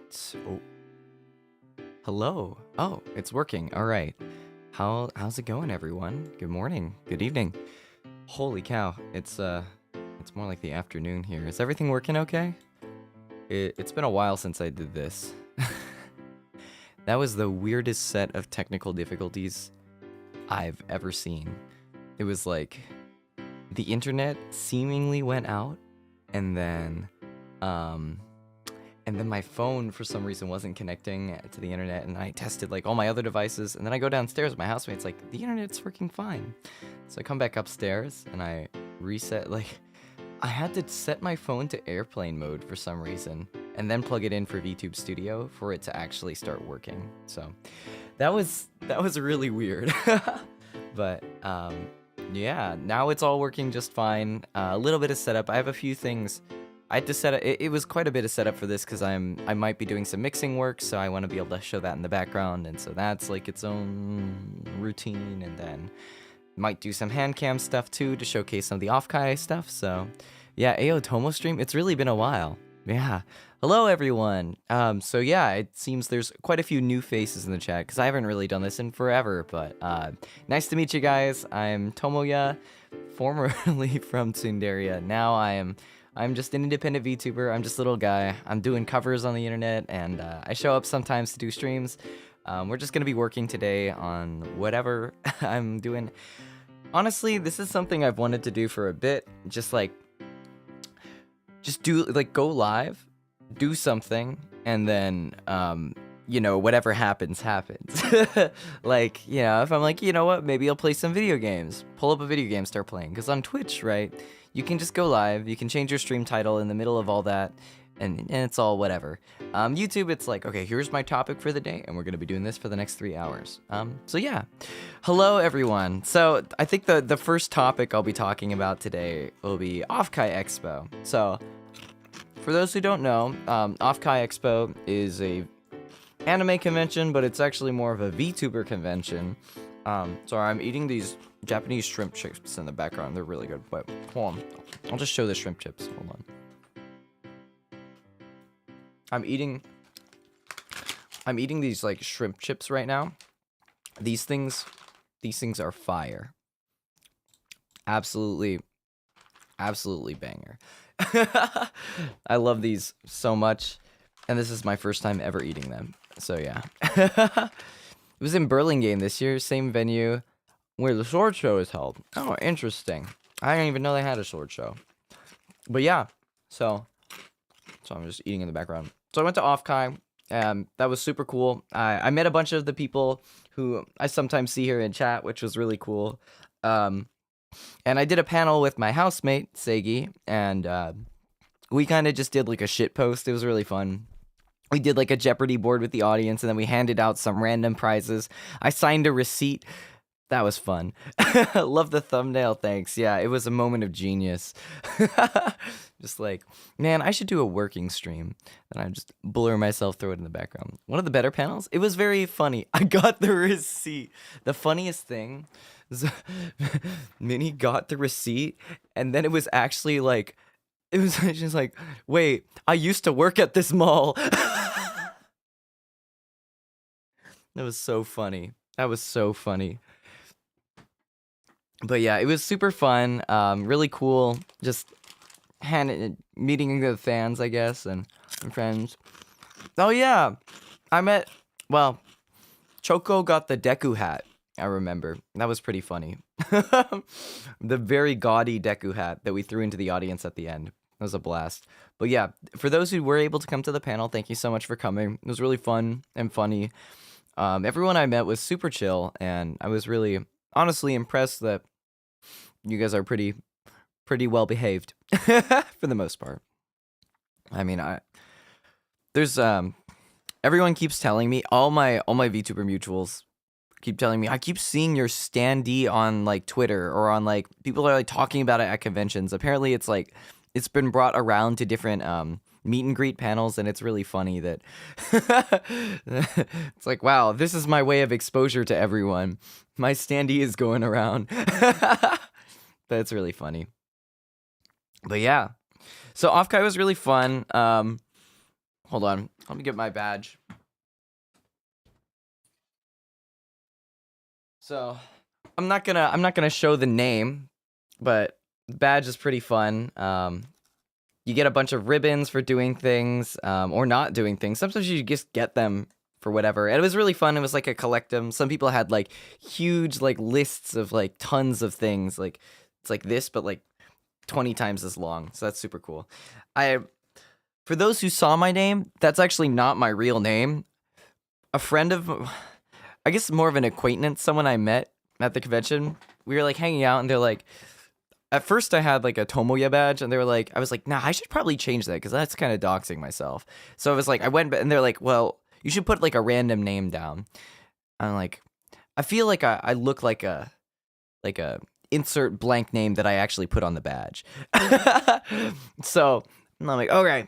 Oh, hello. Oh, it's working. All right. How's it going, everyone? Good morning. Good evening. Holy cow. It's more like the afternoon here. Is everything working okay? It's been a while since I did this. That was the weirdest set of technical difficulties I've ever seen. It was like the internet seemingly went out, and then my phone for some reason wasn't connecting to the internet, and I tested like all my other devices, and then I go downstairs with my housemate's like, the internet's working fine. So I come back upstairs and I reset, like I had to set my phone to airplane mode for some reason and then plug it in for Vtube Studio for it to actually start working. So that was really weird. But yeah, now it's all working just fine. A little bit of setup. I have a few things I had to set up. It was quite a bit of setup for this because I might be doing some mixing work, so I want to be able to show that in the background, and so that's like its own routine. And then might do some hand cam stuff too to showcase some of the off-kai stuff. So yeah, AO Tomo stream. It's really been a while. Yeah. Hello everyone. So yeah, it seems there's quite a few new faces in the chat because I haven't really done this in forever. But nice to meet you guys. I'm Tomoya, formerly from Tsunderia. Now I'm just an independent VTuber. I'm just a little guy. I'm doing covers on the internet, and I show up sometimes to do streams. We're just gonna be working today on whatever I'm doing. Honestly, this is something I've wanted to do for a bit. Just do like go live, do something, and then you know, whatever happens. Like, you know, if I'm like, you know what, maybe I'll play some video games. Pull up a video game, start playing. Because on Twitch, right, you can just go live. You can change your stream title in the middle of all that, and it's all whatever. YouTube, it's like, okay, here's my topic for the day, and we're gonna be doing this for the next 3 hours. So yeah, hello everyone. So I think the first topic I'll be talking about today will be Off-kai Expo. So for those who don't know, Off-kai Expo is a anime convention, but it's actually more of a VTuber convention. Sorry, I'm eating these Japanese shrimp chips in the background. They're really good, but hold on. I'll just show the shrimp chips. Hold on. I'm eating these like shrimp chips right now. These things are fire. Absolutely banger. I love these so much, and this is my first time ever eating them. So yeah. It was in Burlingame this year, same venue where the sword show is held. Oh, interesting. I didn't even know they had a sword show. But yeah, so I'm just eating in the background. So I went to Off-kai. That was super cool. I met a bunch of the people who I sometimes see here in chat, which was really cool. And I did a panel with my housemate, Seigi, and we kind of just did like a shit post. It was really fun. We did like a Jeopardy board with the audience, and then we handed out some random prizes. I signed a receipt. That was fun. Love the thumbnail, thanks. Yeah, it was a moment of genius. Just like, man, I should do a working stream. And I just blur myself through it in the background. One of the better panels, it was very funny. I got the receipt. The funniest thing is Minnie got the receipt, and then it was actually like, it was just like, wait, I used to work at this mall. That was so funny. That was so funny. But yeah, it was super fun, really cool, just meeting the fans, I guess, and friends. Oh yeah, Choco got the Deku hat, I remember. That was pretty funny. The very gaudy Deku hat that we threw into the audience at the end. That was a blast. But yeah, for those who were able to come to the panel, thank you so much for coming. It was really fun and funny. Everyone I met was super chill, and I was really honestly impressed that you guys are pretty well behaved for the most part. I mean, there's everyone keeps telling me, all my VTuber mutuals keep telling me, I keep seeing your standee on like Twitter, or on like people are like talking about it at conventions. Apparently it's like it's been brought around to different meet and greet panels, and it's really funny that it's like, wow, this is my way of exposure to everyone. My standee is going around. But it's really funny. But yeah, so Off-kai was really fun. Hold on. Let me get my badge. So, I'm not gonna show the name, but the badge is pretty fun. You get a bunch of ribbons for doing things, or not doing things. Sometimes you just get them for whatever. And it was really fun. It was like a collectum. Some people had like huge like lists of like tons of things. Like it's like this, but like 20 times as long. So that's super cool. For those who saw my name, that's actually not my real name. A friend of, I guess more of an acquaintance, someone I met at the convention. We were like hanging out, and they're like, at first I had like a Tomoya badge, and they were like, I was like, nah, I should probably change that because that's kind of doxing myself. So I was like, I went, and they're like, well, you should put like a random name down. I'm like, I feel like I look like a insert blank name that I actually put on the badge. So I'm like, okay,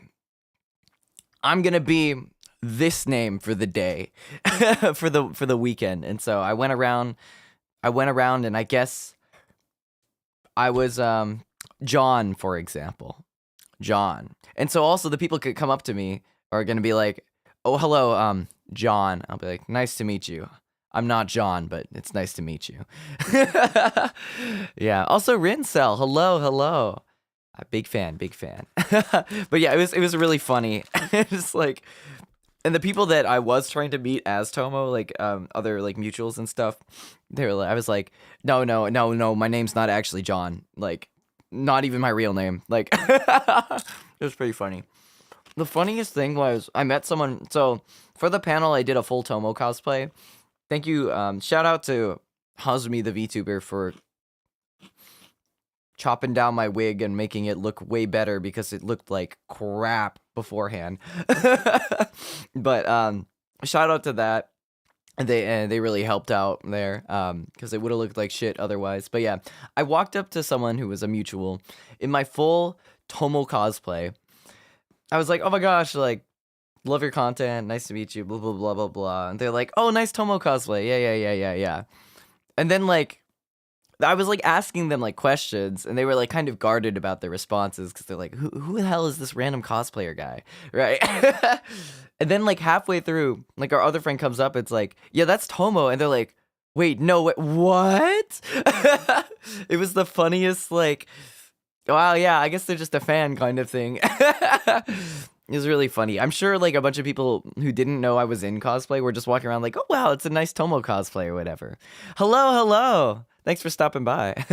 I'm gonna be this name for the day, for the weekend. And so I went around, and I guess I was John, for example, John. And so also the people could come up to me are gonna be like, oh, hello, John. I'll be like, nice to meet you. I'm not John, but it's nice to meet you. Yeah. Also, Rincel. Hello. Big fan. But yeah, it was really funny. It's like, and the people that I was trying to meet as Tomo, like other like mutuals and stuff, they were like, I was like, no, my name's not actually John. Like, not even my real name. Like, it was pretty funny. The funniest thing was I met someone. So for the panel, I did a full Tomo cosplay. Thank you. Shout out to Hazumi the VTuber for chopping down my wig and making it look way better because it looked like crap beforehand. But shout out to that. And they really helped out there because it would have looked like shit otherwise. But yeah, I walked up to someone who was a mutual in my full Tomo cosplay. I was like, oh my gosh, like, love your content, nice to meet you, blah, blah, blah, blah, blah. And they're like, oh, nice Tomo cosplay, yeah. And then, like, I was, like, asking them, like, questions, and they were, like, kind of guarded about their responses, because they're like, who the hell is this random cosplayer guy, right? And then, like, halfway through, like, our other friend comes up, it's like, yeah, that's Tomo, and they're like, wait, no, what? It was the funniest, like, wow, yeah, I guess they're just a fan kind of thing. It was really funny. I'm sure like a bunch of people who didn't know I was in cosplay were just walking around like, oh wow, it's a nice Tomo cosplay or whatever. Hello. Thanks for stopping by.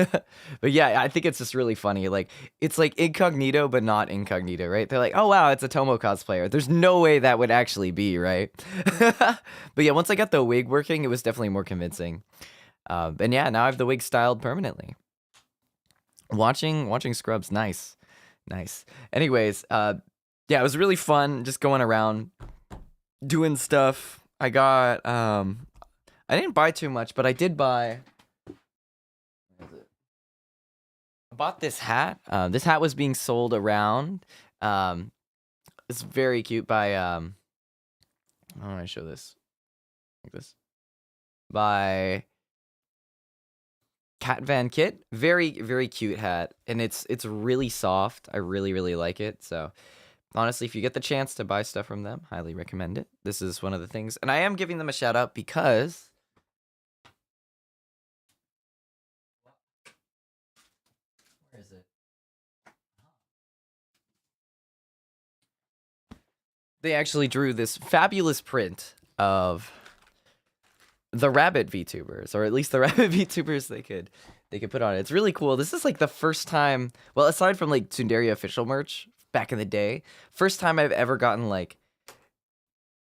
But yeah, I think it's just really funny. Like, it's like incognito, but not incognito, right? They're like, oh wow, it's a Tomo cosplayer. There's no way that would actually be, right? But yeah, once I got the wig working, it was definitely more convincing. And yeah, now I have the wig styled permanently. Watching Scrubs, nice. Anyways, yeah, it was really fun just going around doing stuff. I got I didn't buy too much, but I did buy. Where is it? I bought this hat. This hat was being sold around. It's very cute by how do I show this? Like this. By Cat Van Kit. Very cute hat, and it's really soft. I really like it. So honestly, if you get the chance to buy stuff from them, highly recommend it. This is one of the things, and I am giving them a shout out because where is it? They actually drew this fabulous print of the rabbit VTubers, or at least the rabbit VTubers they could put on it. It's really cool. This is like the first time, well, aside from like Tsundere official merch back in the day, first time I've ever gotten like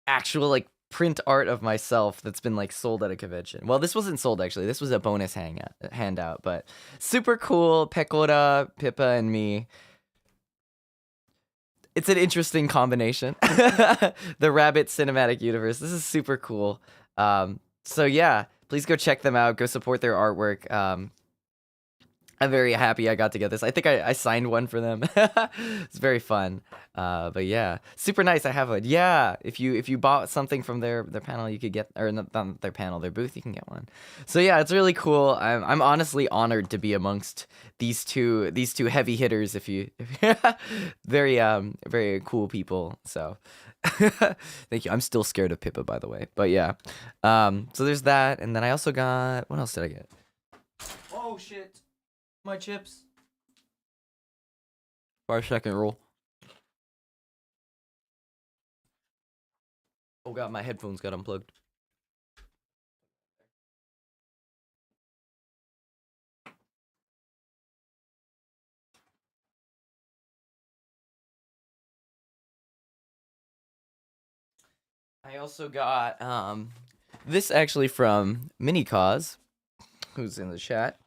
actual like print art of myself that's been like sold at a convention. Well, this wasn't sold actually. This was a bonus handout, but super cool. Pecora, Pippa, and me. It's an interesting combination. The rabbit cinematic universe. This is super cool. So yeah, please go check them out. Go support their artwork. I'm very happy I got to get this. I think I signed one for them. It's very fun. But yeah, super nice. I have one. Yeah, if you bought something from their panel, you could get, or not their panel, their booth, you can get one. So yeah, it's really cool. I'm honestly honored to be amongst these two heavy hitters. If you very cool people. So Thank you. I'm still scared of Pippa, by the way. But yeah. So there's that, and then I also got, what else did I get? Oh shit. My chips. 5-second rule. Oh god, my headphones got unplugged. I also got this actually from Mini Cause, who's in the chat.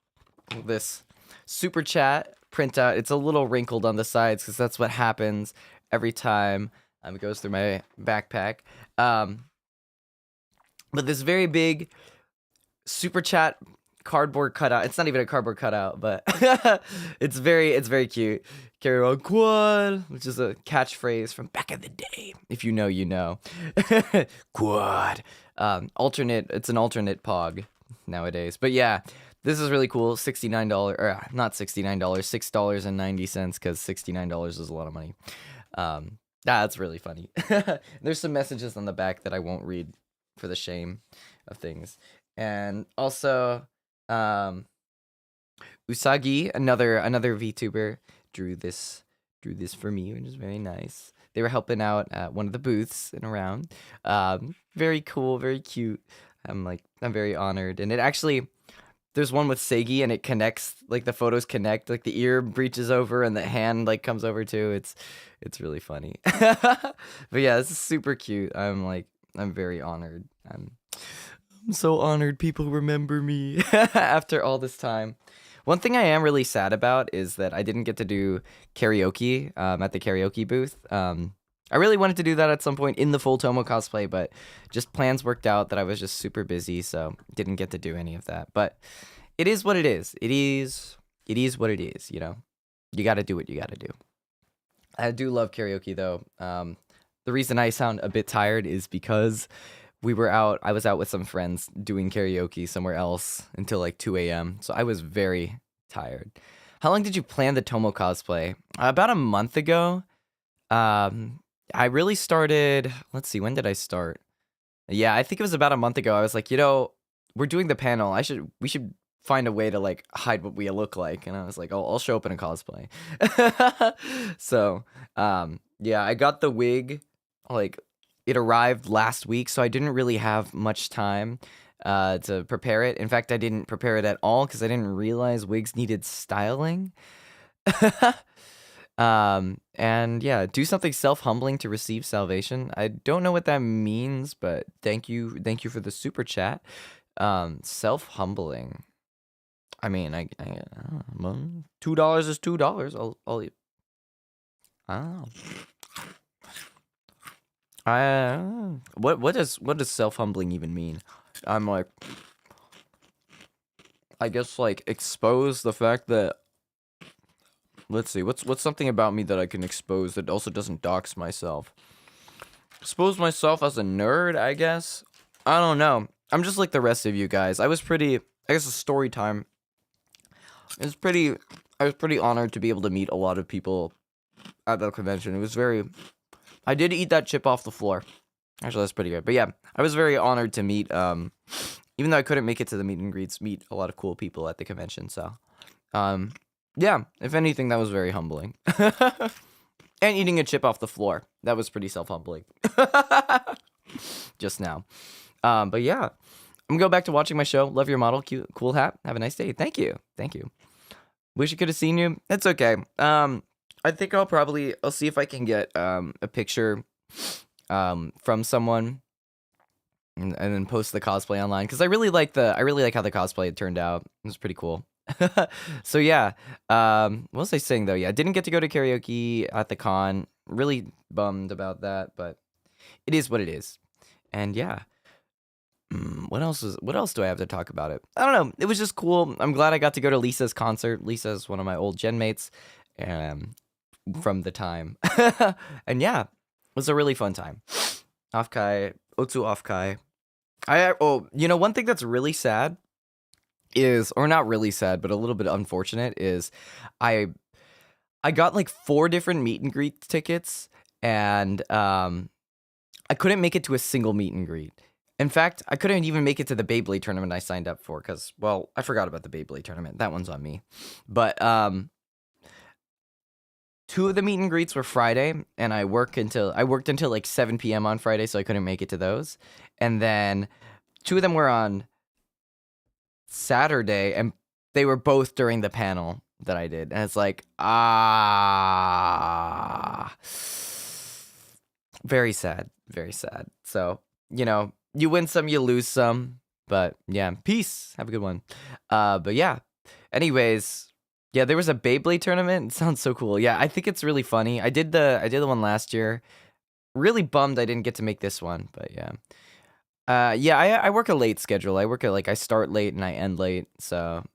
This super chat printout. It's a little wrinkled on the sides because that's what happens every time it goes through my backpack. But this very big super chat cardboard cutout. It's not even a cardboard cutout, but it's very cute. Carry on quad, which is a catchphrase from back in the day. If you know, you know. Quad. It's an alternate pog nowadays. But yeah, this is really cool. $69, or not $69, $6.90, because $69 is a lot of money. That's really funny. There's some messages on the back that I won't read for the shame of things. And also, Usagi, another VTuber, drew this for me, which is very nice. They were helping out at one of the booths and around. Very cool, very cute. I'm very honored. And it actually, there's one with Seigi, and it connects, like the photos connect, like the ear breaches over and the hand like comes over too. It's really funny. But yeah, this is super cute. I'm very honored. I'm so honored people remember me after all this time. One thing I am really sad about is that I didn't get to do karaoke at the karaoke booth. I really wanted to do that at some point in the full Tomo cosplay, but just plans worked out that I was just super busy, so didn't get to do any of that. But it is what it is. It is what it is, you know? You gotta do what you gotta do. I do love karaoke, though. The reason I sound a bit tired is because I was out with some friends doing karaoke somewhere else until like 2 a.m. So I was very tired. How long did you plan the Tomo cosplay? About a month ago. I really started, let's see, when did I start? Yeah, I think it was about a month ago. I was like, we're doing the panel. We should find a way to like hide what we look like. And I was like, I'll show up in a cosplay. So, yeah, I got the wig, like, it arrived last week, so I didn't really have much time to prepare it. In fact, I didn't prepare it at all because I didn't realize wigs needed styling. And yeah, do something self-humbling to receive salvation. I don't know what that means, but thank you for the super chat. Self-humbling. I mean, I $2 is $2. I'll eat. Oh. What does self-humbling even mean? I'm like, I guess like expose the fact that, let's see, what's something about me that I can expose that also doesn't dox myself? Expose myself as a nerd, I guess. I don't know. I'm just like the rest of you guys. I guess a story time. I was pretty honored to be able to meet a lot of people at the convention. I did eat that chip off the floor. Actually, that's pretty good. But yeah, I was very honored to meet, even though I couldn't make it to the meet and greets, meet a lot of cool people at the convention. So, yeah, if anything, that was very humbling. And eating a chip off the floor, that was pretty self-humbling. Just now. But yeah, I'm gonna go back to watching my show. Love your model. Cute, cool hat. Have a nice day. Thank you. Wish I could have seen you. That's okay. I think I'll see if I can get a picture from someone and then post the cosplay online, because I really like how the cosplay turned out. It was pretty cool. So yeah, what was I saying though? Yeah, I didn't get to go to karaoke at the con. Really bummed about that, but it is what it is. And yeah. What else do I have to talk about it? I don't know. It was just cool. I'm glad I got to go to Lisa's concert. Lisa's one of my old gen mates from the time. And yeah, it was a really fun time. Offkai, Otsu Offkai. One thing that's really sad is, or not really sad, but a little bit unfortunate, is I got like 4 different meet and greet tickets, and I couldn't make it to a single meet and greet. In fact, I couldn't even make it to the Beyblade tournament I signed up for because, well, I forgot about the Beyblade tournament. That one's on me. But 2 of the meet and greets were Friday, and I worked until like 7 p.m. on Friday, so I couldn't make it to those. And then 2 of them were on Saturday, and they were both during the panel that I did. And it's like, very sad, very sad. So, you win some, you lose some, but yeah, peace. Have a good one. But yeah, anyways, yeah, there was a Beyblade tournament. It sounds so cool. Yeah, I think it's really funny. I did the one last year. Really bummed I didn't get to make this one, but yeah. Yeah, I work a late schedule. I start late and I end late, so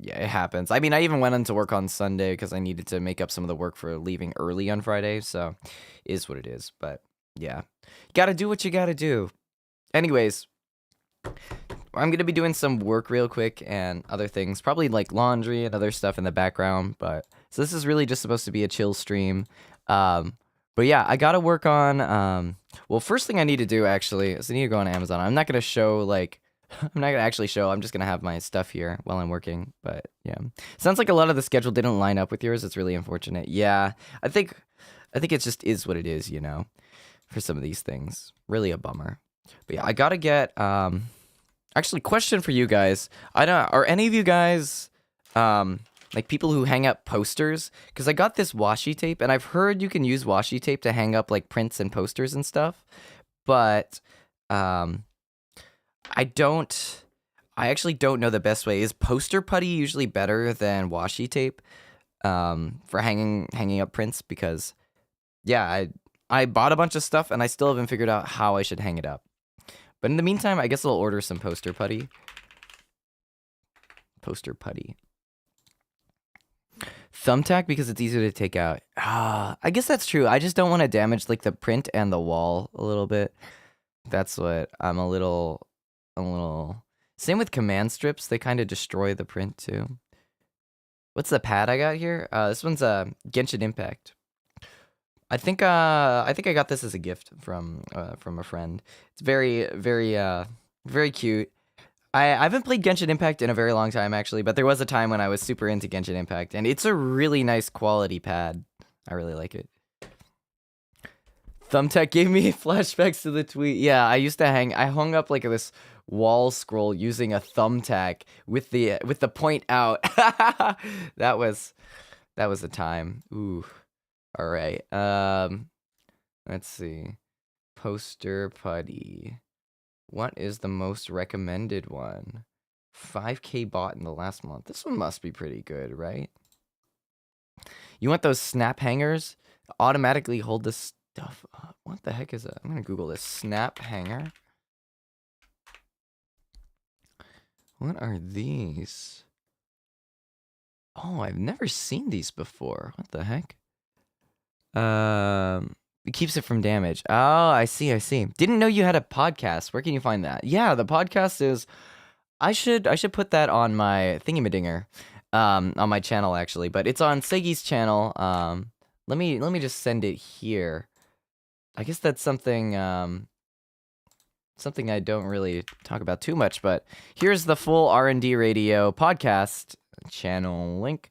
yeah, it happens. I mean, I even went into work on Sunday because I needed to make up some of the work for leaving early on Friday, so it is what it is. But yeah, you gotta do what you gotta do. Anyways, I'm gonna be doing some work real quick and other things, probably like laundry and other stuff in the background. But so this is really just supposed to be a chill stream. But yeah, I gotta work on. Well, first thing I need to do actually is I need to go on Amazon. I'm not gonna show like. I'm not gonna actually show. I'm just gonna have my stuff here while I'm working. But yeah, sounds like a lot of the schedule didn't line up with yours. It's really unfortunate. Yeah, I think it just is what it is. For some of these things, really a bummer. But yeah, I gotta get. Actually, question for you guys. Are any of you guys like people who hang up posters? Because I got this washi tape, and I've heard you can use washi tape to hang up like prints and posters and stuff. But I actually don't know the best way. Is poster putty usually better than washi tape for hanging up prints? Because yeah, I bought a bunch of stuff and I still haven't figured out how I should hang it up. But in the meantime, I guess I'll order some poster putty. Poster putty. Thumbtack because it's easier to take out. I guess that's true. I just don't want to damage like the print and the wall a little bit. That's what I'm a little. Same with command strips. They kind of destroy the print too. What's the pad I got here? This one's a Genshin Impact. I think I got this as a gift from a friend. It's very very cute. I haven't played Genshin Impact in a very long time actually, but there was a time when I was super into Genshin Impact, and it's a really nice quality pad. I really like it. Thumbtack gave me flashbacks to the tweet. Yeah, I hung up like this wall scroll using a thumbtack with the point out. That was a time. Ooh. All right. Let's see. Poster putty. What is the most recommended one? 5K bought in the last month. This one must be pretty good, right? You want those snap hangers? Automatically hold this stuff up. What the heck is that? I'm gonna Google this. Snap hanger. What are these? Oh, I've never seen these before. What the heck? It keeps it from damage. Oh, I see. Didn't know you had a podcast. Where can you find that? Yeah, the podcast is. I should put that on my thingamadinger, on my channel actually. But it's on Segi's channel. Let me just send it here. I guess that's something I don't really talk about too much. But here's the full R&D Radio podcast channel link.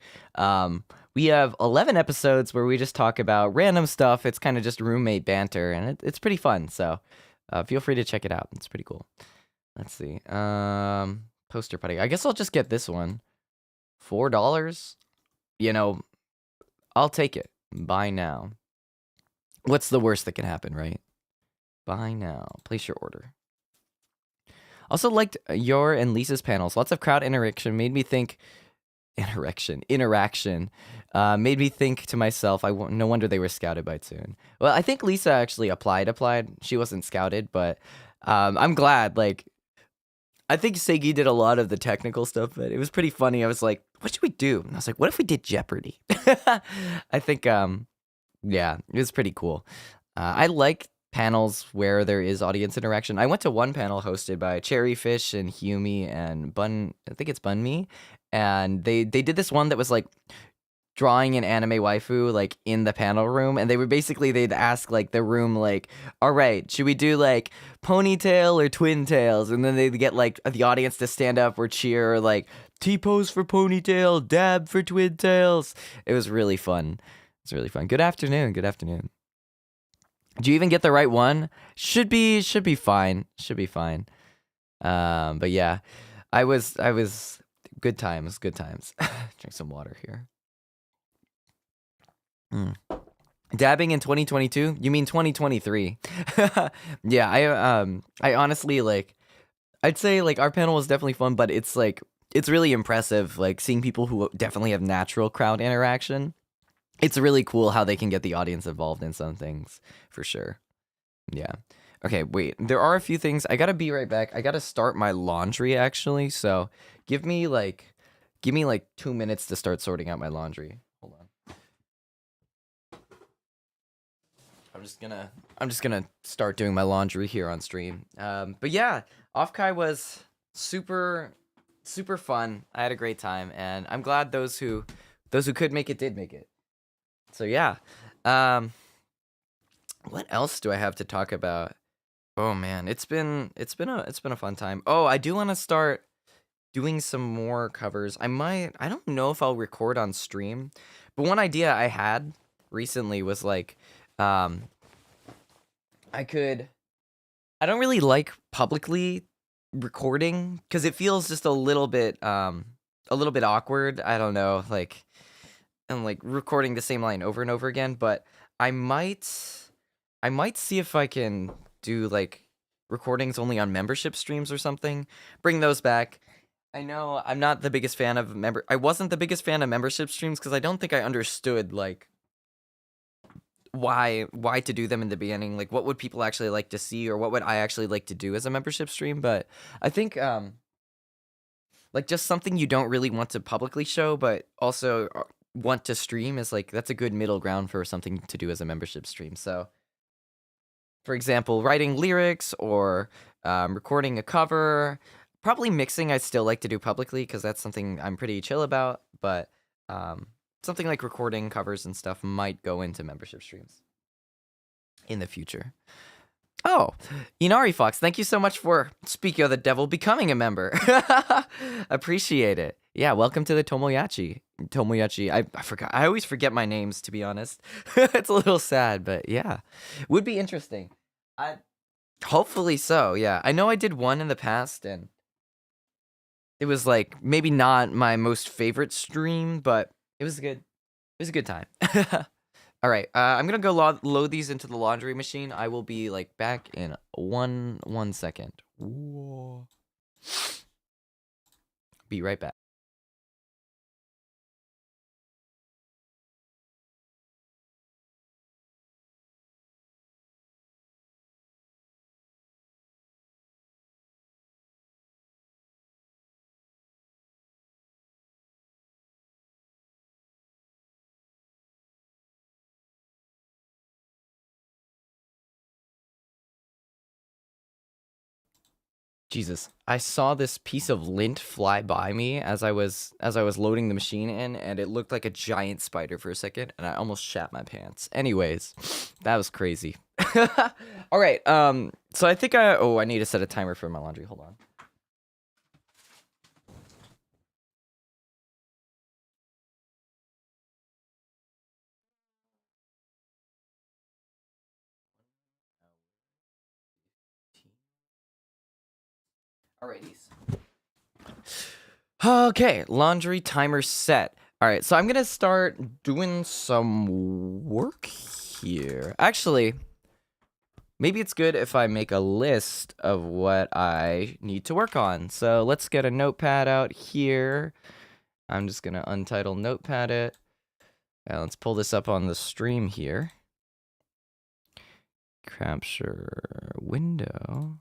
We have 11 episodes where we just talk about random stuff. It's kind of just roommate banter, and it's pretty fun. So feel free to check it out. It's pretty cool. Let's see. Poster putty. I guess I'll just get this one. $4? I'll take it. Buy now. What's the worst that can happen, right? Buy now. Place your order. Also liked your and Lisa's panels. Lots of crowd interaction. Made me think... Interaction. Made me think to myself, no wonder they were scouted by Toon. Well, I think Lisa actually applied. She wasn't scouted, but I'm glad. Like, I think Segi did a lot of the technical stuff, but it was pretty funny. I was like, what should we do? And I was like, what if we did Jeopardy? I think, yeah, it was pretty cool. I like panels where there is audience interaction. I went to one panel hosted by Cherryfish and Humi and I think it's Bunmi. And they did this one that was like, drawing an anime waifu like in the panel room, and they'd ask like the room like, all right, should we do like ponytail or twin tails? And then they'd get like the audience to stand up or cheer or like T-pose for ponytail, dab for twin tails. It was really fun. It's really fun. Good afternoon. Good afternoon. Do you even get the right one? Should be fine. Should be fine. But yeah, I was good times. Good times. Drink some water here. Dabbing in 2022? You mean 2023? Yeah, I honestly like. I'd say like our panel was definitely fun, but it's like it's really impressive like seeing people who definitely have natural crowd interaction. It's really cool how they can get the audience involved in some things, for sure. Yeah. Okay, wait. There are a few things. I gotta be right back. I gotta start my laundry actually. So give me like 2 minutes to start sorting out my laundry. Hold on. I'm just gonna start doing my laundry here on stream. But yeah, Offkai was super fun. I had a great time, and I'm glad those who could make it did make it. So yeah. What else do I have to talk about? Oh man, it's been a fun time. Oh, I do want to start doing some more covers. I don't know if I'll record on stream, but one idea I had recently was like I don't really like publicly recording because it feels just a little bit awkward. I don't know, like and like recording the same line over and over again, but I might see if I can do like recordings only on membership streams or something. Bring those back. I know I'm not the biggest fan of I wasn't the biggest fan of membership streams because I don't think I understood like why to do them in the beginning. Like what would people actually like to see or what would I actually like to do as a membership stream? But I think like just something you don't really want to publicly show but also want to stream is like that's a good middle ground for something to do as a membership stream. So for example, writing lyrics or recording a cover. Probably mixing I'd still like to do publicly because that's something I'm pretty chill about. But something like recording covers and stuff might go into membership streams in the future. Oh, Inari Fox, thank you so much for, speaking of the devil, becoming a member. Appreciate it. Yeah, welcome to the Tomoyachi. I forgot. I always forget my names, to be honest. It's a little sad, but yeah. Would be interesting. Hopefully so, yeah. I know I did one in the past, and it was, like, maybe not my most favorite stream, but it was good. It was a good time. Alright, I'm gonna go load these into the laundry machine. I will be, like, back in one second. Whoa. Be right back. Jesus, I saw this piece of lint fly by me as I was loading the machine in, and it looked like a giant spider for a second, and I almost shat my pants. Anyways, that was crazy. All right, so I think I need to set a timer for my laundry. Hold on. Alrighties. Okay, laundry timer set. All right, so I'm gonna start doing some work here. Actually, maybe it's good if I make a list of what I need to work on. So let's get a notepad out here. I'm just gonna untitle notepad it. Now let's pull this up on the stream here. Capture window.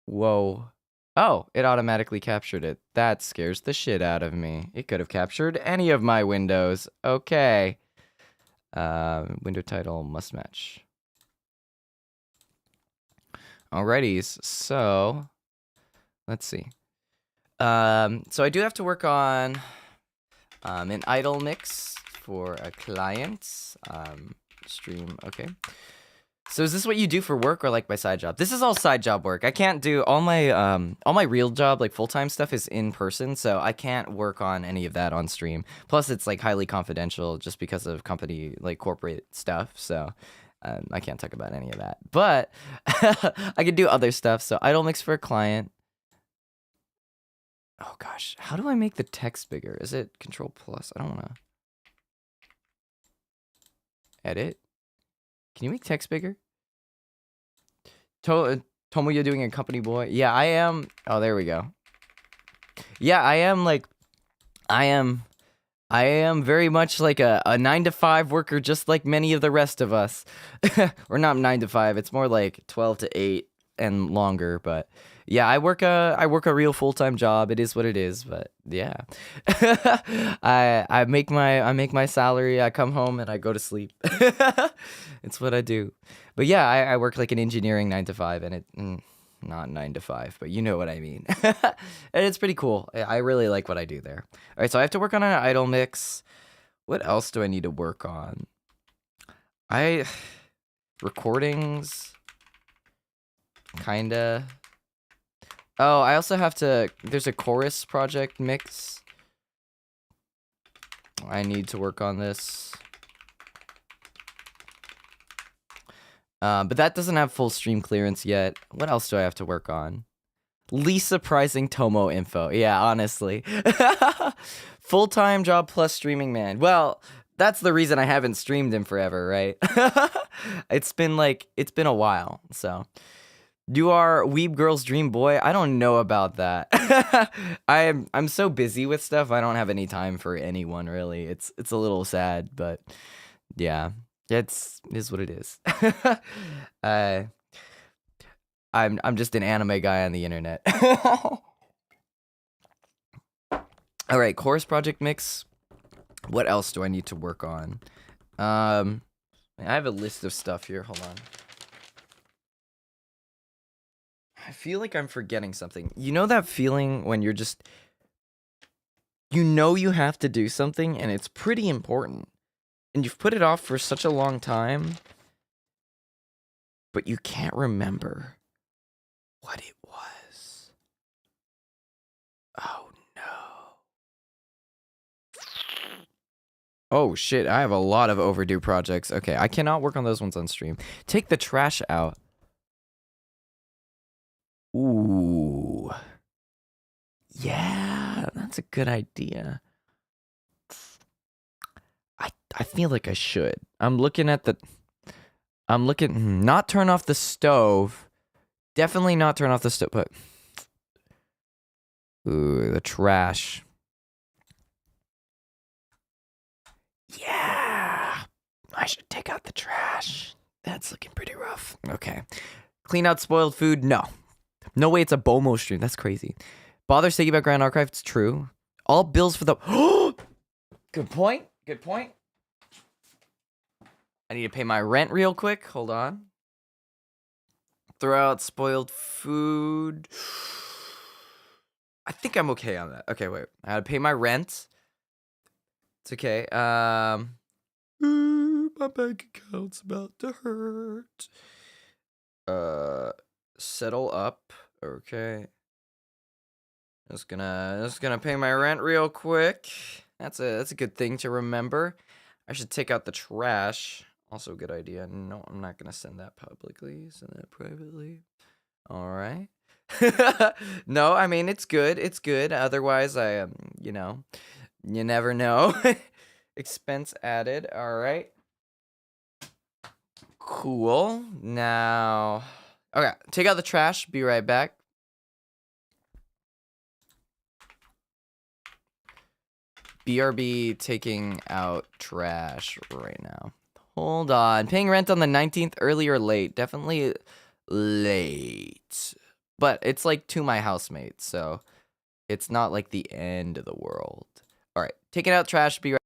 Whoa. Oh, it automatically captured it. That scares the shit out of me. It could have captured any of my windows. Okay. Window title must match. Alrighties, so let's see. So I do have to work on An idle mix for a client. Stream, okay. So is this what you do for work or like my side job? This is all side job work. I can't do all my real job, like full-time stuff is in person, so I can't work on any of that on stream. Plus it's like highly confidential just because of company like corporate stuff, so I can't talk about any of that. But I could do other stuff. So idle mix for a client. Oh gosh, how do I make the text bigger? Is it Control Plus? I don't want to edit. Can you make text bigger? Tomoya doing a company boy. Yeah, I am. Oh, there we go. Yeah, I am like, I am very much like a 9-to-5 worker, just like many of the rest of us. Or not 9 to 5. It's more like 12 to 8 and longer. But yeah, I work a real full-time job. It is what it is. But yeah, I make my salary. I come home and I go to sleep. It's what I do. But yeah, I work like an engineering 9 to 5, and it. Not 9 to 5, but you know what I mean. And it's pretty cool. I really like what I do there. All right, so I have to work on an idle mix. What else do I need to work on? Recordings, kinda. Oh, I also have to, there's a chorus project mix. I need to work on this. But that doesn't have full stream clearance yet. What else do I have to work on? Least surprising Tomo info. Yeah, honestly. Full-time job plus streaming man. Well, that's the reason I haven't streamed in forever, right? It's been a while, so. You are Weeb Girl's dream boy? I don't know about that. I'm so busy with stuff, I don't have any time for anyone, really. It's a little sad, but yeah. It is what it is. I'm just an anime guy on the internet. All right, chorus project mix. What else do I need to work on? I have a list of stuff here. Hold on. I feel like I'm forgetting something. You know that feeling when you're just, you know you have to do something and it's pretty important, and you've put it off for such a long time, but you can't remember what it was. Oh no. Oh shit, I have a lot of overdue projects. Okay, I cannot work on those ones on stream. Take the trash out. Ooh. Yeah, that's a good idea. I feel like I should. Not turn off the stove. Definitely not turn off the stove, but ooh, the trash. Yeah. I should take out the trash. That's looking pretty rough. Okay. Clean out spoiled food? No. No way it's a BOMO stream. That's crazy. Bother thinking about Grand Archive? It's true. All bills for the... Good point. Good point. I need to pay my rent real quick. Hold on. Throw out spoiled food. I think I'm okay on that. Okay, wait. I gotta pay my rent. It's okay. My bank account's about to hurt. Settle up. Okay. Just gonna pay my rent real quick. That's a good thing to remember. I should take out the trash. Also a good idea. No, I'm not gonna send that publicly. Send that privately. All right. No, I mean it's good. It's good. Otherwise, you know, you never know. Expense added. All right. Cool. Now, okay. Take out the trash. Be right back. BRB taking out trash right now. Hold on. Paying rent on the 19th, early or late? Definitely late. But it's like to my housemate, so it's not like the end of the world. All right. Taking out trash. Be right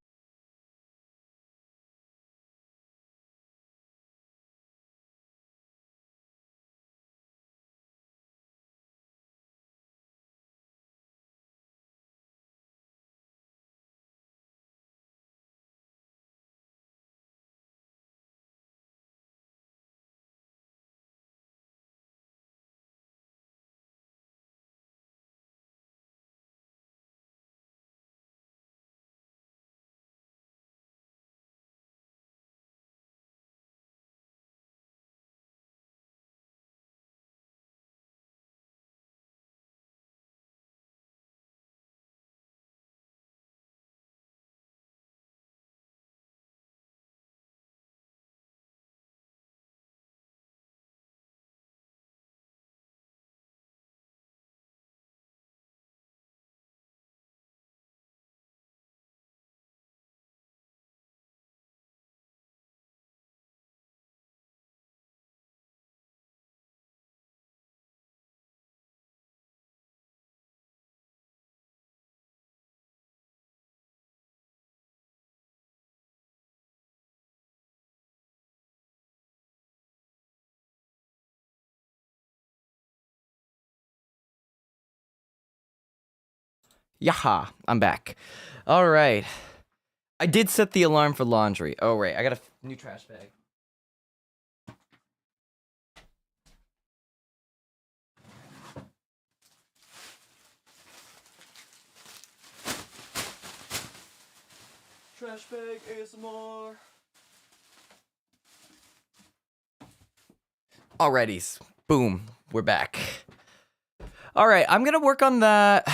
Yaha, I'm back. All right. I did set the alarm for laundry. Oh, right. I got a new trash bag. Trash bag ASMR. Alrighties. Boom. We're back. All right. I'm going to work on that.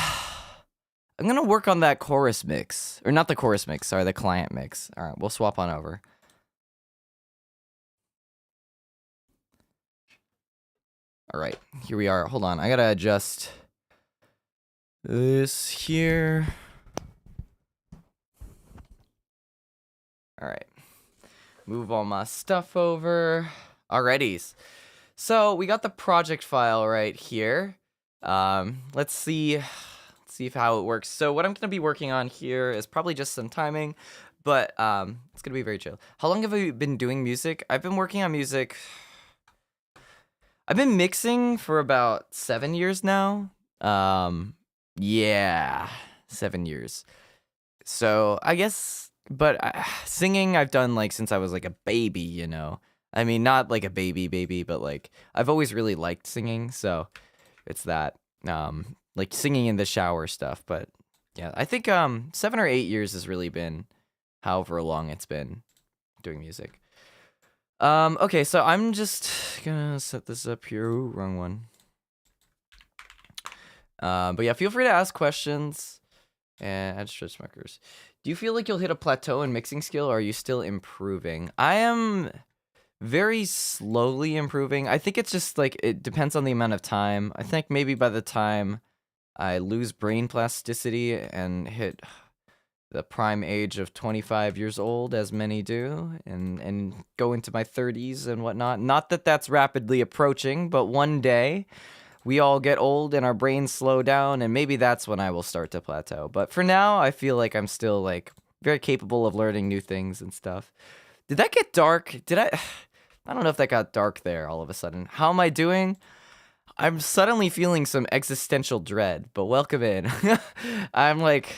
I'm going to work on that chorus mix. Or not the chorus mix. Sorry, the client mix. All right. We'll swap on over. All right. Here we are. Hold on. I got to adjust this here. All right. Move all my stuff over. Alrighties. So we got the project file right here. Let's see how it works. So what I'm gonna be working on here is probably just some timing, but it's gonna be very chill. How long have you been doing music? I've been working on music. I've been mixing for about 7 years now. Yeah, 7 years. So I guess, but singing I've done like since I was like a baby, you know. I mean, not like a baby, but like I've always really liked singing, so it's that like singing in the shower stuff. But yeah, I think 7 or 8 years has really been however long it's been doing music. Okay, so I'm just gonna set this up here. Ooh, wrong one. But yeah, feel free to ask questions and add stretch markers. Do you feel like you'll hit a plateau in mixing skill, or are you still improving? I am very slowly improving. I think it's just like it depends on the amount of time. I think maybe by the time I lose brain plasticity and hit the prime age of 25 years old, as many do, and go into my 30s and whatnot. Not that that's rapidly approaching, but one day we all get old and our brains slow down, and maybe that's when I will start to plateau. But for now, I feel like I'm still like very capable of learning new things and stuff. Did that get dark? I don't know if that got dark there all of a sudden. How am I doing? I'm suddenly feeling some existential dread, but welcome in. I'm like,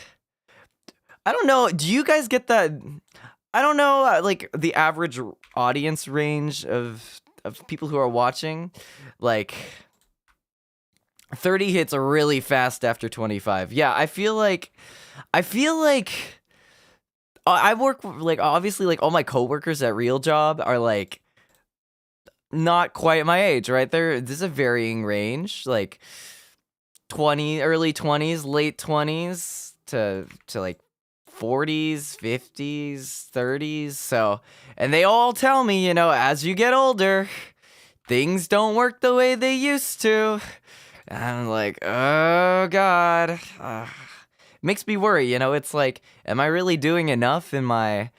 I don't know. Do you guys get that? I don't know, like the average audience range of people who are watching, like 30 hits really fast after 25. Yeah, I feel like I work like obviously like all my coworkers at Real Job are like not quite my age, right? There's a varying range, like early 20s, late 20s to like 40s, 50s, 30s. So, and they all tell me, you know, as you get older, things don't work the way they used to. And I'm like, oh God. Makes me worry, you know. It's like, am I really doing enough in my,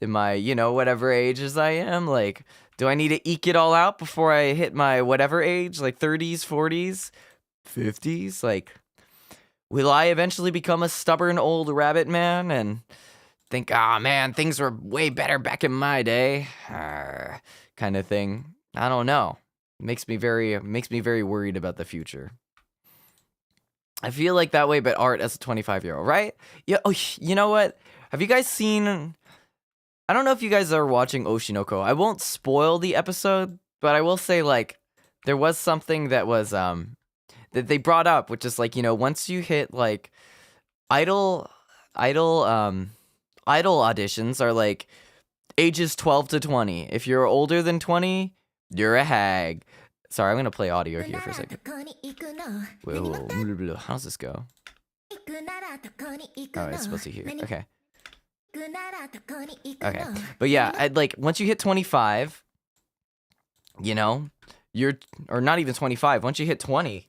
you know, whatever ages I am? Like, do I need to eke it all out before I hit my whatever age, like 30s, 40s, 50s? Like, will I eventually become a stubborn old rabbit man and think, ah, man, things were way better back in my day, kind of thing? I don't know. Makes me very worried about the future. I feel like that way, but art as a 25-year-old, right? Yeah. Oh, you know what? Have you guys seen? I don't know if you guys are watching Oshinoko. I won't spoil the episode, but I will say like there was something that was that they brought up, which is like, you know, once you hit like idol auditions are like ages 12 to 20. If you're older than 20, you're a hag. Sorry, I'm gonna play audio here for a second. Whoa, how's this go? Oh, it's supposed to hear. Okay. Okay. But yeah, I'd like once you hit 25, you know, or not even 25, once you hit 20,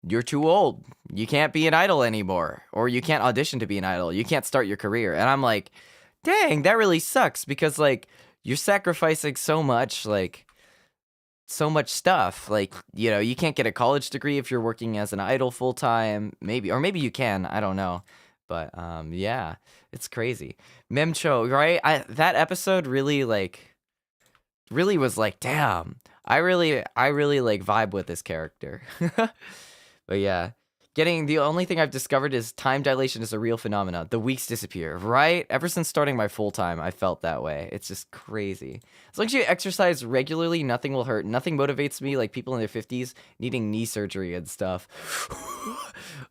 you're too old. You can't be an idol anymore, or you can't audition to be an idol. You can't start your career. And I'm like, dang, that really sucks because like you're sacrificing so much, like so much stuff. Like, you know, you can't get a college degree if you're working as an idol full time, maybe, or maybe you can, I don't know. But yeah, it's crazy. Memcho, right? That episode really was like, damn, I really like vibe with this character. But yeah, The only thing I've discovered is time dilation is a real phenomenon. The weeks disappear, right? Ever since starting my full time, I felt that way. It's just crazy. As long as you exercise regularly, nothing will hurt. Nothing motivates me like people in their 50s needing knee surgery and stuff.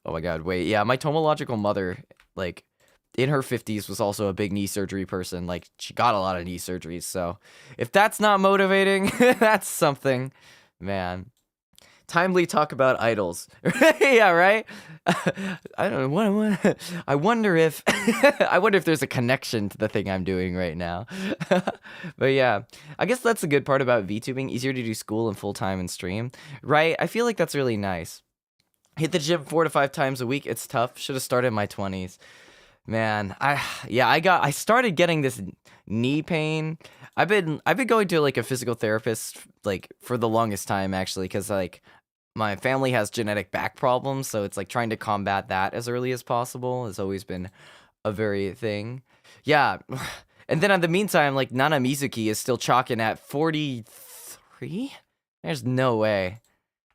Oh my god, wait. Yeah, my tomological mother, like, in her 50s was also a big knee surgery person. Like, she got a lot of knee surgeries. So if that's not motivating, that's something. Man. Timely talk about idols. Yeah, right? I don't know. I wonder if I wonder if there's a connection to the thing I'm doing right now. But yeah, I guess that's the good part about VTubing. Easier to do school and full time and stream, right? I feel like that's really nice. Hit the gym 4 to 5 times a week. It's tough. Should have started in my 20s. Man, I started getting this knee pain. I've been going to like a physical therapist like for the longest time actually, because like my family has genetic back problems, so it's like trying to combat that as early as possible has always been a very thing. Yeah. And then in the meantime, like Nana Mizuki is still chalking at 43? There's no way.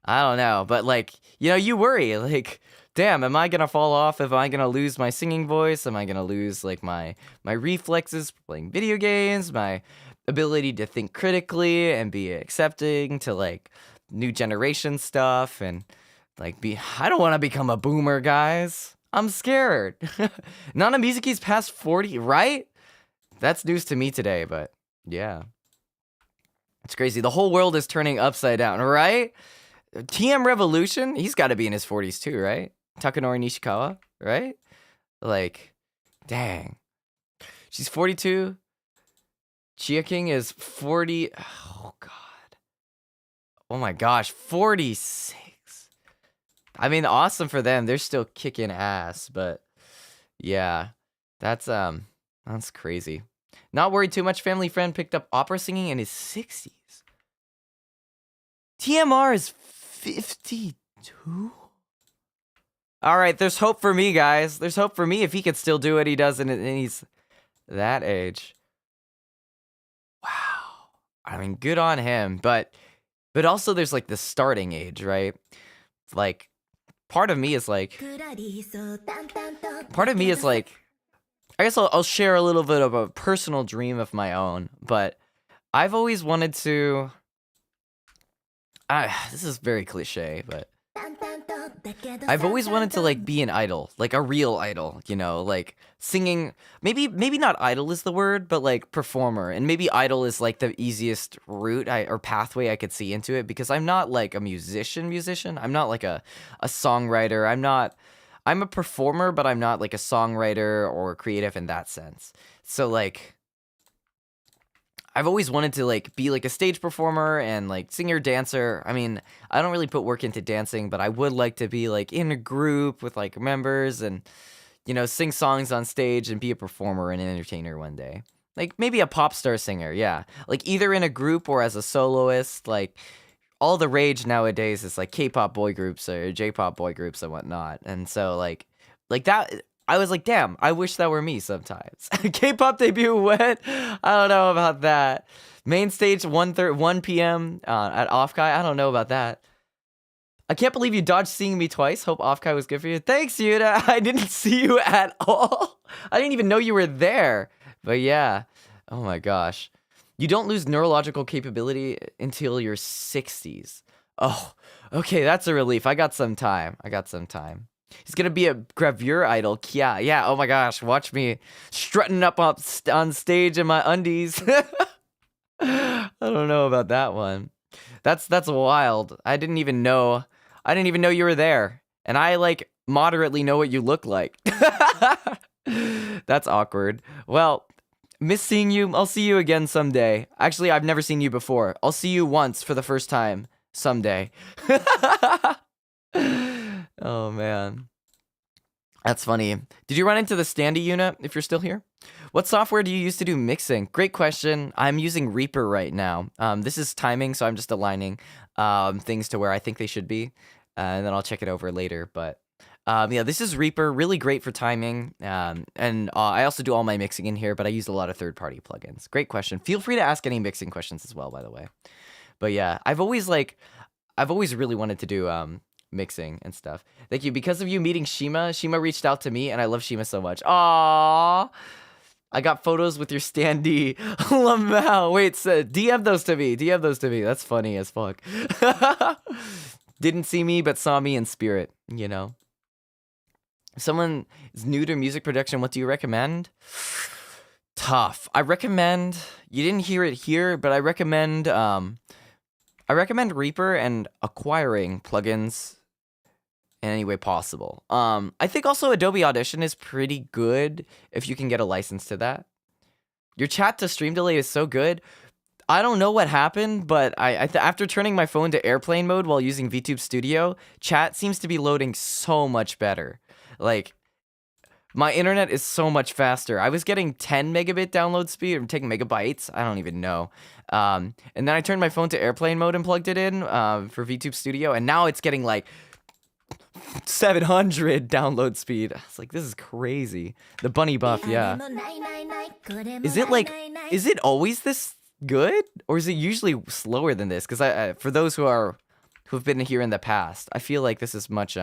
I don't know, but like, you worry, like, damn, am I gonna fall off? Am I gonna lose my singing voice? Am I gonna lose like my reflexes for playing video games? My ability to think critically and be accepting to like new generation stuff and like I don't want to become a boomer, guys. I'm scared. Nana Mizuki's past 40, right? That's news to me today, but yeah. It's crazy. The whole world is turning upside down, right? TM Revolution, he's got to be in his 40s too, right? Takanori Nishikawa, right? Like, dang. She's 42. Chia King is 40. Oh, God. Oh, my gosh. 46. I mean, awesome for them. They're still kicking ass, but yeah. That's crazy. Not worried too much. Family friend picked up opera singing in his 60s. TMR is 52? All right, there's hope for me, guys. There's hope for me if he could still do what he does and he's that age. Wow. I mean, good on him, but also there's like the starting age, right? Like part of me is like I guess I'll share a little bit of a personal dream of my own, but I've always wanted to this is very cliche, but I've always wanted to like be an idol, like a real idol, like singing. Maybe not idol is the word, but like performer. And maybe idol is like the easiest route or pathway I could see into it, because I'm not like a musician. I'm not like a songwriter. I'm a performer, but I'm not like a songwriter or creative in that sense. So like I've always wanted to like be like a stage performer and like singer, dancer. I mean, I don't really put work into dancing, but I would like to be like in a group with like members and, sing songs on stage and be a performer and an entertainer one day. Like maybe a pop star singer, yeah. Like either in a group or as a soloist. Like all the rage nowadays is like K-pop boy groups or J-pop boy groups and whatnot. And so like that. I was like, damn, I wish that were me sometimes. K-pop debut wet? I don't know about that. Main stage 1 p.m. At Offkai? I don't know about that. I can't believe you dodged seeing me twice. Hope Offkai was good for you. Thanks, Yuta. I didn't see you at all. I didn't even know you were there. But yeah. Oh my gosh. You don't lose neurological capability until your 60s. Oh, okay, that's a relief. I got some time. He's gonna be a gravure idol. Yeah. Oh my gosh, watch me strutting up on stage in my undies. I don't know about that one. That's wild. I didn't even know you were there, and I like moderately know what you look like. That's awkward. Well, miss seeing you. I'll see you again someday. Actually, I've never seen you before. I'll see you once for the first time someday. Oh, man. That's funny. Did you run into the standy unit if you're still here? What software do you use to do mixing? Great question. I'm using Reaper right now. This is timing, so I'm just aligning things to where I think they should be. And then I'll check it over later. But yeah, this is Reaper. Really great for timing. And I also do all my mixing in here, but I use a lot of third-party plugins. Great question. Feel free to ask any mixing questions as well, by the way. But yeah, I've always really wanted to do mixing and stuff. Thank you. Because of you meeting Shima reached out to me, and I love Shima so much. Aww. I got photos with your standee. Lamau. Wait, DM those to me. DM those to me. That's funny as fuck. Didn't see me, but saw me in spirit, you know. If someone is new to music production, what do you recommend? Tough. I recommend, you didn't hear it here, but I recommend Reaper and acquiring plugins in any way possible. I think also Adobe Audition is pretty good if you can get a license to that. Your chat to stream delay is so good. I don't know what happened, but after turning my phone to airplane mode while using Vtube Studio, chat seems to be loading so much better. Like, my internet is so much faster. I was getting 10 megabit download speed, or taking megabytes, I don't even know. And then I turned my phone to airplane mode and plugged it in for Vtube Studio, and now it's getting like 700 download speed. It's like, this is crazy. The bunny buff, yeah. Is it always this good, or is it usually slower than this? Because for those who've been here in the past, I feel like this is much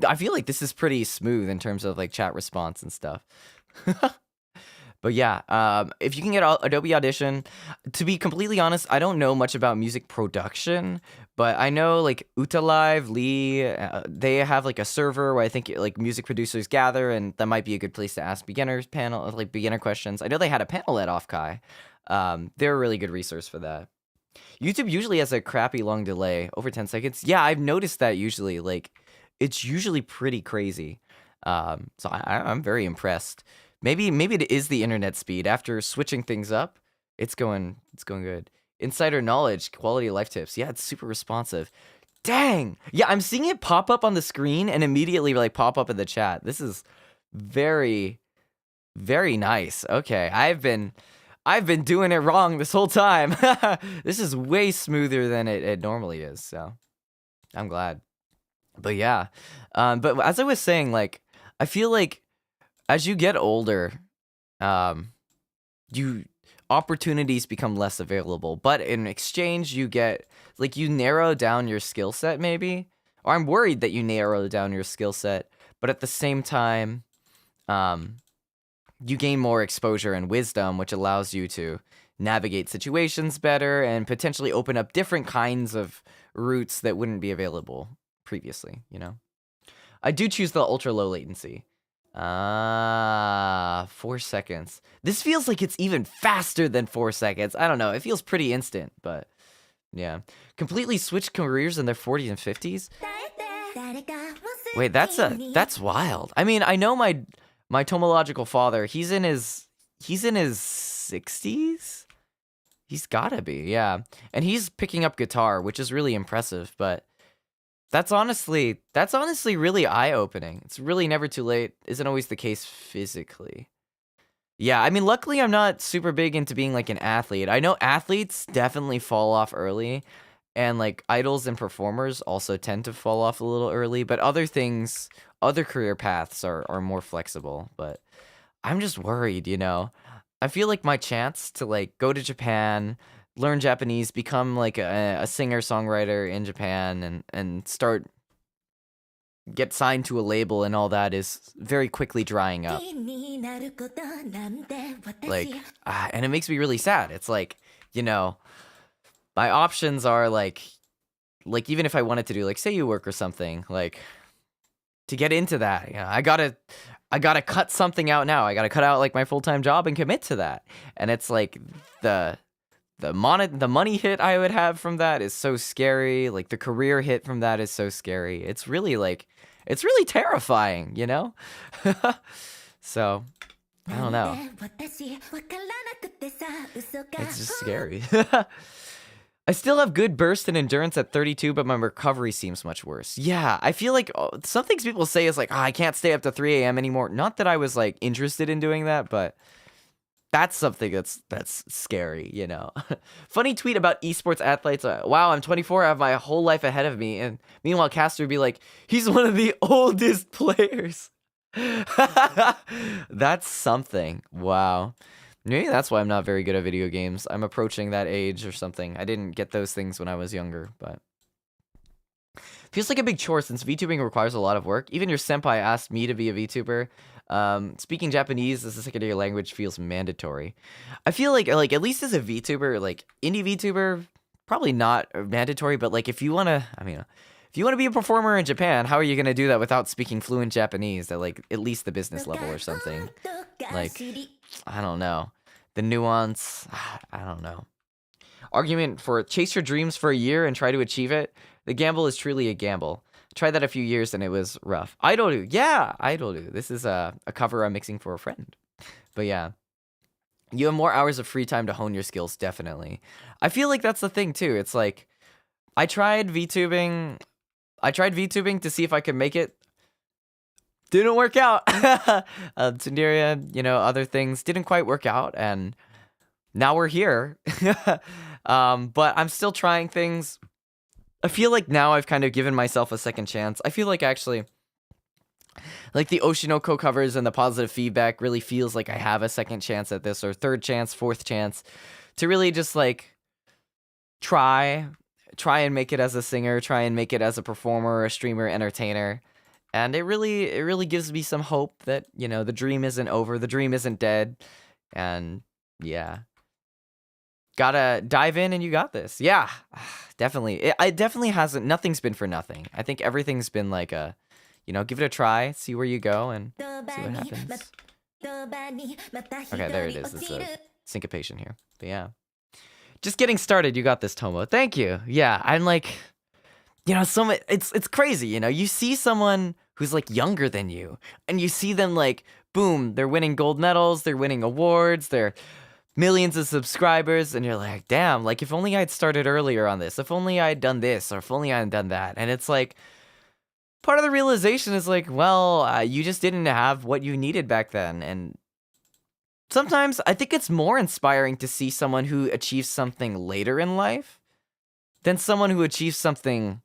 I feel like this is pretty smooth in terms of like chat response and stuff. But yeah, if you can get Adobe Audition, to be completely honest, I don't know much about music production, but I know like Utalive, Lee, they have like a server where I think like music producers gather, and that might be a good place to ask beginner questions. I know they had a panel at Offkai. They're a really good resource for that. YouTube usually has a crappy long delay, over 10 seconds. Yeah, I've noticed that usually. Like, it's usually pretty crazy. So I'm very impressed. Maybe it is the internet speed. After switching things up, it's going good. Insider knowledge, quality of life tips. Yeah, it's super responsive. Dang. Yeah, I'm seeing it pop up on the screen and immediately like pop up in the chat. This is very, very nice. Okay, I've been doing it wrong this whole time. This is way smoother than it normally is. So I'm glad. But yeah, but as I was saying, like, I feel like as you get older, opportunities become less available. But in exchange, you get, like, you narrow down your skill set, maybe. Or I'm worried that you narrow down your skill set, but at the same time, you gain more exposure and wisdom, which allows you to navigate situations better and potentially open up different kinds of routes that wouldn't be available previously, you know? I do choose the ultra low latency. 4 seconds. This feels like it's even faster than 4 seconds. I don't know. It feels pretty instant, but yeah. Completely switched careers in their 40s and 50s. Wait, that's wild. I mean, I know my tomological father, he's in his 60s? He's gotta be, yeah. And he's picking up guitar, which is really impressive, but that's honestly really eye-opening. It's really never too late. Isn't always the case physically. Yeah, I mean, luckily I'm not super big into being like an athlete. I know athletes definitely fall off early, and like idols and performers also tend to fall off a little early, but other career paths are more flexible. But I'm just worried, you know? I feel like my chance to like go to Japan, learn Japanese, become like a singer-songwriter in Japan, and get signed to a label and all that is very quickly drying up. Like, and it makes me really sad. It's like, you know, my options are like even if I wanted to do like Seiyu work or something, like to get into that, you know, I gotta cut something out now. I gotta cut out like my full-time job and commit to that. And it's like the money hit I would have from that is so scary. Like the career hit from that is so scary. It's really terrifying, you know? So, I don't know. It's just scary. I still have good burst and endurance at 32, but my recovery seems much worse. Yeah, I feel like some things people say is like, I can't stay up to 3 a.m. anymore. Not that I was like interested in doing that, but that's something that's scary, you know. Funny tweet about esports athletes. Wow, I'm 24. I have my whole life ahead of me. And meanwhile, Caster would be like, he's one of the oldest players. That's something. Wow. Maybe that's why I'm not very good at video games. I'm approaching that age or something. I didn't get those things when I was younger, but Feels like a big chore since VTubing requires a lot of work. Even your senpai asked me to be a VTuber. Speaking Japanese as a secondary language feels mandatory. I feel like at least as a VTuber, like indie VTuber, probably not mandatory, but like if you wanna, I mean, if you want to be a performer in Japan, how are you gonna do that without speaking fluent Japanese at like at least the business level or something? Like, I don't know. The nuance, I don't know. Argument for chase your dreams for a year and try to achieve it. The gamble is truly a gamble. Tried that a few years and it was rough. Idoru, yeah, Idoru. This is a cover I'm mixing for a friend. But yeah, you have more hours of free time to hone your skills, definitely. I feel like that's the thing too. It's like, I tried VTubing to see if I could make it. Didn't work out. Tsunderia, other things didn't quite work out, and now we're here. But I'm still trying things. I feel like now I've kind of given myself a second chance. I feel like actually, like the Oshinoko covers and the positive feedback really feels like I have a second chance at this, or third chance, fourth chance, to really just like try and make it as a singer, try and make it as a performer, a streamer, entertainer. And it really gives me some hope that, the dream isn't over, the dream isn't dead. And yeah. Gotta dive in and you got this. Yeah, definitely. It definitely hasn't, nothing's been for nothing. I think everything's been like a, give it a try, see where you go, and see what happens. Okay, there it is. It's a syncopation here. But yeah. Just getting started, you got this, Tomo. Thank you. Yeah, I'm like, it's crazy, You see someone who's like younger than you, and you see them like, boom, they're winning gold medals, they're winning awards, they're millions of subscribers, and you're like, damn, like if only I'd started earlier on this, if only I'd done this, or if only I'd done that. And it's like, part of the realization is like, well, you just didn't have what you needed back then. And sometimes I think it's more inspiring to see someone who achieves something later in life than someone who achieves something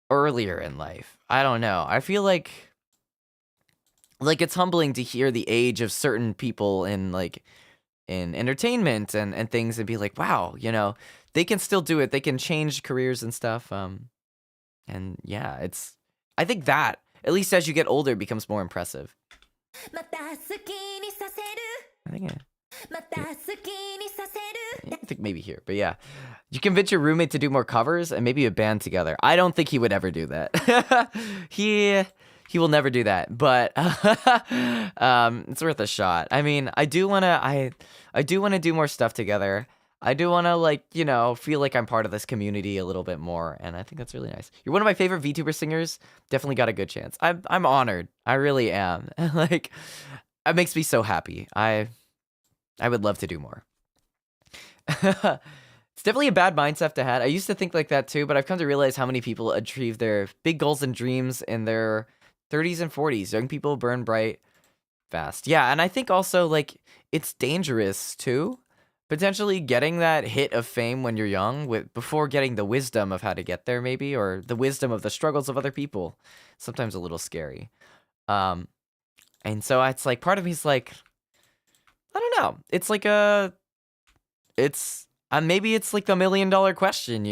earlier in life. I don't know. I feel like it's humbling to hear the age of certain people in entertainment and things, and be like, wow, they can still do it. They can change careers and stuff. And yeah, I think that, at least as you get older, becomes more impressive. I think maybe here, but yeah. You convince your roommate to do more covers and maybe a band together. I don't think he would ever do that. He will never do that, but it's worth a shot. I mean, I do want to do more stuff together. I do want to feel like I'm part of this community a little bit more, and I think that's really nice. You're one of my favorite VTuber singers. Definitely got a good chance. I'm honored. I really am. Like, it makes me so happy. I would love to do more. It's definitely a bad mindset to have. I used to think like that too, but I've come to realize how many people achieve their big goals and dreams in their 30s and 40s. Young people burn bright fast. Yeah, and I think also it's dangerous too. Potentially getting that hit of fame when you're young before getting the wisdom of how to get there, maybe, or the wisdom of the struggles of other people. Sometimes a little scary. And so it's like part of me's like, I don't know. It's like maybe it's like the $1 million question,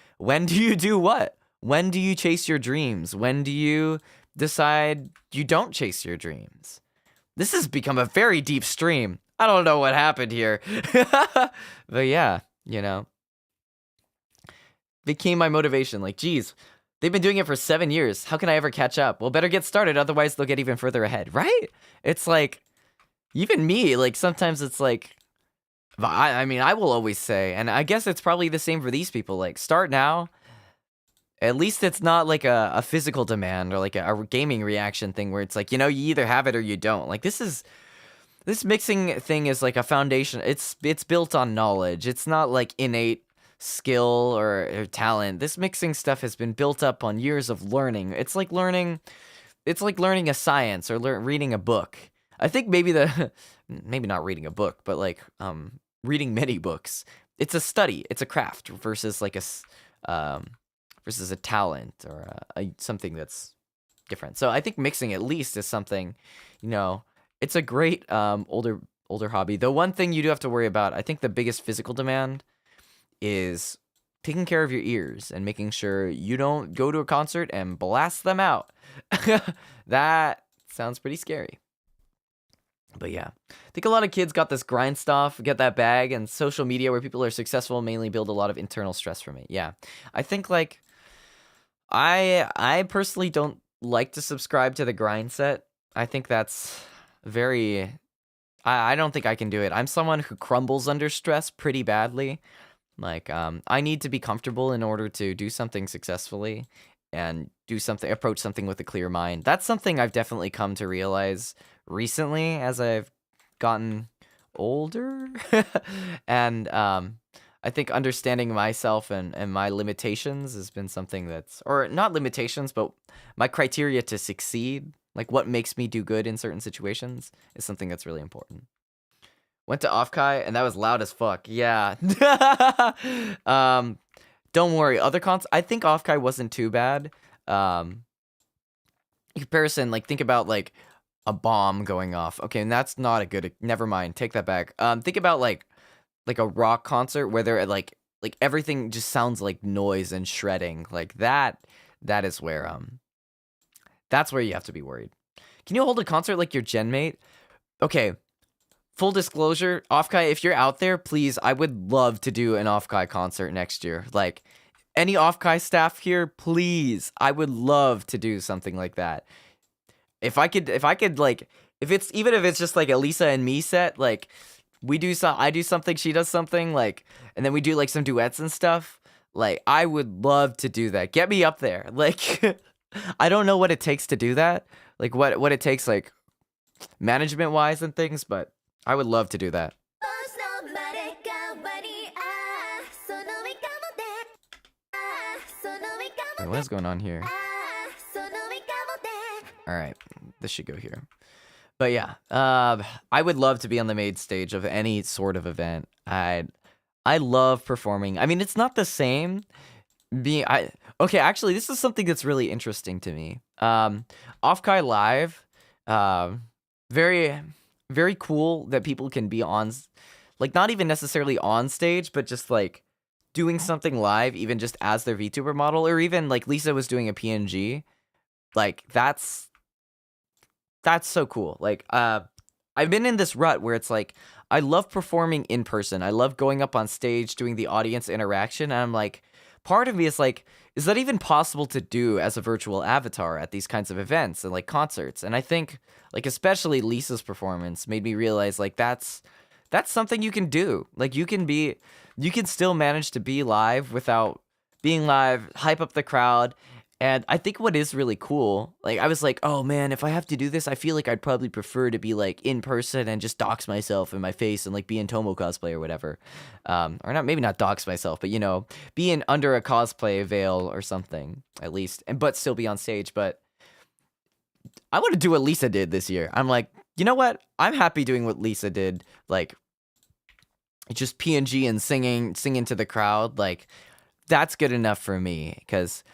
when do you do what? When do you chase your dreams? When do you decide you don't chase your dreams? This has become a very deep stream. I don't know what happened here. But yeah, became my motivation. Like, geez, they've been doing it for 7 years. How can I ever catch up? Well, better get started. Otherwise, they'll get even further ahead, right? It's like, even me, sometimes it's like, I mean, I will always say, and I guess it's probably the same for these people, start now. At least it's not like a physical demand or like a gaming reaction thing where it's like, you either have it or you don't. This mixing thing is like a foundation. It's built on knowledge. It's not like innate skill or talent. This mixing stuff has been built up on years of learning. It's like learning a science or reading a book. I think maybe maybe not reading a book, but reading many books. It's a study. It's a craft versus versus a talent or something that's different. So I think mixing at least is something, it's a great older hobby. The one thing you do have to worry about, I think the biggest physical demand is taking care of your ears and making sure you don't go to a concert and blast them out. That sounds pretty scary. But yeah, I think a lot of kids got this grind stuff, get that bag, and social media where people are successful mainly build a lot of internal stress from it. Yeah, I think like I personally don't like to subscribe to the grind set. I think that's very. I don't think I can do it. I'm someone who crumbles under stress pretty badly. Like, I need to be comfortable in order to do something successfully and approach something with a clear mind. That's something I've definitely come to realize recently as I've gotten older. And I think understanding myself and my limitations has been something or not limitations, but my criteria to succeed, like what makes me do good in certain situations, is something that's really important. Went to Offkai, and that was loud as fuck. Yeah. Don't worry. Other cons, I think Offkai wasn't too bad. In comparison, like, think about, like, a bomb going off. Okay, and that's not a good, never mind. Take that back. Think about, like a rock concert where they're, like everything just sounds like noise and shredding. Like, that is where, that's where you have to be worried. Can you hold a concert like your gen mate? Okay. Full disclosure, Offkai, if you're out there, please, I would love to do an Offkai concert next year. Like, any Offkai staff here, please, I would love to do something like that. If I could, like, even if it's just like a Lisa and me set, like, I do something, she does something, like, and then we do like some duets and stuff. Like, I would love to do that. Get me up there. Like, I don't know what it takes to do that. Like, what it takes, like, management wise and things, but I would love to do that. Wait, what is going on here? Alright, this should go here. But yeah, I would love to be on the main stage of any sort of event. I love performing. I mean, it's not the same. Okay, actually, this is something that's really interesting to me. Offkai Live, very, very cool that people can be on, like, not even necessarily on stage, but just like doing something live, even just as their VTuber model, or even like Lisa was doing a PNG. Like, that's so cool. Like, I've been in this rut where it's like, I love performing in person. I love going up on stage, doing the audience interaction. And I'm like, part of me is like, is that even possible to do as a virtual avatar at these kinds of events and like concerts? And I think, like, especially Lisa's performance made me realize, like, that's something you can do. Like, you can still manage to be live without being live, hype up the crowd. And I think what is really cool, like, I was like, oh man, if I have to do this, I feel like I'd probably prefer to be like in person and just dox myself in my face and like be in Tomo cosplay or whatever. Or not, maybe not dox myself, but, you know, be in under a cosplay veil or something, at least, but still be on stage. But I want to do what Lisa did this year. I'm like, you know what? I'm happy doing what Lisa did, like, just PNG and singing to the crowd. Like, that's good enough for me, because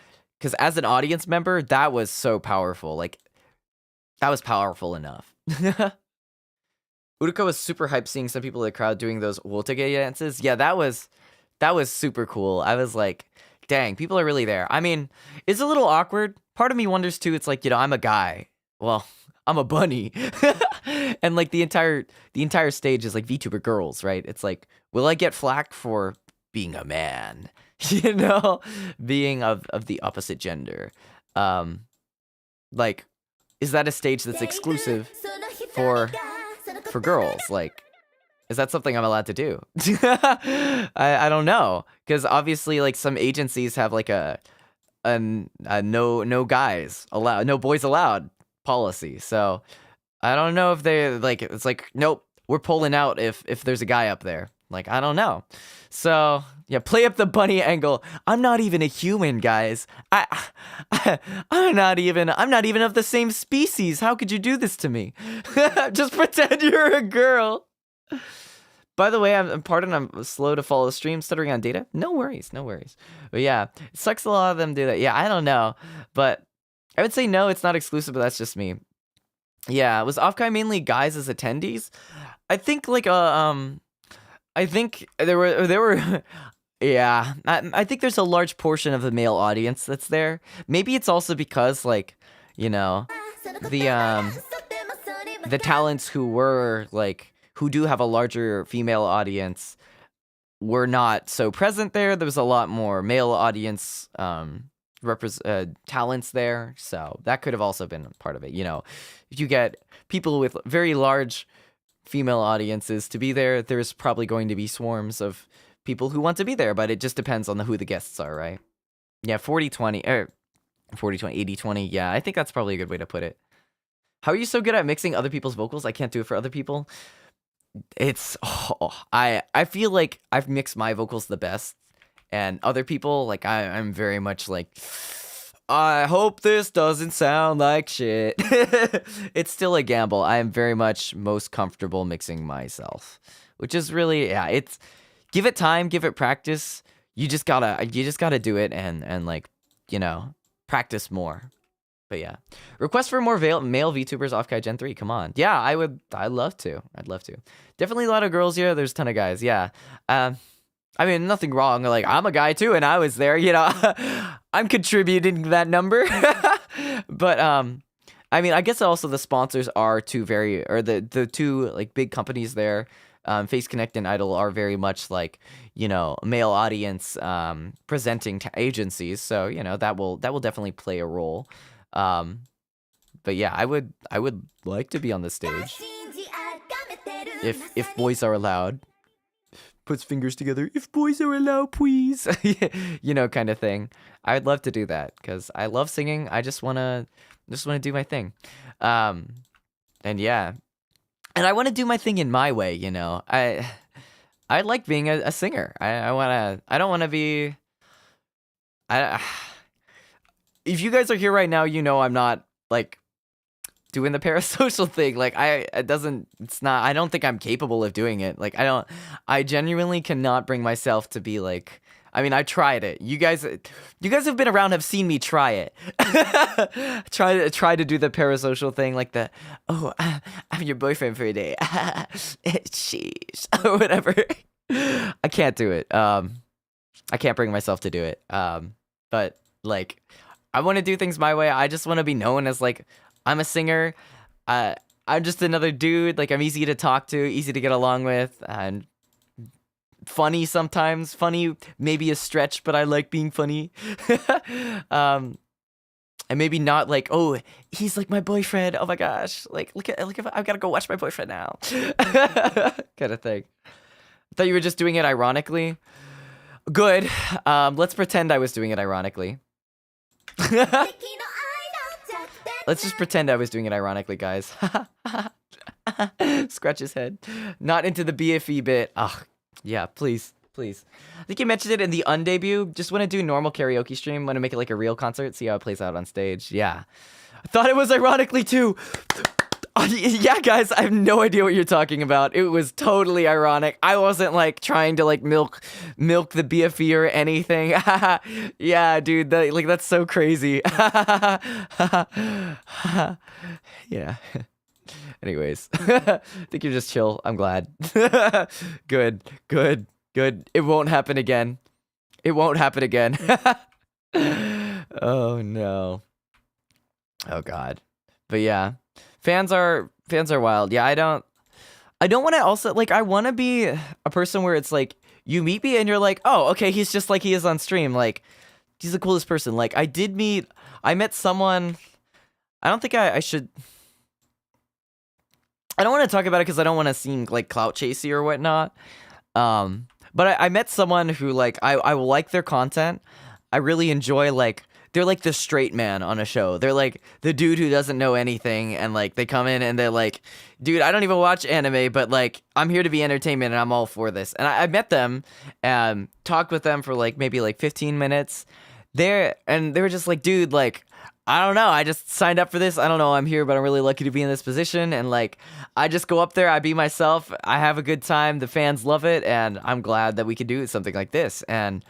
as an audience member, that was so powerful. Like, that was powerful enough. Uruka was super hyped seeing some people in the crowd doing those wotage dances. Yeah, that was super cool. I was like, dang, people are really there. I mean, it's a little awkward. Part of me wonders too, it's like, you know, I'm a guy. Well, I'm a bunny. And like the entire stage is like VTuber girls, right? It's like, will I get flack for being a man? You know, being of the opposite gender. Like, is that a stage that's exclusive for girls? Like, is that something I'm allowed to do? I don't know, because obviously, like, some agencies have like a no guys allowed, no boys allowed policy. So I don't know if they like, it's like, nope, we're pulling out if there's a guy up there. Like, I don't know. So yeah, play up the bunny angle. I'm not even a human, guys. I'm not even of the same species. How could you do this to me? Just pretend you're a girl. By the way, I'm slow to follow stream, stuttering on data. No worries. But yeah, it sucks a lot of them do that. Yeah, I don't know. But I would say no, it's not exclusive, but that's just me. Yeah, was Offkai mainly guys as attendees? I think like I think there were Yeah, I think there's a large portion of the male audience that's there. Maybe it's also because like, you know, the talents who do have a larger female audience were not so present there. There was a lot more male audience talents there, so that could have also been part of it. You know, if you get people with very large female audiences to be there, there's probably going to be swarms of people who want to be there, but it just depends on who the guests are, right? Yeah, 40-20, or 40-20, 80-20. Yeah, I think that's probably a good way to put it. How are you so good at mixing other people's vocals? I can't do it for other people. I feel like I've mixed my vocals the best, and other people, like, I'm very much like, I hope this doesn't sound like shit. It's still a gamble. I am very much most comfortable mixing myself, which is really, yeah, it's, give it time, give it practice. You just gotta do it and like, you know, practice more. But yeah, request for more male VTubers off Kai Gen 3. Come on. Yeah, I'd love to. Definitely a lot of girls here. There's a ton of guys. Yeah. I mean, nothing wrong. Like, I'm a guy too, and I was there, you know. I'm contributing to that number. But I mean, I guess also the sponsors are the two like big companies there. Face Connect and Idol are very much like, you know, male audience presenting to agencies. So, you know, that will definitely play a role. But yeah, I would like to be on the stage if boys are allowed. Puts fingers together. If boys are allowed, please. You know, kind of thing. I'd love to do that because I love singing. I just wanna do my thing. And yeah, and I want to do my thing in my way. You know, I like being a singer. I don't want to be. If you guys are here right now, you know I'm not like doing the parasocial thing. Like I don't think I'm capable of doing it. Like I genuinely cannot bring myself to be like, I mean, I tried it. You guys have been around, have seen me try it. try to do the parasocial thing, like I'm your boyfriend for a day. Sheesh. Or whatever. I can't do it. I can't bring myself to do it. But like, I want to do things my way. I just want to be known as like, I'm a singer. I'm just another dude. Like, I'm easy to talk to, easy to get along with, and funny sometimes. Funny, maybe a stretch, but I like being funny. And maybe not like, oh, he's like my boyfriend. Oh my gosh. Like, look, I've got to go watch my boyfriend now. Kind of thing. I thought you were just doing it ironically. Good. Let's pretend I was doing it ironically. Let's just pretend I was doing it ironically, guys. Scratch his head. Not into the BFE bit. Oh, yeah, please. I think you mentioned it in the undebut. Just want to do normal karaoke stream. Want to make it like a real concert. See how it plays out on stage. Yeah. I thought it was ironically too. Yeah, guys, I have no idea what you're talking about. It was totally ironic. I wasn't like trying to like milk the BFE or anything. Yeah, dude, that's so crazy. Yeah. Anyways, I think you're just chill. I'm glad. Good. It won't happen again. Oh no. Oh god. But yeah. Fans are wild. Yeah, I don't want to also, like, I want to be a person where it's like, you meet me and you're like, oh, okay, he's just like he is on stream. Like, he's the coolest person. Like, I met someone, I don't think I should, I don't want to talk about it because I don't want to seem like clout chasey or whatnot. But I met someone who, like, I like their content. I really enjoy, like, they're like the straight man on a show. They're like the dude who doesn't know anything, and like they come in and they're like, dude, I don't even watch anime, but like I'm here to be entertainment and I'm all for this. And I met them and talked with them for like maybe like 15 minutes. They were just like, dude, like, I don't know, I just signed up for this. I don't know, I'm here, but I'm really lucky to be in this position. And like, I just go up there, I be myself, I have a good time, the fans love it, and I'm glad that we could do something like this. And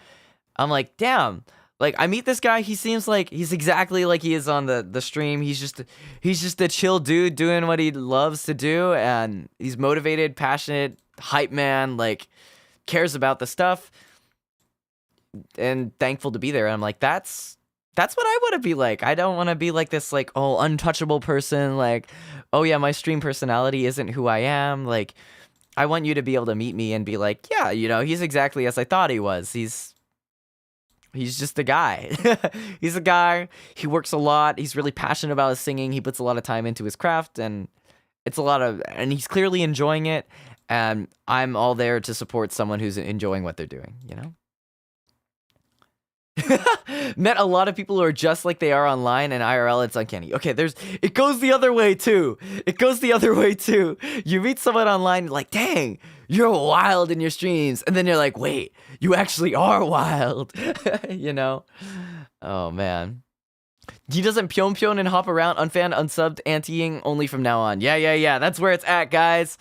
I'm like, damn. Like, I meet this guy, he seems like he's exactly like he is on the stream. He's just a chill dude doing what he loves to do, and he's motivated, passionate, hype man, like, cares about the stuff. and thankful to be there. And I'm like, that's what I want to be like. I don't want to be like this, like, oh, untouchable person. Like, oh yeah, my stream personality isn't who I am. Like, I want you to be able to meet me and be like, yeah, he's exactly as I thought he was. He's just a guy. He's a guy. He works a lot. He's really passionate about his singing. He puts a lot of time into his craft, and and he's clearly enjoying it. And I'm all there to support someone who's enjoying what they're doing, Met a lot of people who are just like they are online, and IRL, it's uncanny. Okay, it goes the other way too. You meet someone online, like, dang, you're wild in your streams, and then you're like, wait, you actually are wild. Oh man. He doesn't pyon and hop around, unfanned, unsubbed, anti-ing only from now on. Yeah. That's where it's at, guys.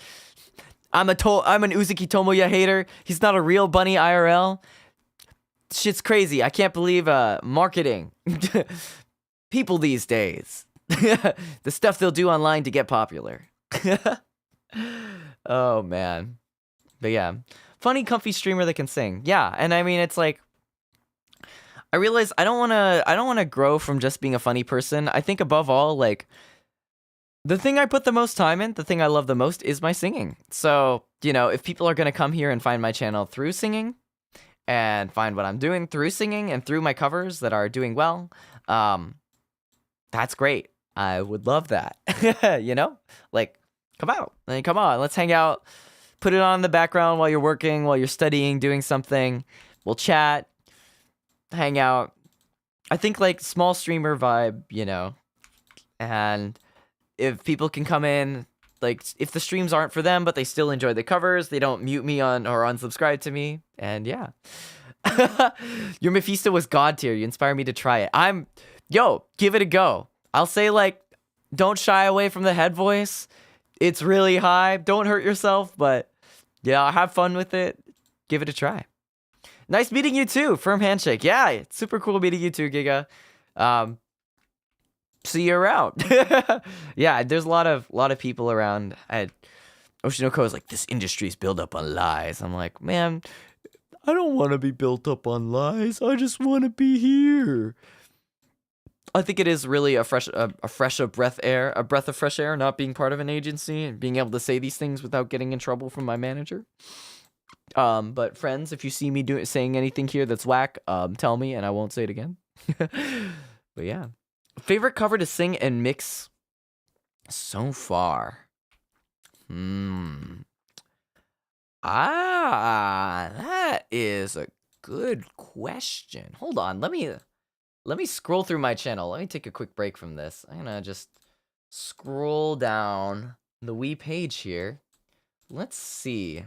I'm an Uzuki Tomoya hater. He's not a real bunny IRL. Shit's crazy. I can't believe marketing. People these days. The stuff they'll do online to get popular. Oh man. But yeah. Funny, comfy streamer that can sing. Yeah, and I mean, it's like, I realize I don't wanna grow from just being a funny person. I think above all, like, the thing I put the most time in, the thing I love the most is my singing. So, if people are gonna come here and find my channel through singing, and find what I'm doing through singing and through my covers that are doing well, that's great. I would love that. Like, come out. Like, come on, let's hang out. Put it on in the background while you're working, while you're studying, doing something. We'll chat, hang out. I think, like, small streamer vibe, and if people can come in, like, if the streams aren't for them, but they still enjoy the covers, they don't mute me or unsubscribe to me, and yeah. Your Mephisto was god tier. You inspire me to try it. Give it a go. I'll say, like, don't shy away from the head voice. It's really high. Don't hurt yourself, but yeah, have fun with it. Give it a try. Nice meeting you too. Firm handshake. Yeah, it's super cool meeting you too, Giga. See you around. Yeah, there's a lot of people around. Oshinoko is like, this industry's built up on lies. I'm like, man, I don't want to be built up on lies. I just want to be here. I think it is really a breath of fresh air, not being part of an agency and being able to say these things without getting in trouble from my manager. But friends, if you see me saying anything here that's whack, tell me and I won't say it again. But yeah. Favorite cover to sing and mix so far? That is a good question. Hold on, let me scroll through my channel. Let me take a quick break from this. I'm gonna just scroll down the wee page here. Let's see.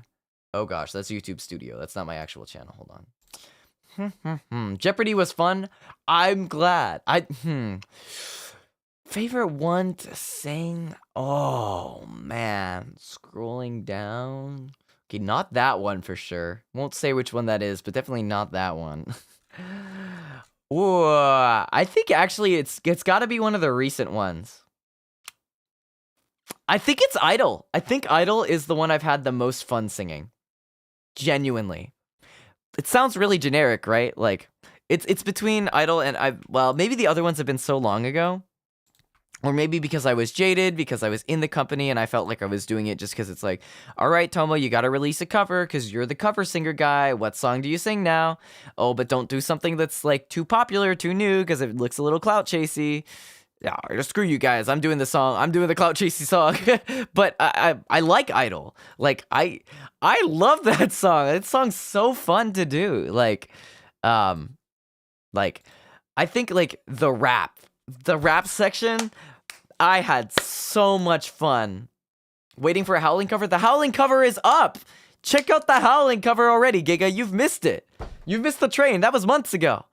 Oh gosh, that's YouTube Studio. That's not my actual channel. Hold on. Jeopardy was fun. I'm glad. Favorite one to sing? Oh man, scrolling down. Okay, not that one for sure. Won't say which one that is, but definitely not that one. Ooh, I think actually it's got to be one of the recent ones. I think it's Idol. I think Idol is the one I've had the most fun singing. Genuinely. It sounds really generic, right? Like, it's between Idol and maybe the other ones have been so long ago. Or maybe because I was jaded, because I was in the company and I felt like I was doing it just because it's like, all right, Tomo, you got to release a cover because you're the cover singer guy. What song do you sing now? Oh, but don't do something that's like too popular, too new because it looks a little clout chasey. Yeah, screw you guys. I'm doing the song. I'm doing the clout chasey song. But I like Idol. Like, I love that song. That song's so fun to do. Like, I think like the rap section, I had so much fun waiting for a Howling cover. The Howling cover is up. Check out the Howling cover already, Giga. You've missed it. You've missed the train. That was months ago.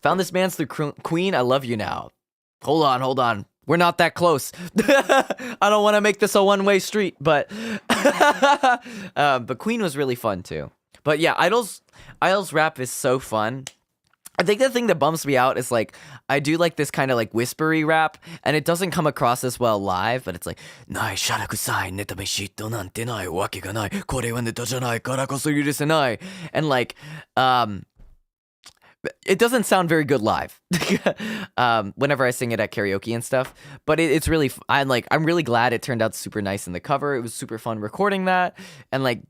Found this man's through Queen. I love you now. Hold on. We're not that close. I don't want to make this a one-way street, but Queen was really fun too. But yeah, Idol's rap is so fun. I think the thing that bums me out is like I do like this kind of like whispery rap, and it doesn't come across as well live, but it's like nai sharakusai netame shitto nante nai wake ga nai kore wa neta janai kara koso yurusenai, and like it doesn't sound very good live whenever I sing it at karaoke and stuff, but it's really I'm really glad it turned out super nice in the cover. It was super fun recording that, and like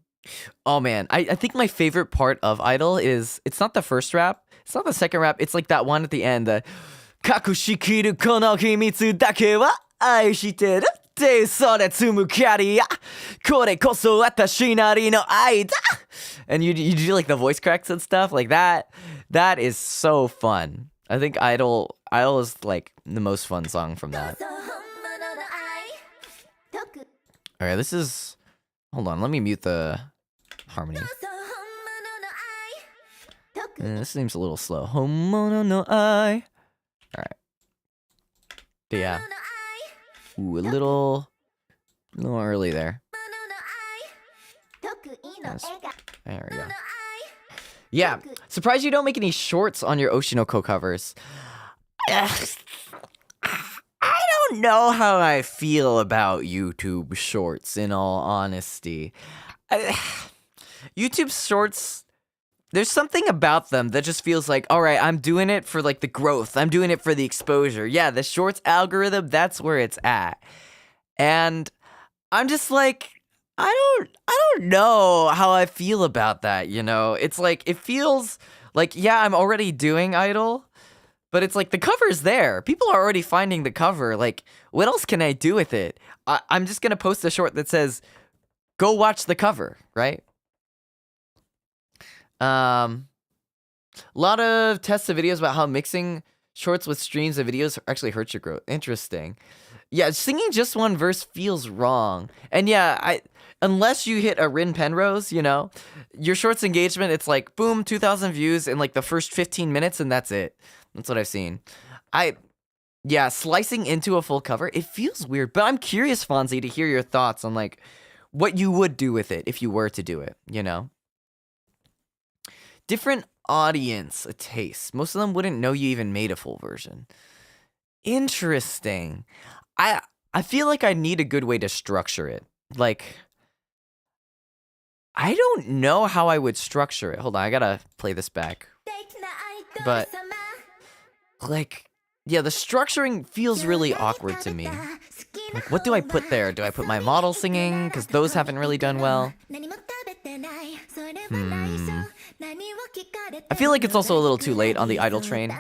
oh man, I think my favorite part of Idol is it's not the first rap, it's not the second rap, it's like that one at the end, the kakushikiru kono himitsu dake wa aishiteru te sore tsumukari ya kore koso watashi nari no ai da, and you do like the voice cracks and stuff like that. That is so fun. I think Idol is like the most fun song from that. All right, this is, hold on, let me mute the harmony. This seems a little slow. Homono no ai. All right. But yeah. Ooh, a little early there. Yes. There we go. Yeah. Surprised you don't make any shorts on your Oshinoko covers. I don't know how I feel about YouTube shorts, in all honesty. YouTube shorts, there's something about them that just feels like, all right, I'm doing it for like the growth. I'm doing it for the exposure. Yeah, the shorts algorithm, that's where it's at. And I'm just like, I don't know how I feel about that, you know? It's like, it feels like, yeah, I'm already doing Idol, but it's like the cover's there. People are already finding the cover. Like, what else can I do with it? I'm just gonna post a short that says, go watch the cover, right? A lot of tests of videos about how mixing shorts with streams of videos actually hurts your growth. Interesting. Yeah, singing just one verse feels wrong. And yeah, unless you hit a Rin Penrose, you know, your shorts engagement, it's like, boom, 2,000 views in like the first 15 minutes, and that's it. That's what I've seen. Yeah, slicing into a full cover, it feels weird, but I'm curious, Fonzie, to hear your thoughts on like what you would do with it if you were to do it, you know? Different audience taste. Most of them wouldn't know you even made a full version. Interesting. I feel like I need a good way to structure it. Like, I don't know how I would structure it. Hold on, I gotta play this back. But, like, yeah, the structuring feels really awkward to me. Like, what do I put there? Do I put my model singing? Because those haven't really done well. I feel like it's also a little too late on the Idol train.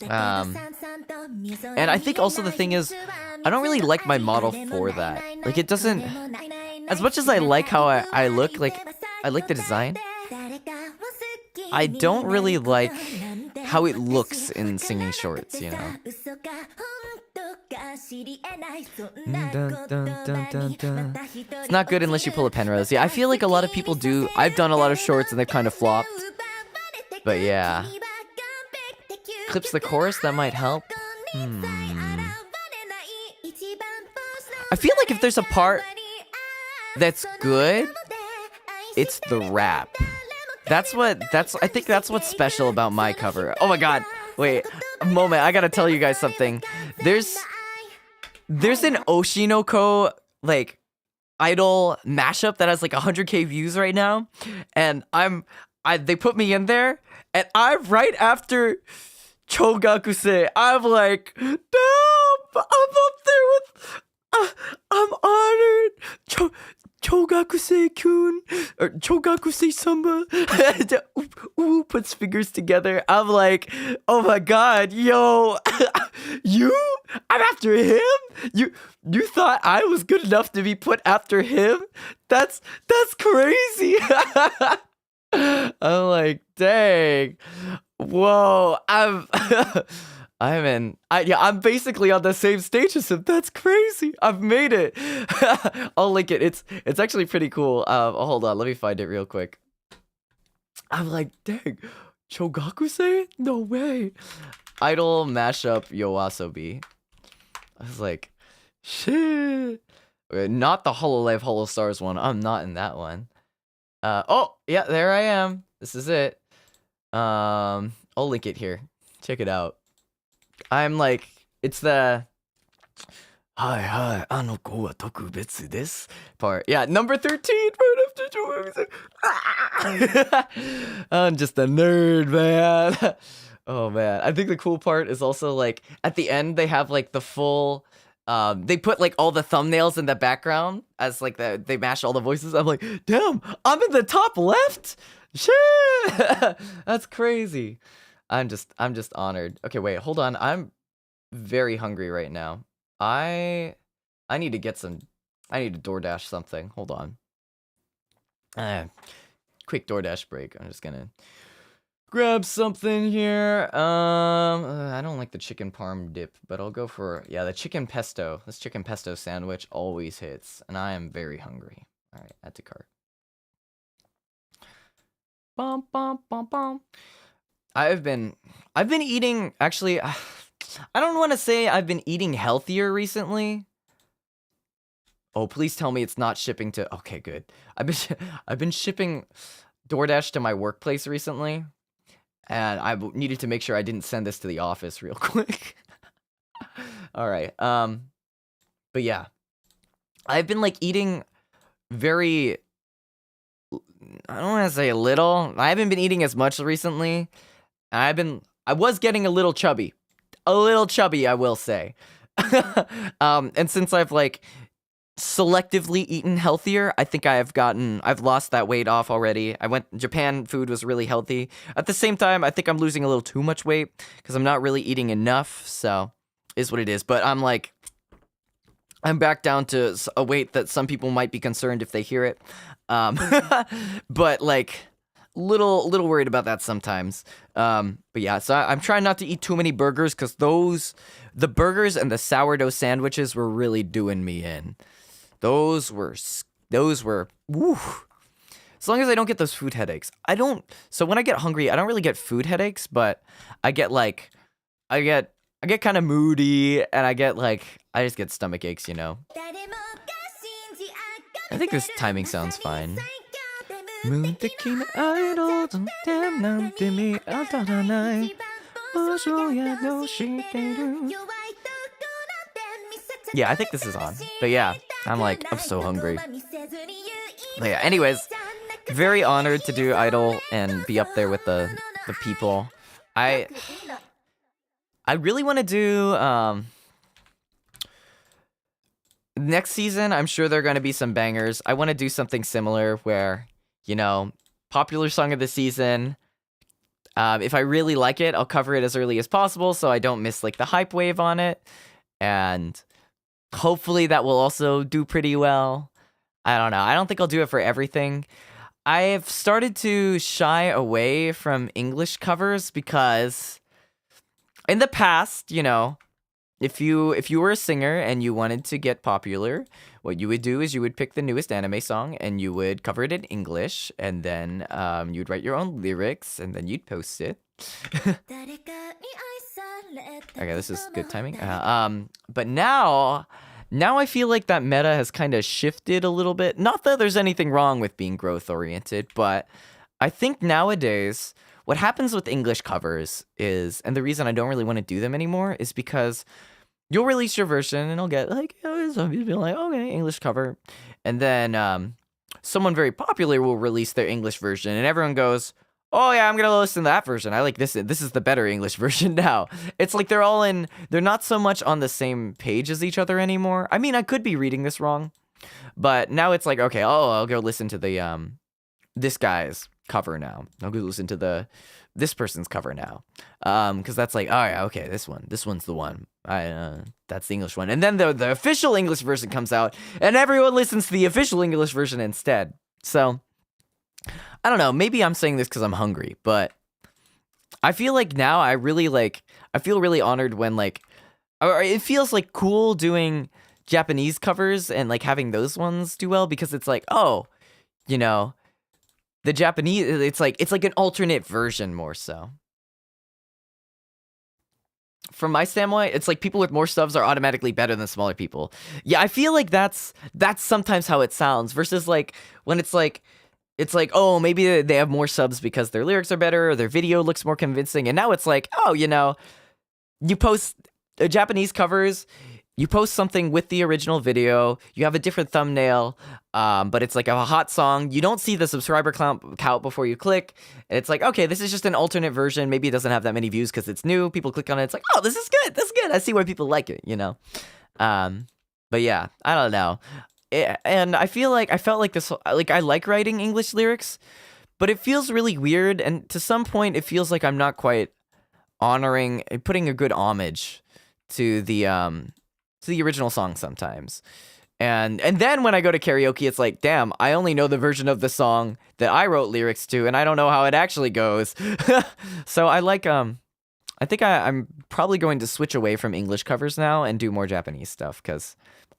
And I think also the thing is, I don't really like my model for that. Like, it doesn't... As much as I like how I look, like, I like the design, I don't really like how it looks in singing shorts, you know? It's not good unless you pull a Penrose. Yeah, I feel like a lot of people do. I've done a lot of shorts and they've kind of flopped. But yeah. Clips the chorus, that might help. I feel like if there's a part that's good, it's the rap. I think that's what's special about my cover. Oh my god, wait, a moment, I gotta tell you guys something. There's an Oshinoko, like, Idol mashup that has like 100k views right now, and they put me in there, and I'm right after Chogakuse. I'm like, no, I'm up there with, I'm honored. Chogakuse-kun, or Chogakuse-samba, puts fingers together. I'm like, oh my god, yo, I'm after him? You thought I was good enough to be put after him? That's crazy. I'm like, dang, whoa, I'm basically on the same stage as him. That's crazy. I've made it. I'll link it. It's actually pretty cool. Hold on, let me find it real quick. I'm like, dang, Chogakuse? No way. Idol mashup Yoasobi. I was like, shit. Not the Hololive Holostars one. I'm not in that one. Oh, yeah, there I am. This is it. I'll link it here. Check it out. I'm like, it's the hi, anoko wa tokubetsu desu part. Yeah, number 13 part of I'm just a nerd, man. Oh man, I think the cool part is also like at the end they have like the full they put like all the thumbnails in the background as like they mash all the voices. I'm like, damn, I'm in the top left? Shit. That's crazy. I'm just honored. Okay, wait, hold on. I'm very hungry right now. I need to get some. I need to DoorDash something. Hold on. Quick DoorDash break. I'm just gonna grab something here. I don't like the chicken parm dip, but I'll go for the chicken pesto. This chicken pesto sandwich always hits, and I am very hungry. All right, add to cart. Bum bum bum bum. I've been eating actually. I don't want to say I've been eating healthier recently. Oh, please tell me it's not shipping to. Okay, good. I've been shipping DoorDash to my workplace recently, and I needed to make sure I didn't send this to the office real quick. All right. But yeah, I've been like eating very. I don't want to say little. I haven't been eating as much recently. I was getting a little chubby. A little chubby, I will say. And since I've like selectively eaten healthier, I think I've lost that weight off already. Japan food was really healthy. At the same time, I think I'm losing a little too much weight because I'm not really eating enough, so is what it is. But I'm back down to a weight that some people might be concerned if they hear it. But like little worried about that sometimes. But yeah, so I'm trying not to eat too many burgers because the burgers and the sourdough sandwiches were really doing me in. Those were woo. As long as I don't get those food headaches. So when I get hungry, I don't really get food headaches, but I get kind of moody, and I just get stomach aches, you know. I think this timing sounds fine. Yeah, I think this is on. But yeah, I'm so hungry. But yeah, anyways, very honored to do Idol and be up there with the people. I really want to do next season. I'm sure there are going to be some bangers. I want to do something similar where, you know, popular song of the season. If I really like it, I'll cover it as early as possible so I don't miss like the hype wave on it. And hopefully that will also do pretty well. I don't know. I don't think I'll do it for everything. I've started to shy away from English covers because in the past, you know, if you were a singer and you wanted to get popular, what you would do is you would pick the newest anime song and you would cover it in English, and then you'd write your own lyrics and then you'd post it. Okay, this is good timing. But now I feel like that meta has kind of shifted a little bit. Not that there's anything wrong with being growth oriented, but I think nowadays what happens with English covers is, and the reason I don't really want to do them anymore is because you'll release your version and I'll get like, some people be like, okay, English cover. And then someone very popular will release their English version and everyone goes, oh yeah, I'm going to listen to that version. I like this. This is the better English version now. It's like they're not so much on the same page as each other anymore. I mean, I could be reading this wrong, but now it's like, okay, I'll go listen to the, this guy's cover now. I'll go listen to this person's cover now. Cause that's like, oh yeah, okay, this one's the one. That's the English one. And then the official English version comes out and everyone listens to the official English version instead. So I don't know, maybe I'm saying this cause I'm hungry, but I feel like now I feel really honored when or it feels like cool doing Japanese covers and like having those ones do well because it's like, oh, you know, the Japanese, it's like an alternate version more so. From my standpoint, it's like people with more subs are automatically better than smaller people. Yeah, I feel like that's sometimes how it sounds versus like when it's like it's like, oh, maybe they have more subs because their lyrics are better, or their video looks more convincing. And now it's like, oh, you know, you post Japanese covers, you post something with the original video, you have a different thumbnail, but it's like a hot song. You don't see the subscriber count before you click. And it's like, okay, this is just an alternate version. Maybe it doesn't have that many views because it's new. People click on it. It's like, oh, this is good. That's good. I see why people like it, you know? But yeah, I don't know. And I felt like this, like I like writing English lyrics, but it feels really weird. And to some point, it feels like I'm not quite putting a good homage to the original song sometimes. And then when I go to karaoke, it's like, damn, I only know the version of the song that I wrote lyrics to, and I don't know how it actually goes. So I like, I think I'm probably going to switch away from English covers now and do more Japanese stuff, because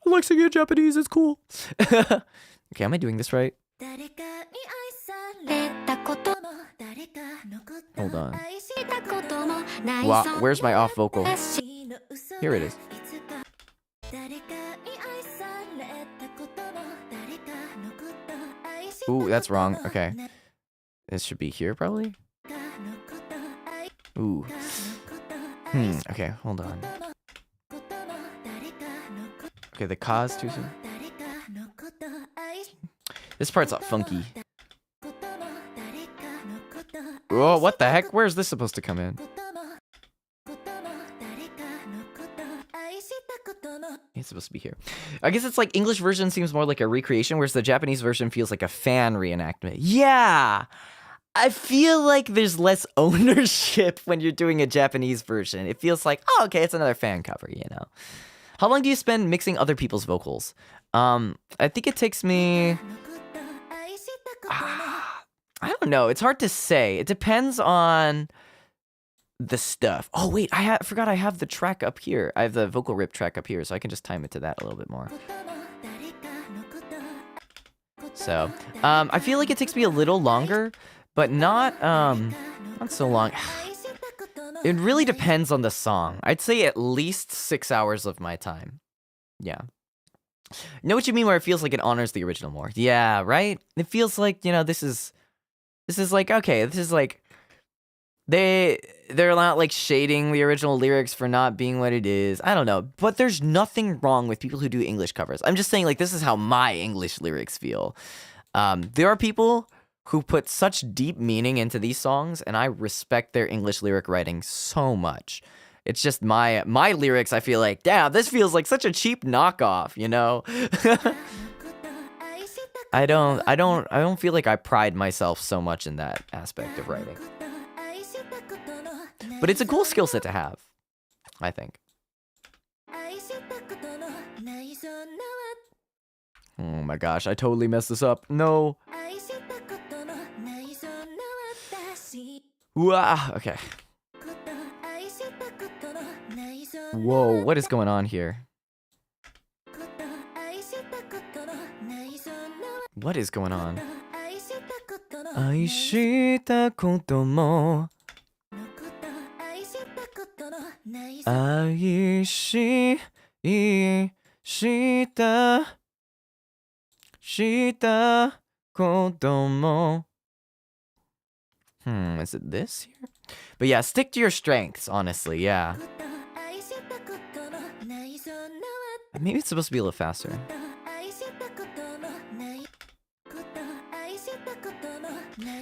I like singing Japanese, it's cool. Okay, am I doing this right? Hold on. Wow, where's my off vocal? Here it is. Ooh, that's wrong. Okay. This should be here, probably? Ooh. Okay, hold on. Okay, the ka's too soon. This part's not funky. Oh, what the heck? Where's this supposed to come in? It's supposed to be here. I guess it's like English version seems more like a recreation, whereas the Japanese version feels like a fan reenactment. Yeah! I feel like there's less ownership when you're doing a Japanese version. It feels like, oh, okay, it's another fan cover, you know? How long do you spend mixing other people's vocals? I think it takes me... I don't know. It's hard to say. It depends on the stuff. Oh, wait. I forgot I have the track up here. I have the vocal rip track up here, so I can just time it to that a little bit more. So, I feel like it takes me a little longer, but not so long. It really depends on the song. I'd say at least 6 hours of my time. Yeah. Know what you mean where it feels like it honors the original more. Yeah, right? It feels like, you know, this is like, okay, this is like, they're not like shading the original lyrics for not being what it is. I don't know. But there's nothing wrong with people who do English covers. I'm just saying, like, this is how my English lyrics feel. There are people who put such deep meaning into these songs, and I respect their English lyric writing so much. It's just my lyrics, I feel like, damn, this feels like such a cheap knockoff, you know? I don't feel like I pride myself so much in that aspect of writing. But it's a cool skill set to have, I think. Oh my gosh, I totally messed this up. No. Wah, okay. Whoa, what is going on here? What is going on? 愛したことも愛したことも is it this here? But yeah, stick to your strengths, honestly, yeah. Maybe it's supposed to be a little faster.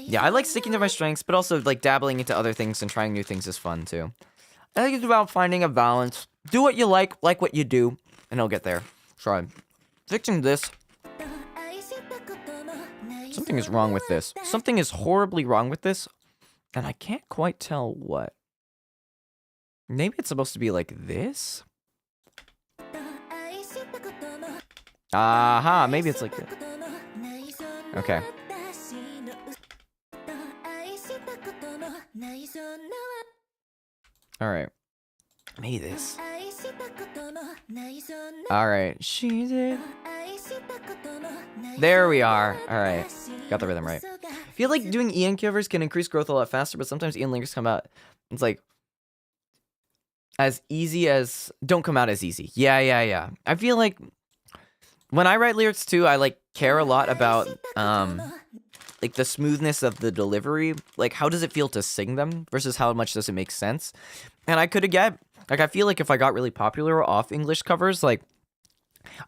Yeah, I like sticking to my strengths, but also like dabbling into other things and trying new things is fun too. I think it's about finding a balance. Do what you like what you do, and it'll get there. Try. Fixing this. Something is wrong with this. Something is horribly wrong with this, and I can't quite tell what. Maybe it's supposed to be like this? Aha, maybe it's like this. Okay. Alright. Maybe this. Alright. She did. There we are. Alright. Got the rhythm right. I feel like doing Ian covers can increase growth a lot faster, but sometimes Ian lyrics come out. It's like as easy as don't come out as easy. Yeah. I feel like when I write lyrics too, I like care a lot about like the smoothness of the delivery, like how does it feel to sing them versus how much does it make sense? And I could get, like, I feel like if I got really popular off English covers, like,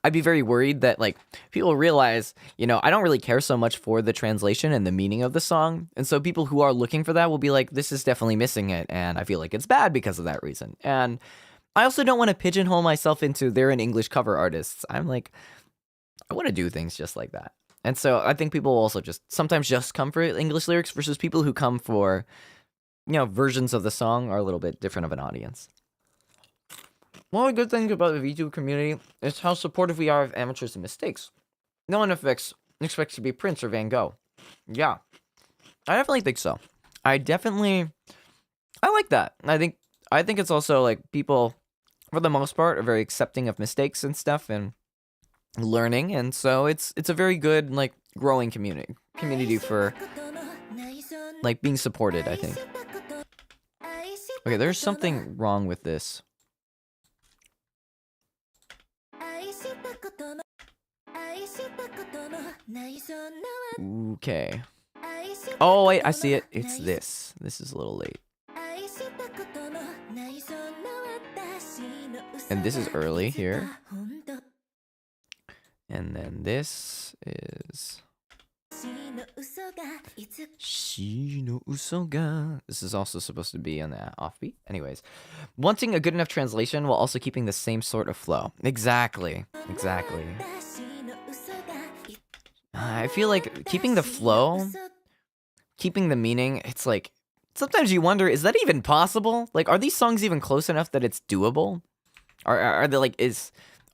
I'd be very worried that, like, people realize, you know, I don't really care so much for the translation and the meaning of the song. And so people who are looking for that will be like, this is definitely missing it. And I feel like it's bad because of that reason. And I also don't want to pigeonhole myself into they're an English cover artists. I'm like, I want to do things just like that. And so I think people will also just sometimes just come for English lyrics versus people who come for, you know, versions of the song are a little bit different of an audience. One of the good things about the Vtube community is how supportive we are of amateurs and mistakes. No one expects to be Prince or Van Gogh. Yeah, I definitely think so. I like that. I think it's also like people, for the most part, are very accepting of mistakes and stuff and learning, and so it's a very good, like, growing community for, like, being supported, I think. Okay, there's something wrong with this. Okay. Oh, wait, I see it. It's this. This is a little late. And this is early here. And then this is... Shi no uso ga. This is also supposed to be on the offbeat. Anyways, wanting a good enough translation while also keeping the same sort of flow. Exactly. I feel like keeping the flow, keeping the meaning, it's like, sometimes you wonder, is that even possible? Like, are these songs even close enough that it's doable? Are they like,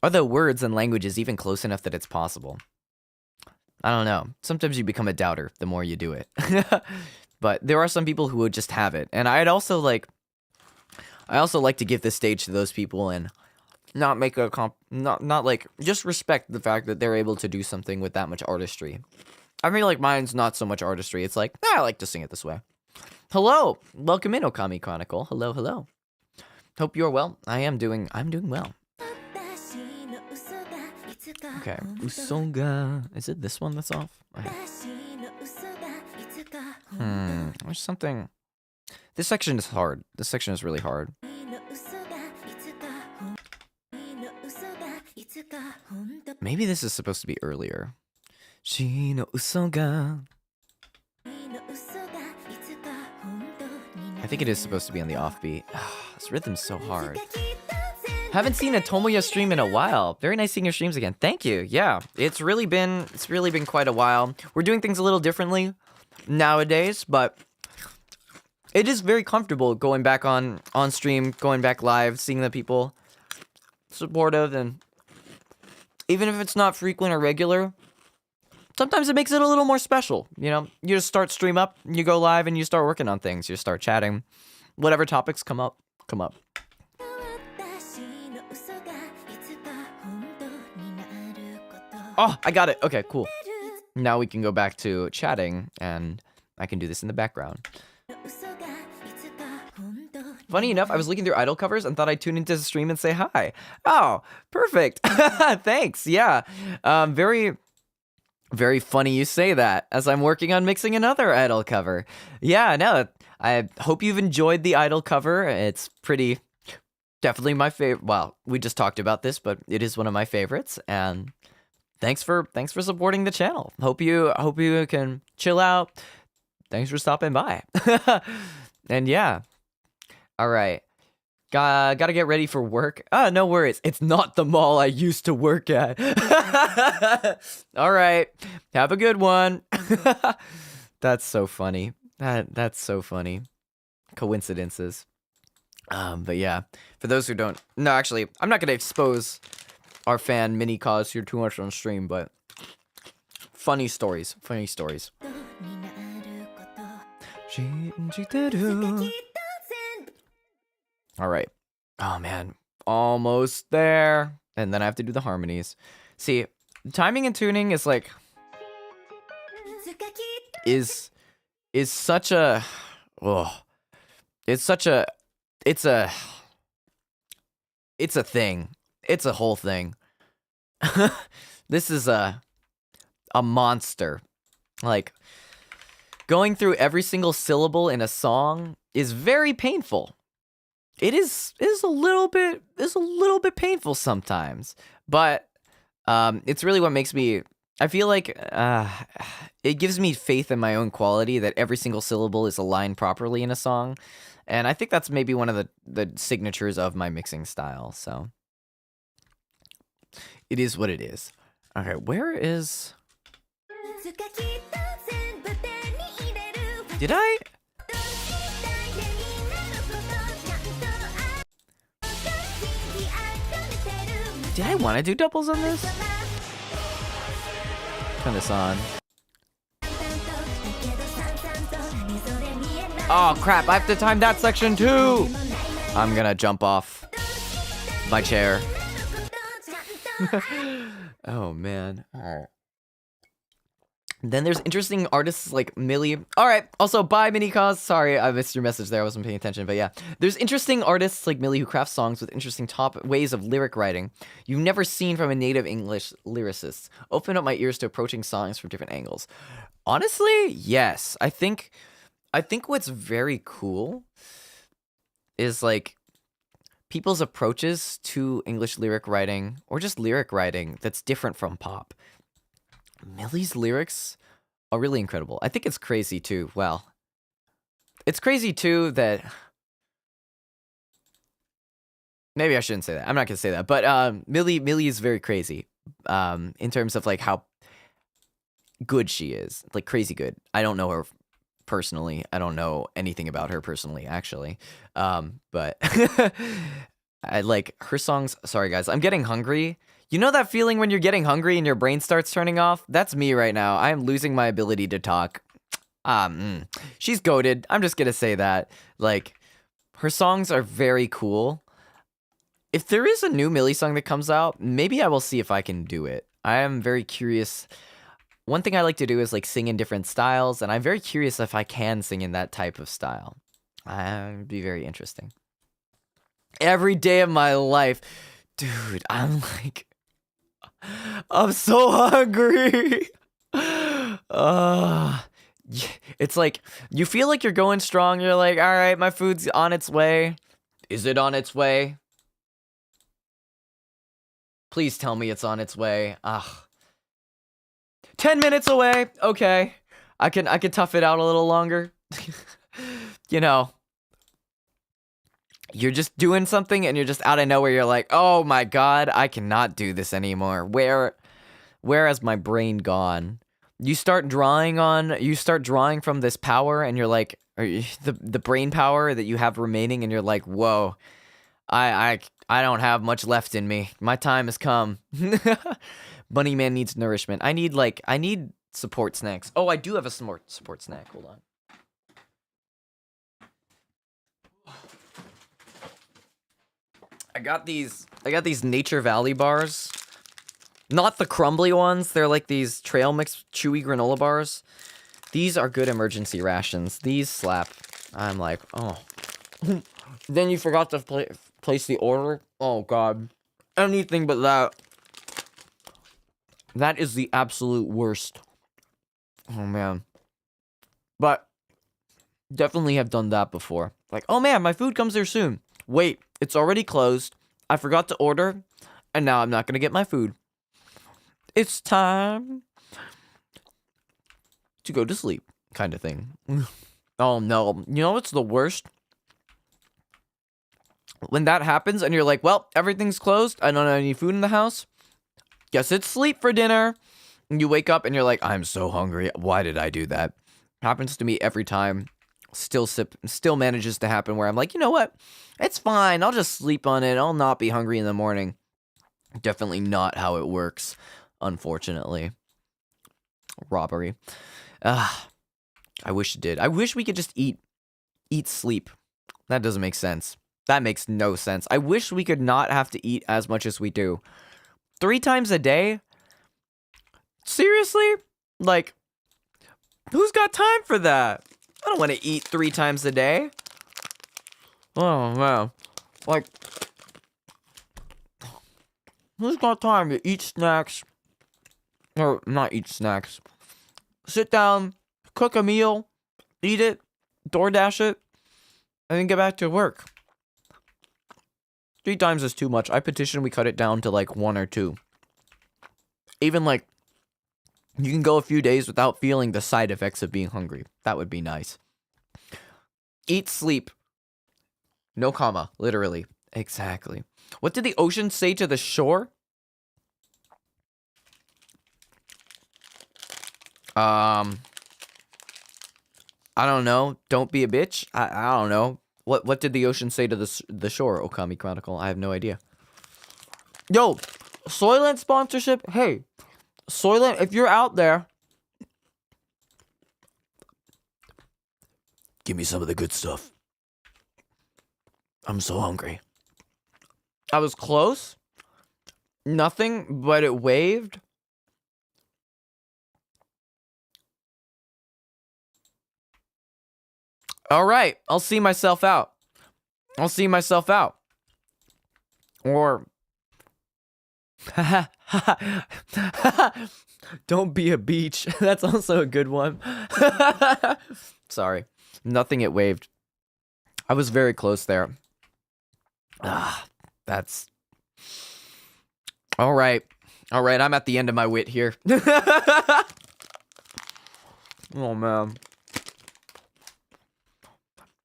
are the words and languages even close enough that it's possible? I don't know. Sometimes you become a doubter the more you do it. But there are some people who would just have it. And I also like to give the stage to those people and not make a not like, just respect the fact that they're able to do something with that much artistry. I feel like mine's not so much artistry. It's like, I like to sing it this way. Hello, welcome in, Okami Chronicle. Hello. Hope you're well. I'm doing well. Okay, Usoga. Is it this one that's off? There's something. This section is hard. This section is really hard. Maybe this is supposed to be earlier. Shi no Usoga. I think it is supposed to be on the offbeat. This rhythm's so hard. Haven't seen a Tomoya stream in a while. Very nice seeing your streams again. Thank you. Yeah, it's really been quite a while. We're doing things a little differently nowadays, but it is very comfortable going back on stream, going back live, seeing the people supportive, and even if it's not frequent or regular, sometimes it makes it a little more special. You know, you just start stream up, you go live, and you start working on things. You start chatting. Whatever topics come up. Oh, I got it. Okay, cool. Now we can go back to chatting, and I can do this in the background. Funny enough, I was looking through idol covers and thought I'd tune into the stream and say hi. Oh, perfect. Thanks. Yeah. Very, very funny you say that, as I'm working on mixing another idol cover. Yeah, no, I hope you've enjoyed the idol cover. It's definitely my favorite. Well, we just talked about this, but it is one of my favorites, and thanks for supporting the channel. Hope you can chill out. Thanks for stopping by. And yeah. All right. Gotta get ready for work. No worries. It's not the mall I used to work at. All right. Have a good one. That's so funny. That's so funny. Coincidences. But yeah, for those who don't, no, actually, I'm not gonna expose our fan mini cause here too much on stream, but funny stories. All right. Oh man, almost there. And then I have to do the harmonies. See, timing and tuning is like, is such a, it's a thing. It's a whole thing. This is a monster. Like, going through every single syllable in a song is very painful. It is a little bit painful sometimes, but it's really what makes me. I feel like it gives me faith in my own quality that every single syllable is aligned properly in a song, and I think that's maybe one of the signatures of my mixing style. So it is what it is. Okay, where is? Did I? Did I want to do doubles on this? Turn this on. Oh crap, I have to time that section too! I'm gonna jump off my chair. Oh man. Alright. Then there's interesting artists like Millie. Alright, also bye Minicause. Sorry, I missed your message there, I wasn't paying attention, but yeah. There's interesting artists like Millie who craft songs with interesting ways of lyric writing you've never seen from a native English lyricist. Open up my ears to approaching songs from different angles. Honestly, yes. I think what's very cool is like people's approaches to English lyric writing or just lyric writing that's different from pop. Millie's lyrics are really incredible. I think it's crazy too. Well, it's crazy too that maybe I shouldn't say that. I'm not gonna say that. But Millie is very crazy in terms of like how good she is, like crazy good. I don't know her personally. I don't know anything about her personally, actually. But I like her songs. Sorry guys, I'm getting hungry. You know that feeling when you're getting hungry and your brain starts turning off? That's me right now. I am losing my ability to talk. She's goated. I'm just gonna say that. Like, her songs are very cool. If there is a new Millie song that comes out, maybe I will see if I can do it. I am very curious. One thing I like to do is like sing in different styles, and I'm very curious if I can sing in that type of style. It'd be very interesting. Every day of my life, dude, I'm so hungry. It's like you feel like you're going strong. You're like, all right, my food's on its way. Is it on its way? Please tell me it's on its way. 10 minutes away. Okay. I can tough it out a little longer. You know, you're just doing something and you're just out of nowhere. You're like, oh my God, I cannot do this anymore. Where has my brain gone? You start drawing from this power and you're like, the brain power that you have remaining, and you're like, whoa, I don't have much left in me. My time has come. Bunny Man needs nourishment. I need support snacks. Oh, I do have a support snack. Hold on. I got these Nature Valley bars. Not the crumbly ones. They're like these trail mix chewy granola bars. These are good emergency rations. These slap. I'm like, oh. Then you forgot to place the order? Oh, God. Anything but that. That is the absolute worst. Oh, man. But definitely have done that before. Like, oh, man, my food comes here soon. Wait, it's already closed. I forgot to order, and now I'm not going to get my food. It's time to go to sleep, kind of thing. Oh, no. You know what's the worst? When that happens, and you're like, well, everything's closed. I don't have any food in the house. Guess it's sleep for dinner. And you wake up, and you're like, I'm so hungry. Why did I do that? Happens to me every time. Still manages to happen where I'm like, you know what? It's fine. I'll just sleep on it. I'll not be hungry in the morning. Definitely not how it works, unfortunately. Robbery. I wish it did. I wish we could just eat, sleep. That doesn't make sense. That makes no sense. I wish we could not have to eat as much as we do. 3 times a day? Seriously? Like, who's got time for that? I don't want to eat 3 times a day. Oh, man. Like, who's got time to eat snacks? Or not eat snacks. Sit down, cook a meal, eat it, DoorDash it, and then get back to work. 3 times is too much. I petition we cut it down to like 1 or 2. Even like, you can go a few days without feeling the side effects of being hungry. That would be nice. Eat, sleep. No comma, literally. Exactly. What did the ocean say to the shore? I don't know. Don't be a bitch. I don't know. What did the ocean say to the shore? Okami Chronicle. I have no idea. Yo, Soylent sponsorship. Hey, Soylent, if you're out there, give me some of the good stuff. I'm so hungry. I was close. Nothing, but it waved. All right, I'll see myself out. I'll see myself out. Or don't be a beach. That's also a good one. Sorry. Nothing, it waved. I was very close there. That's... All right. All right, I'm at the end of my wit here. Oh, man.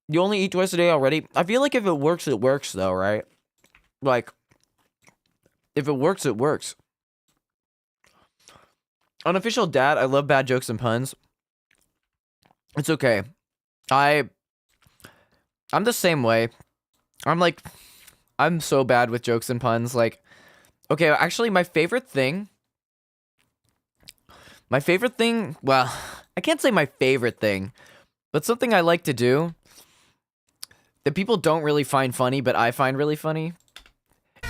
You only eat twice a day already? I feel like if it works, though, right? Like, if it works, it works. Unofficial dad, I love bad jokes and puns. It's okay. I'm the same way. I'm so bad with jokes and puns. Like, okay, actually, my favorite thing, well, I can't say my favorite thing, but something I like to do that people don't really find funny, but I find really funny,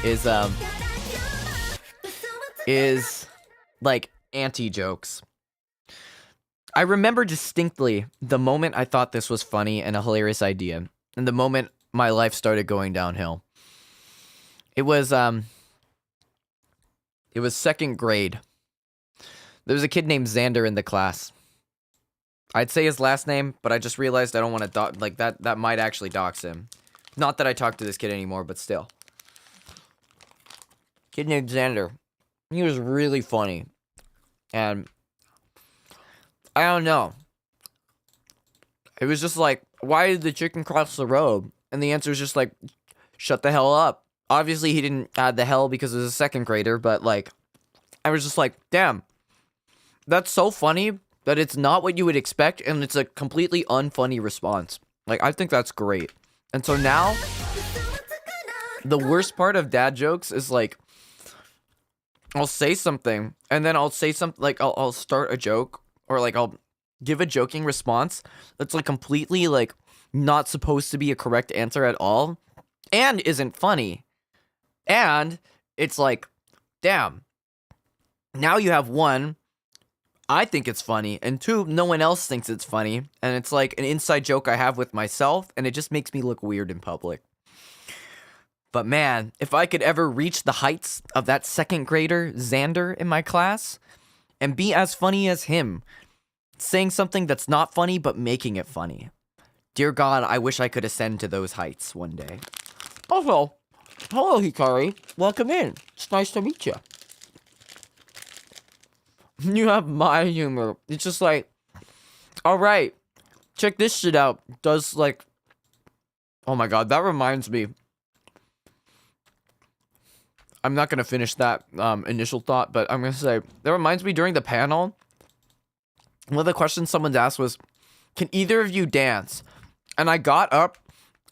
is like anti-jokes. I remember distinctly the moment I thought this was funny and a hilarious idea, and the moment my life started going downhill. It was 2nd grade. There was a kid named Xander in the class. I'd say his last name, but I just realized I don't want to like that might actually dox him. Not that I talk to this kid anymore, but still. Kid named Xander. He was really funny. And I don't know. It was just like, why did the chicken cross the road? And the answer is just like, shut the hell up. Obviously, he didn't add the hell because it was a 2nd grader, but like, I was just like, damn. That's so funny that it's not what you would expect, and it's a completely unfunny response. Like, I think that's great. And so now, the worst part of dad jokes is like, I'll say something, and then I'll say something, like, I'll start a joke, or like, I'll give a joking response that's like completely like not supposed to be a correct answer at all, and isn't funny. And it's like, damn, now you have 1, I think it's funny, and 2, no one else thinks it's funny, and it's like an inside joke I have with myself, and it just makes me look weird in public. But man, if I could ever reach the heights of that 2nd grader, Xander, in my class, and be as funny as him, saying something that's not funny, but making it funny. Dear God, I wish I could ascend to those heights one day. Also, hello, Hikari. Welcome in. It's nice to meet you. You have my humor. It's just like, alright, check this shit out. Does like, oh my God, that reminds me. I'm not going to finish that initial thought, but I'm going to say, that reminds me during the panel, one of the questions someone asked was, can either of you dance? And I got up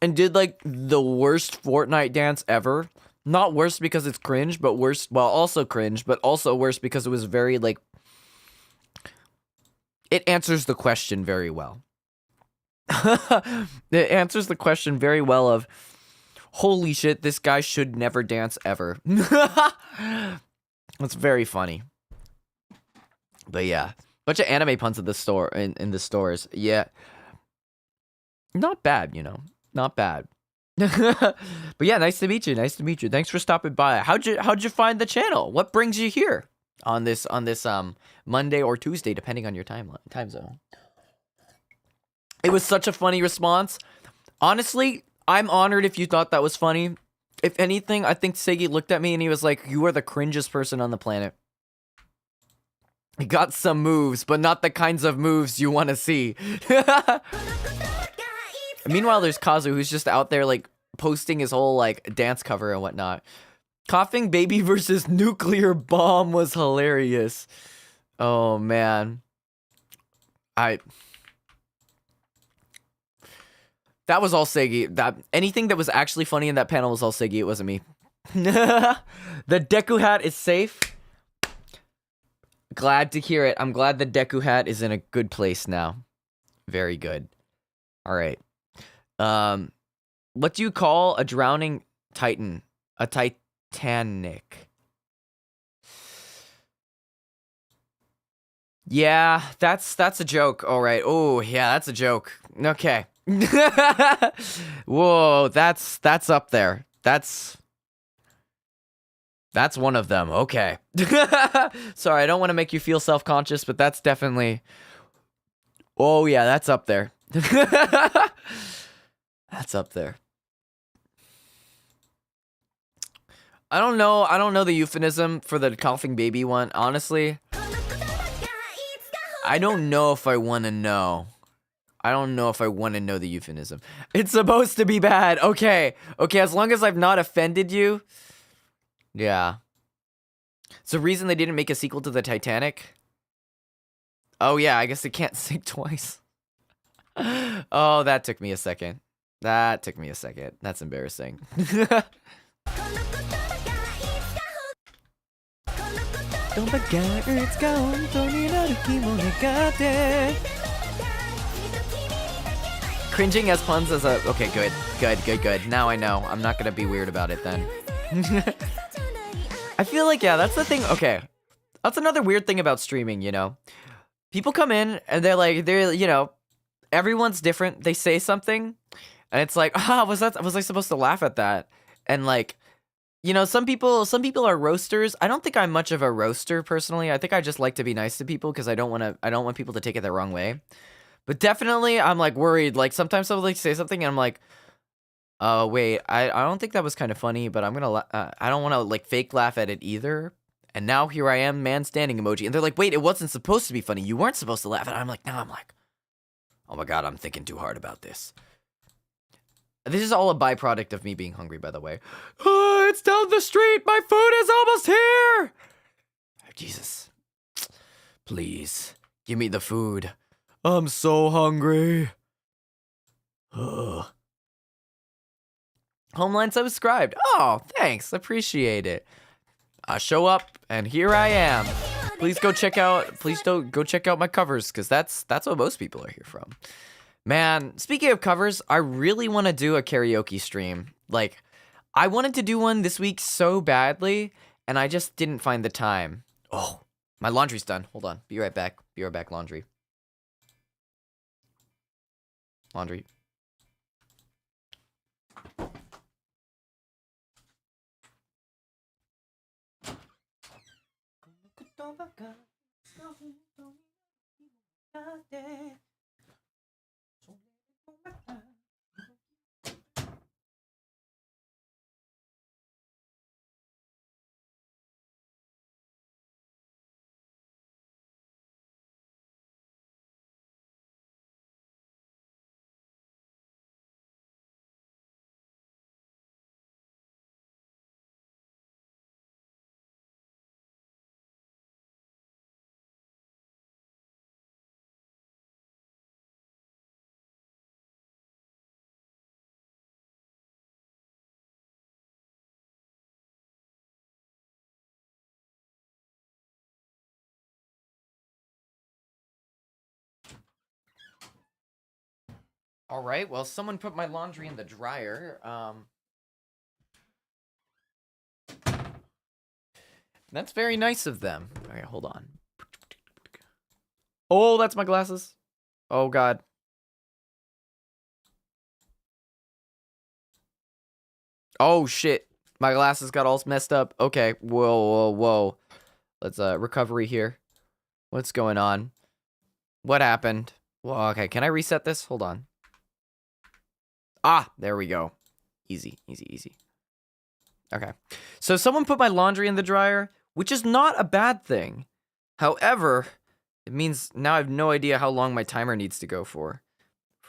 and did like the worst Fortnite dance ever. Not worst because it's cringe, but worse, well, also cringe, but also worse because it was very like, it answers the question very well. It answers the question very well of, holy shit, this guy should never dance ever. It's very funny. But yeah, bunch of anime puns at the store, in the stores. Yeah. Not bad, you know. Not bad. But yeah, nice to meet you. Nice to meet you. Thanks for stopping by. How'd you find the channel? What brings you here on this Monday or Tuesday, depending on your time zone? It was such a funny response. Honestly, I'm honored if you thought that was funny. If anything, I think Seigi looked at me and he was like, you are the cringest person on the planet. He got some moves, but not the kinds of moves you want to see. Meanwhile, there's Kazu, who's just out there, like, posting his whole, like, dance cover and whatnot. Coughing Baby versus Nuclear Bomb was hilarious. Oh, man. That was all Seigi. Anything that was actually funny in that panel was all Seigi. It wasn't me. The Deku hat is safe. Glad to hear it. I'm glad the Deku hat is in a good place now. Very good. All right. What do you call a drowning titan? A Titanic. Yeah, that's a joke. All right. Oh, yeah, that's a joke. Okay. Whoa, that's up there. That's one of them. Okay. Sorry, I don't want to make you feel self-conscious, but that's definitely... Oh, yeah, that's up there. That's up there. I don't know the euphemism for the coughing baby one, honestly. I don't know if I want to know. I don't know if I want to know the euphemism. It's supposed to be bad. Okay. Okay, as long as I've not offended you. Yeah. It's the reason they didn't make a sequel to the Titanic. Oh, yeah, I guess it can't sink twice. Oh, that took me a second. That's embarrassing. Cringing as puns as a... Okay, good. Now I know. I'm not gonna be weird about it then. I feel like, yeah, that's the thing. Okay. That's another weird thing about streaming, you know? People come in and they're, you know, everyone's different. They say something and it's like, was I supposed to laugh at that? And like, you know, some people are roasters. I don't think I'm much of a roaster personally. I think I just like to be nice to people because I don't want people to take it the wrong way. But definitely I'm like worried. Like sometimes someone like say something and I'm like, oh wait, I don't think that was kind of funny, but I don't want to like fake laugh at it either. And now here I am, man standing emoji. And they're like, wait, it wasn't supposed to be funny. You weren't supposed to laugh. And I'm like, oh my God, I'm thinking too hard about this. This is all a byproduct of me being hungry, by the way. Oh, it's down the street. My food is almost here. Oh, Jesus. Please, give me the food. I'm so hungry. Ugh. Homeline subscribed. Oh, thanks. Appreciate it. I show up, and here I am. Please go check out my covers, because that's what most people are here from. Man, speaking of covers, I really want to do a karaoke stream. Like, I wanted to do one this week so badly, and I just didn't find the time. Oh, my laundry's done. Hold on. Be right back. Laundry. All right, well, someone put my laundry in the dryer. That's very nice of them. All right, hold on. Oh, that's my glasses. Oh, God. Oh, shit. My glasses got all messed up. Okay, whoa. Let's, recovery here. What's going on? What happened? Well, okay, can I reset this? Hold on. Ah, there we go. Easy, easy, easy. Okay. So someone put my laundry in the dryer, which is not a bad thing. However, it means now I have no idea how long my timer needs to go for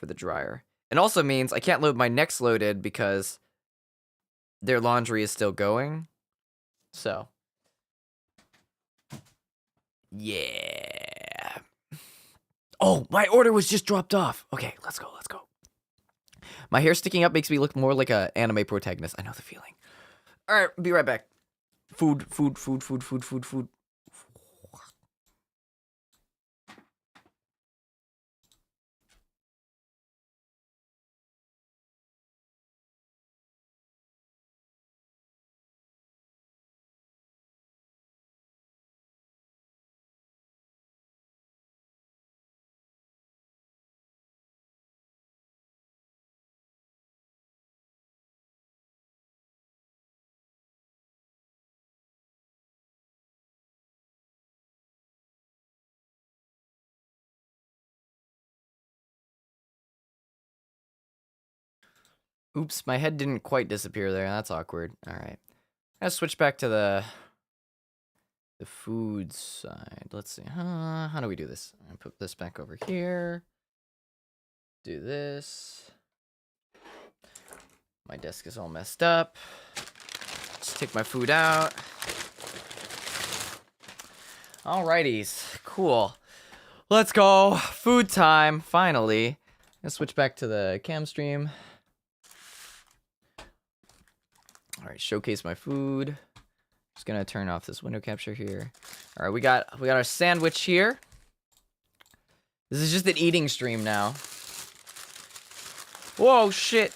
the dryer. It also means I can't load my next loaded because their laundry is still going. So, yeah. Oh, my order was just dropped off. Okay, let's go, let's go. My hair sticking up makes me look more like an anime protagonist. I know the feeling. All right, be right back. Food. Oops, my head didn't quite disappear there. That's awkward. All right. Let's switch back to the food side. Let's see. How do we do this? I put this back over here. Do this. My desk is all messed up. Just take my food out. Alrighties. Cool. Let's go. Food time. Finally. Let's switch back to the cam stream. All right, showcase my food. Just gonna turn off this window capture here. All right, we got our sandwich here. This is just an eating stream now. Whoa, shit!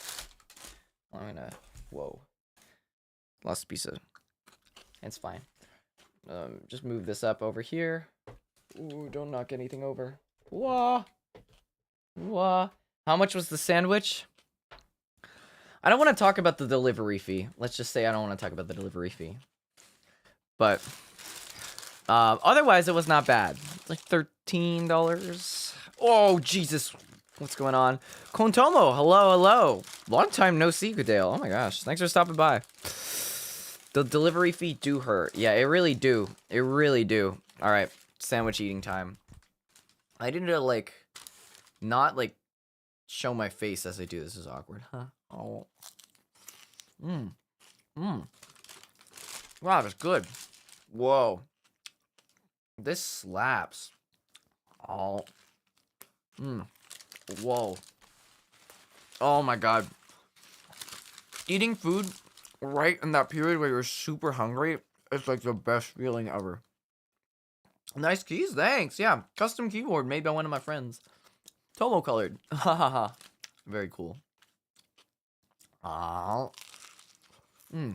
Whoa, lost a piece of. It's fine. Just move this up over here. Ooh, don't knock anything over. Whoa, whoa. How much was the sandwich? I don't want to talk about the delivery fee. Let's just say I don't want to talk about the delivery fee. But otherwise, it was not bad. It's like $13. Oh, Jesus. What's going on? Kontomo, hello, hello. Long time no see, Goodale. Oh my gosh. Thanks for stopping by. The delivery fee do hurt. Yeah, it really do. It really do. All right, sandwich eating time. I need to, like, not, like, show my face as I do this. Is awkward, huh? Oh. Wow, that's good. Whoa. This slaps. Oh. Whoa. Oh my god. Eating food right in that period where you're super hungry is like the best feeling ever. Nice keys, thanks. Yeah, custom keyboard made by one of my friends. Tomo colored. Hahaha. Very cool. Oh. This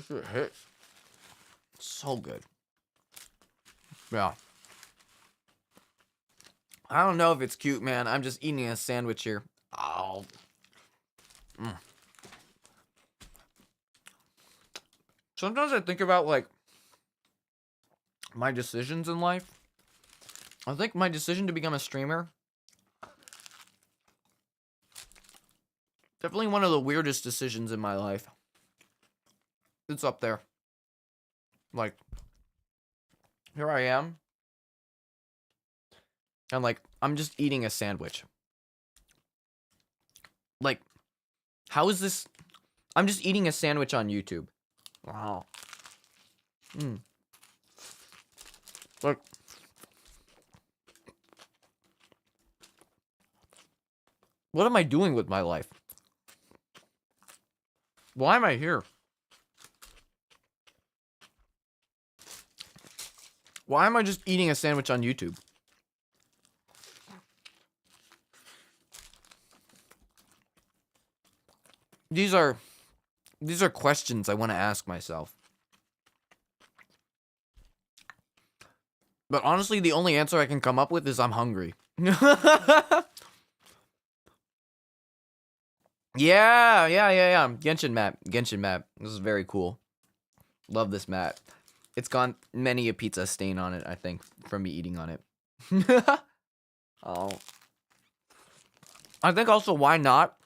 shit hits. So good. Yeah. I don't know if it's cute, man. I'm just eating a sandwich here. Oh. Sometimes I think about, like, my decisions in life. I think my decision to become a streamer, definitely one of the weirdest decisions in my life. It's up there. Like, here I am. And, like, I'm just eating a sandwich. Like, how is this? I'm just eating a sandwich on YouTube. Wow. Like, what am I doing with my life? Why am I here? Why am I just eating a sandwich on YouTube? These are questions I want to ask myself. But honestly, the only answer I can come up with is I'm hungry. Yeah. Genshin map. This is very cool. Love this map. It's got many a pizza stain on it, I think, from me eating on it. Oh. I think also why not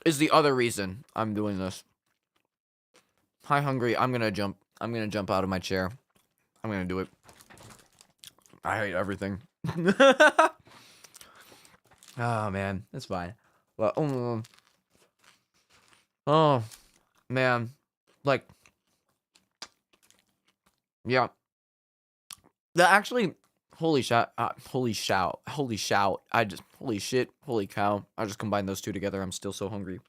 is the other reason I'm doing this. Hi, hungry. I'm gonna jump out of my chair. I'm gonna do it. I hate everything. Oh man, it's fine. Well, oh man, like, yeah. That actually, holy shout, holy shout, holy shout. Holy shit, holy cow. I just combined those two together. I'm still so hungry.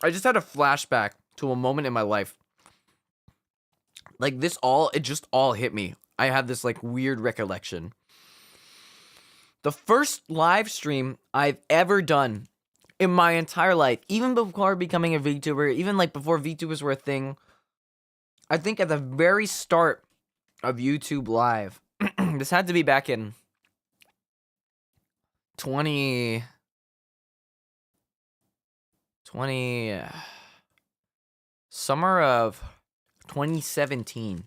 I just had a flashback to a moment in my life. Like it just all hit me. I had this like weird recollection. The first live stream I've ever done in my entire life, even before becoming a VTuber, even like before VTubers were a thing, I think at the very start of YouTube Live, this had to be back in 20, summer of 2017.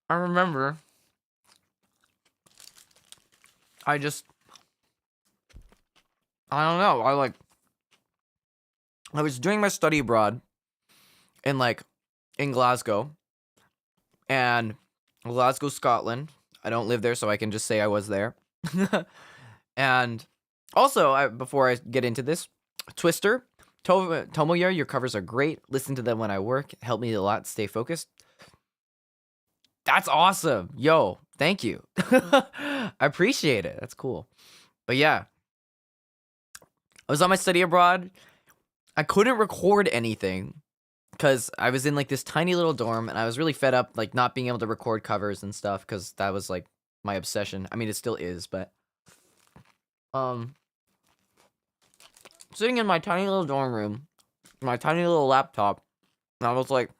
I remember I don't know, I was doing my study abroad in Glasgow, and Glasgow, Scotland. I don't live there, so I can just say I was there. And also, before I get into this, Twister, Tomoya, your covers are great. Listen to them when I work. Help me a lot stay focused. That's awesome. Yo, thank you. I appreciate it. That's cool. But yeah, I was on my study abroad. I couldn't record anything because I was in like this tiny little dorm, and I was really fed up like not being able to record covers and stuff because that was like my obsession. I mean, it still is, but sitting in my tiny little dorm room, my tiny little laptop, and I was like,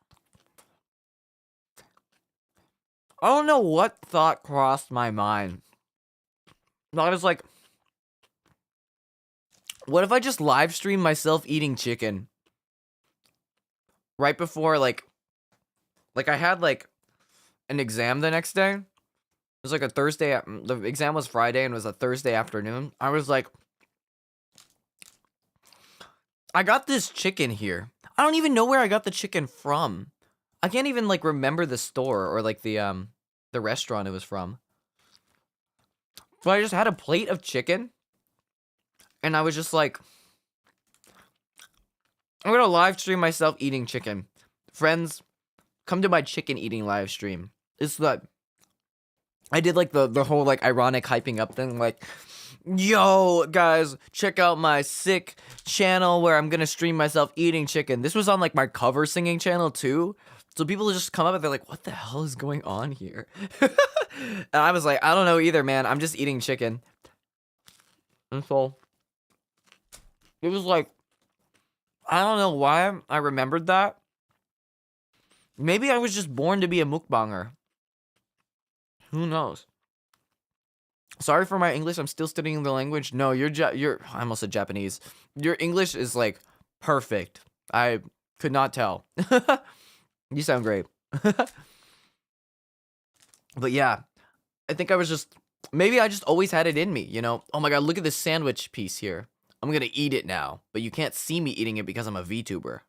I don't know what thought crossed my mind. I was like, what if I just live stream myself eating chicken? Right before, like I had, like, an exam the next day. It was, like, a Thursday. The exam was Friday, and it was a Thursday afternoon. I was like, I got this chicken here. I don't even know where I got the chicken from. I can't even, like, remember the store or, like, the restaurant it was from. But I just had a plate of chicken, and I was just like, I'm gonna live stream myself eating chicken. Friends, come to my chicken eating live stream. It's like, I did like the whole like ironic hyping up thing, like, yo guys, check out my sick channel where I'm gonna stream myself eating chicken. This was on like my cover singing channel too. So people just come up and they're like, what the hell is going on here? And I was like, I don't know either, man. I'm just eating chicken. And so it was like, I don't know why I remembered that. Maybe I was just born to be a mukbanger. Who knows? Sorry for my English. I'm still studying the language. No, I almost said Japanese. Your English is like perfect. I could not tell. You sound great. But yeah, I think maybe I just always had it in me, you know? Oh my god, look at this sandwich piece here. I'm gonna eat it now, but you can't see me eating it because I'm a VTuber.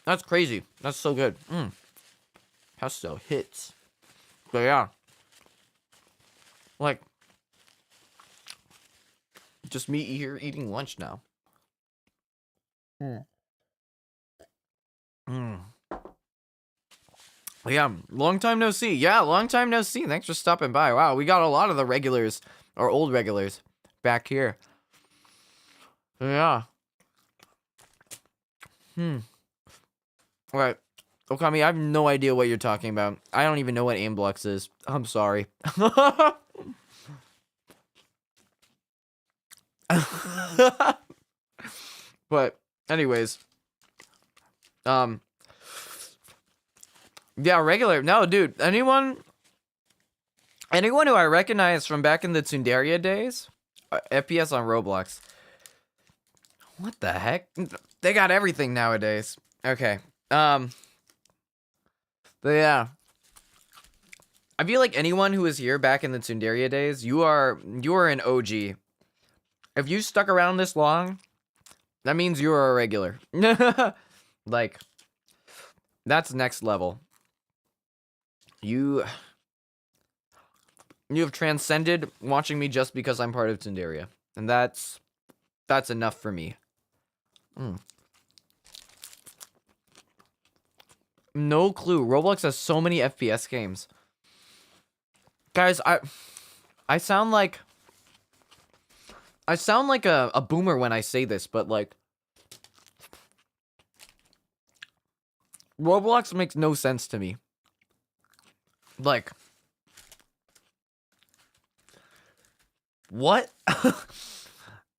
That's crazy. That's so good. Pesto hits. But yeah. Like, just me here eating lunch now. Yeah, long time no see. Yeah, long time no see. Thanks for stopping by. Wow, we got a lot of the regulars, or old regulars, back here. Yeah. Right. Okami, I have no idea what you're talking about. I don't even know what aimblox is. I'm sorry. But anyways, yeah, regular. No, dude. Anyone who I recognize from back in the Tsunderia days, FPS on Roblox. What the heck? They got everything nowadays. Okay. But yeah. I feel like anyone who was here back in the Tsundere days, you are an OG. If you stuck around this long, that means you are a regular. Like, that's next level. You have transcended watching me just because I'm part of Tsundere. And that's enough for me. No clue. Roblox has so many FPS games. Guys, I sound like a boomer when I say this, but like Roblox makes no sense to me. Like, what?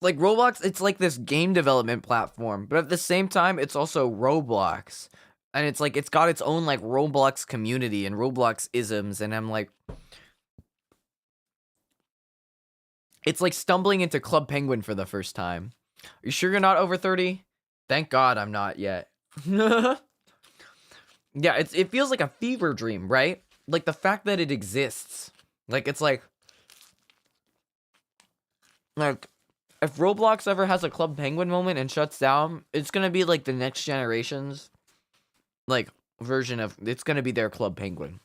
Like, Roblox, it's like this game development platform, but at the same time, it's also Roblox. And it's like, it's got its own, like, Roblox community and Roblox isms, and I'm like... It's like stumbling into Club Penguin for the first time. Are you sure you're not over 30? Thank God I'm not yet. Yeah, it feels like a fever dream, right? Like, the fact that it exists. Like, it's like... Like... If Roblox ever has a Club Penguin moment and shuts down, it's gonna be like the next generation's like version of it's gonna be their Club Penguin.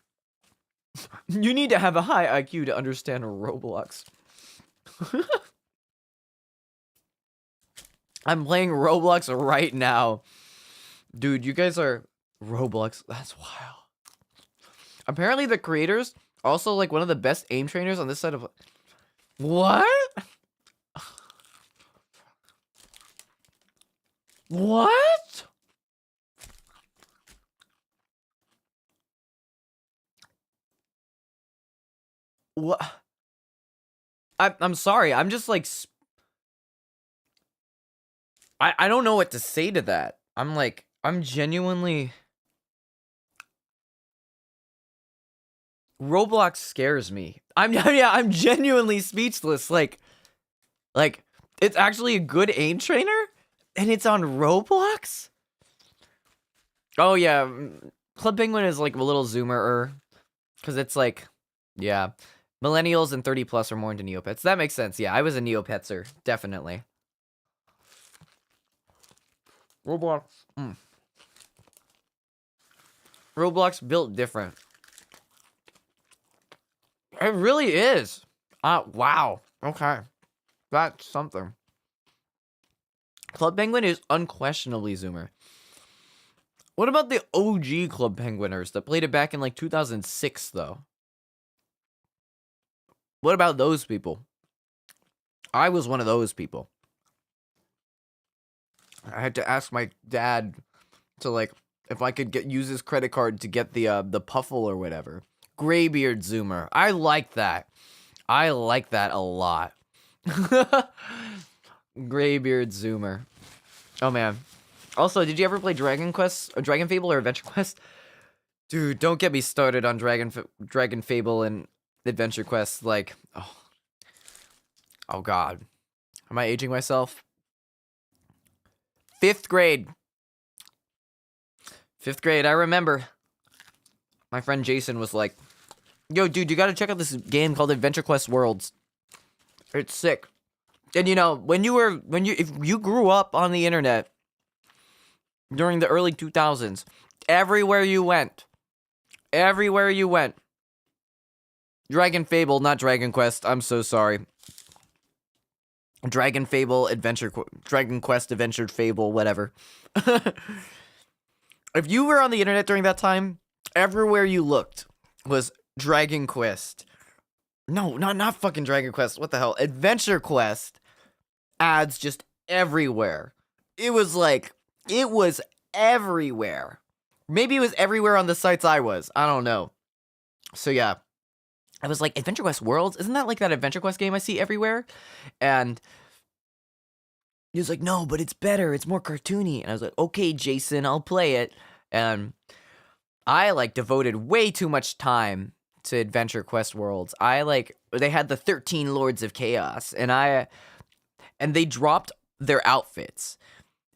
You need to have a high IQ to understand Roblox. I'm playing Roblox right now. Dude, you guys are Roblox. That's wild. Apparently the creators also like one of the best aim trainers on this side of what? What? What? I'm sorry. I'm just like... I don't know what to say to that. I'm like... I'm genuinely... Roblox scares me. I'm genuinely speechless. Like, it's actually a good aim trainer? And it's on Roblox? Oh, yeah. Club Penguin is, like, a little zoomer-er. Because it's, like... Yeah. Millennials and 30 plus are more into Neopets. That makes sense. Yeah, I was a Neopetser. Definitely. Roblox. Roblox built different. It really is. Wow. Okay. That's something. Club Penguin is unquestionably zoomer. What about the OG Club Penguiners that played it back in like 2006 though? What about those people? I was one of those people. I had to ask my dad to like if I could use his credit card to get the puffle or whatever. Graybeard zoomer. I like that. I like that a lot. Graybeard zoomer. Oh man. Also, did you ever play Dragon Quest, or Dragon Fable, or Adventure Quest? Dude, don't get me started on Dragon Fable and Adventure Quest. Like, oh god, am I aging myself? 5th grade. 5th grade. I remember. My friend Jason was like, "Yo, dude, you gotta check out this game called Adventure Quest Worlds. It's sick." And you know, if you grew up on the internet during the early 2000s, everywhere you went, Dragon Fable, not Dragon Quest. I'm so sorry. Dragon Fable, Dragon Quest, Adventure Fable, whatever. If you were on the internet during that time, everywhere you looked was Dragon Quest. No, not fucking Dragon Quest. What the hell? Adventure Quest ads just everywhere. It was everywhere. Maybe it was everywhere on the sites I was. I don't know. So yeah. I was like, Adventure Quest Worlds? Isn't that like that Adventure Quest game I see everywhere? And he was like, no, but it's better. It's more cartoony. And I was like, okay, Jason, I'll play it. And I like devoted way too much time to Adventure Quest Worlds. They had the 13 Lords of Chaos, and they dropped their outfits.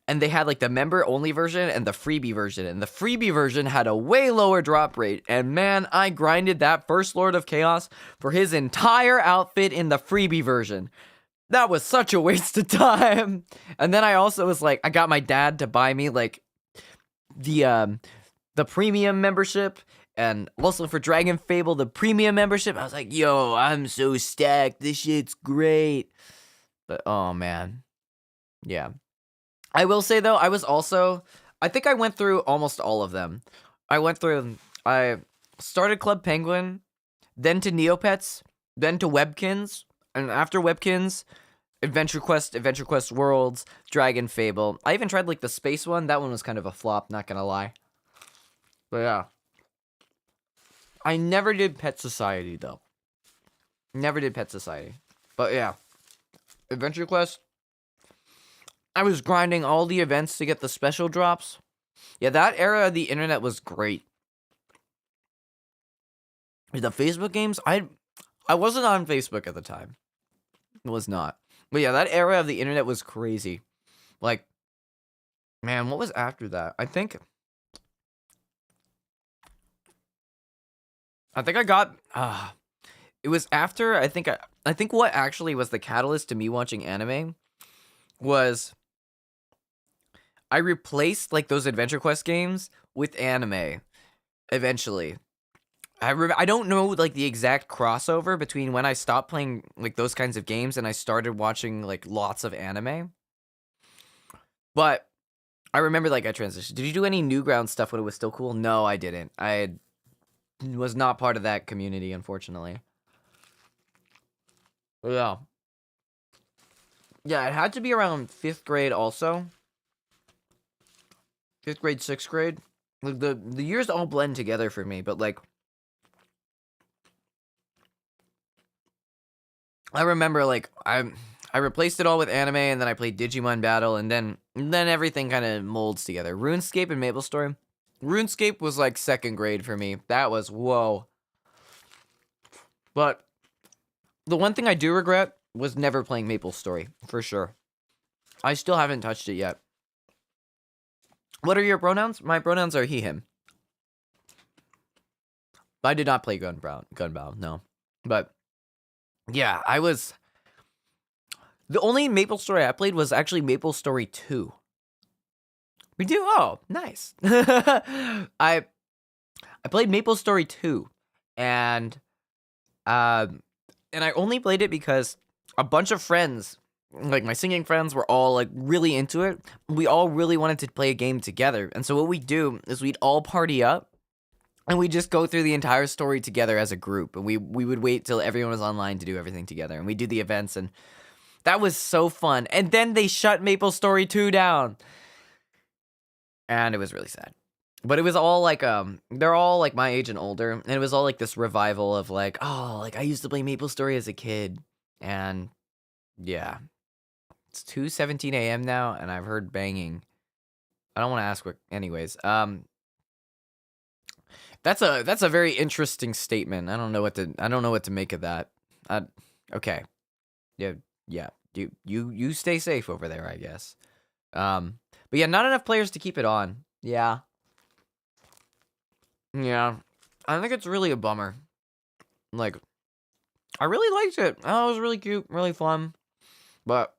and they had like the member only version and the freebie version, and the freebie version had a way lower drop rate. And man, I grinded that First Lord of Chaos for his entire outfit in the freebie version. That was such a waste of time. And then I also was like, I got my dad to buy me like the premium membership, and also for Dragon Fable the premium membership. I was like, yo, I'm so stacked. This shit's great. But oh man. Yeah. I will say though, I think I went through almost all of them. I started Club Penguin, then to Neopets, then to Webkins, and after Webkins, Adventure Quest Worlds, Dragon Fable. I even tried like the space one. That one was kind of a flop, not gonna lie. But yeah. I never did Pet Society though. Never did Pet Society. But yeah. Adventure Quest. I was grinding all the events to get the special drops. Yeah, that era of the internet was great. The Facebook games, I wasn't on Facebook at the time. It was not. But yeah, that era of the internet was crazy. Like, man, what was after that? I think I got it was after I think what actually was the catalyst to me watching anime was I replaced like those Adventure Quest games with anime eventually. I don't know like the exact crossover between when I stopped playing like those kinds of games and I started watching like lots of anime. But I remember like I transitioned. Did you do any Newgrounds stuff when it was still cool? No, I didn't. I was not part of that community, unfortunately. Yeah. Yeah, it had to be around 5th grade also. 5th grade, 6th grade. Like the years all blend together for me, but like I remember like I replaced it all with anime, and then I played Digimon Battle, and then everything kind of molds together. RuneScape and MapleStory. RuneScape was like 2nd grade for me. That was whoa. But the one thing I do regret was never playing MapleStory, for sure. I still haven't touched it yet. What are your pronouns? My pronouns are he, him. I did not play Gunbound, no. But yeah, the only MapleStory I played was actually MapleStory 2. We do? Oh, nice. I played MapleStory 2, and I only played it because a bunch of friends, like my singing friends, were all like really into it. We all really wanted to play a game together, and so what we'd do is we'd all party up, and we'd just go through the entire story together as a group, and we would wait till everyone was online to do everything together, and we'd do the events, and that was so fun. And then they shut MapleStory 2 down, and it was really sad. But it was all like they're all like my age and older, and it was all like this revival of like, oh, like I used to play MapleStory as a kid. And yeah, it's 2:17 a.m. now, and I've heard banging. I don't want to ask what, anyways. That's a very interesting statement. I don't know what to make of that. Okay. Yeah. You stay safe over there, I guess. But yeah, not enough players to keep it on. Yeah. Yeah. I think it's really a bummer. Like, I really liked it. Oh, it was really cute, really fun. But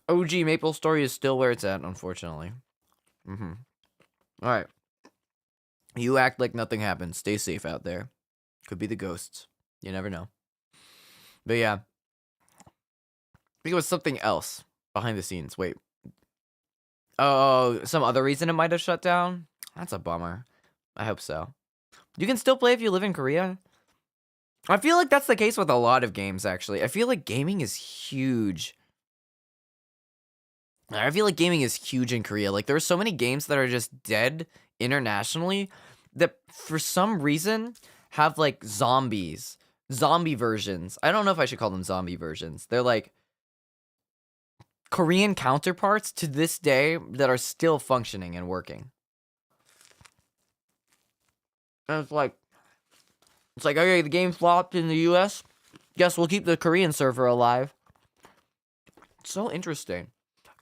OG MapleStory is still where it's at, unfortunately. All right. You act like nothing happened. Stay safe out there. Could be the ghosts. You never know. But yeah. I think it was something else behind the scenes. Wait. Oh, some other reason it might have shut down? That's a bummer. I hope so. You can still play if you live in Korea. I feel like that's the case with a lot of games, actually. I feel like gaming is huge. I feel like gaming is huge in Korea. Like, there are so many games that are just dead internationally that, for some reason, have, like, zombie versions. I don't know if I should call them zombie versions. They're, like, Korean counterparts to this day that are still functioning and working. And it's like, okay, the game flopped in the US. Guess we'll keep the Korean server alive. It's so interesting.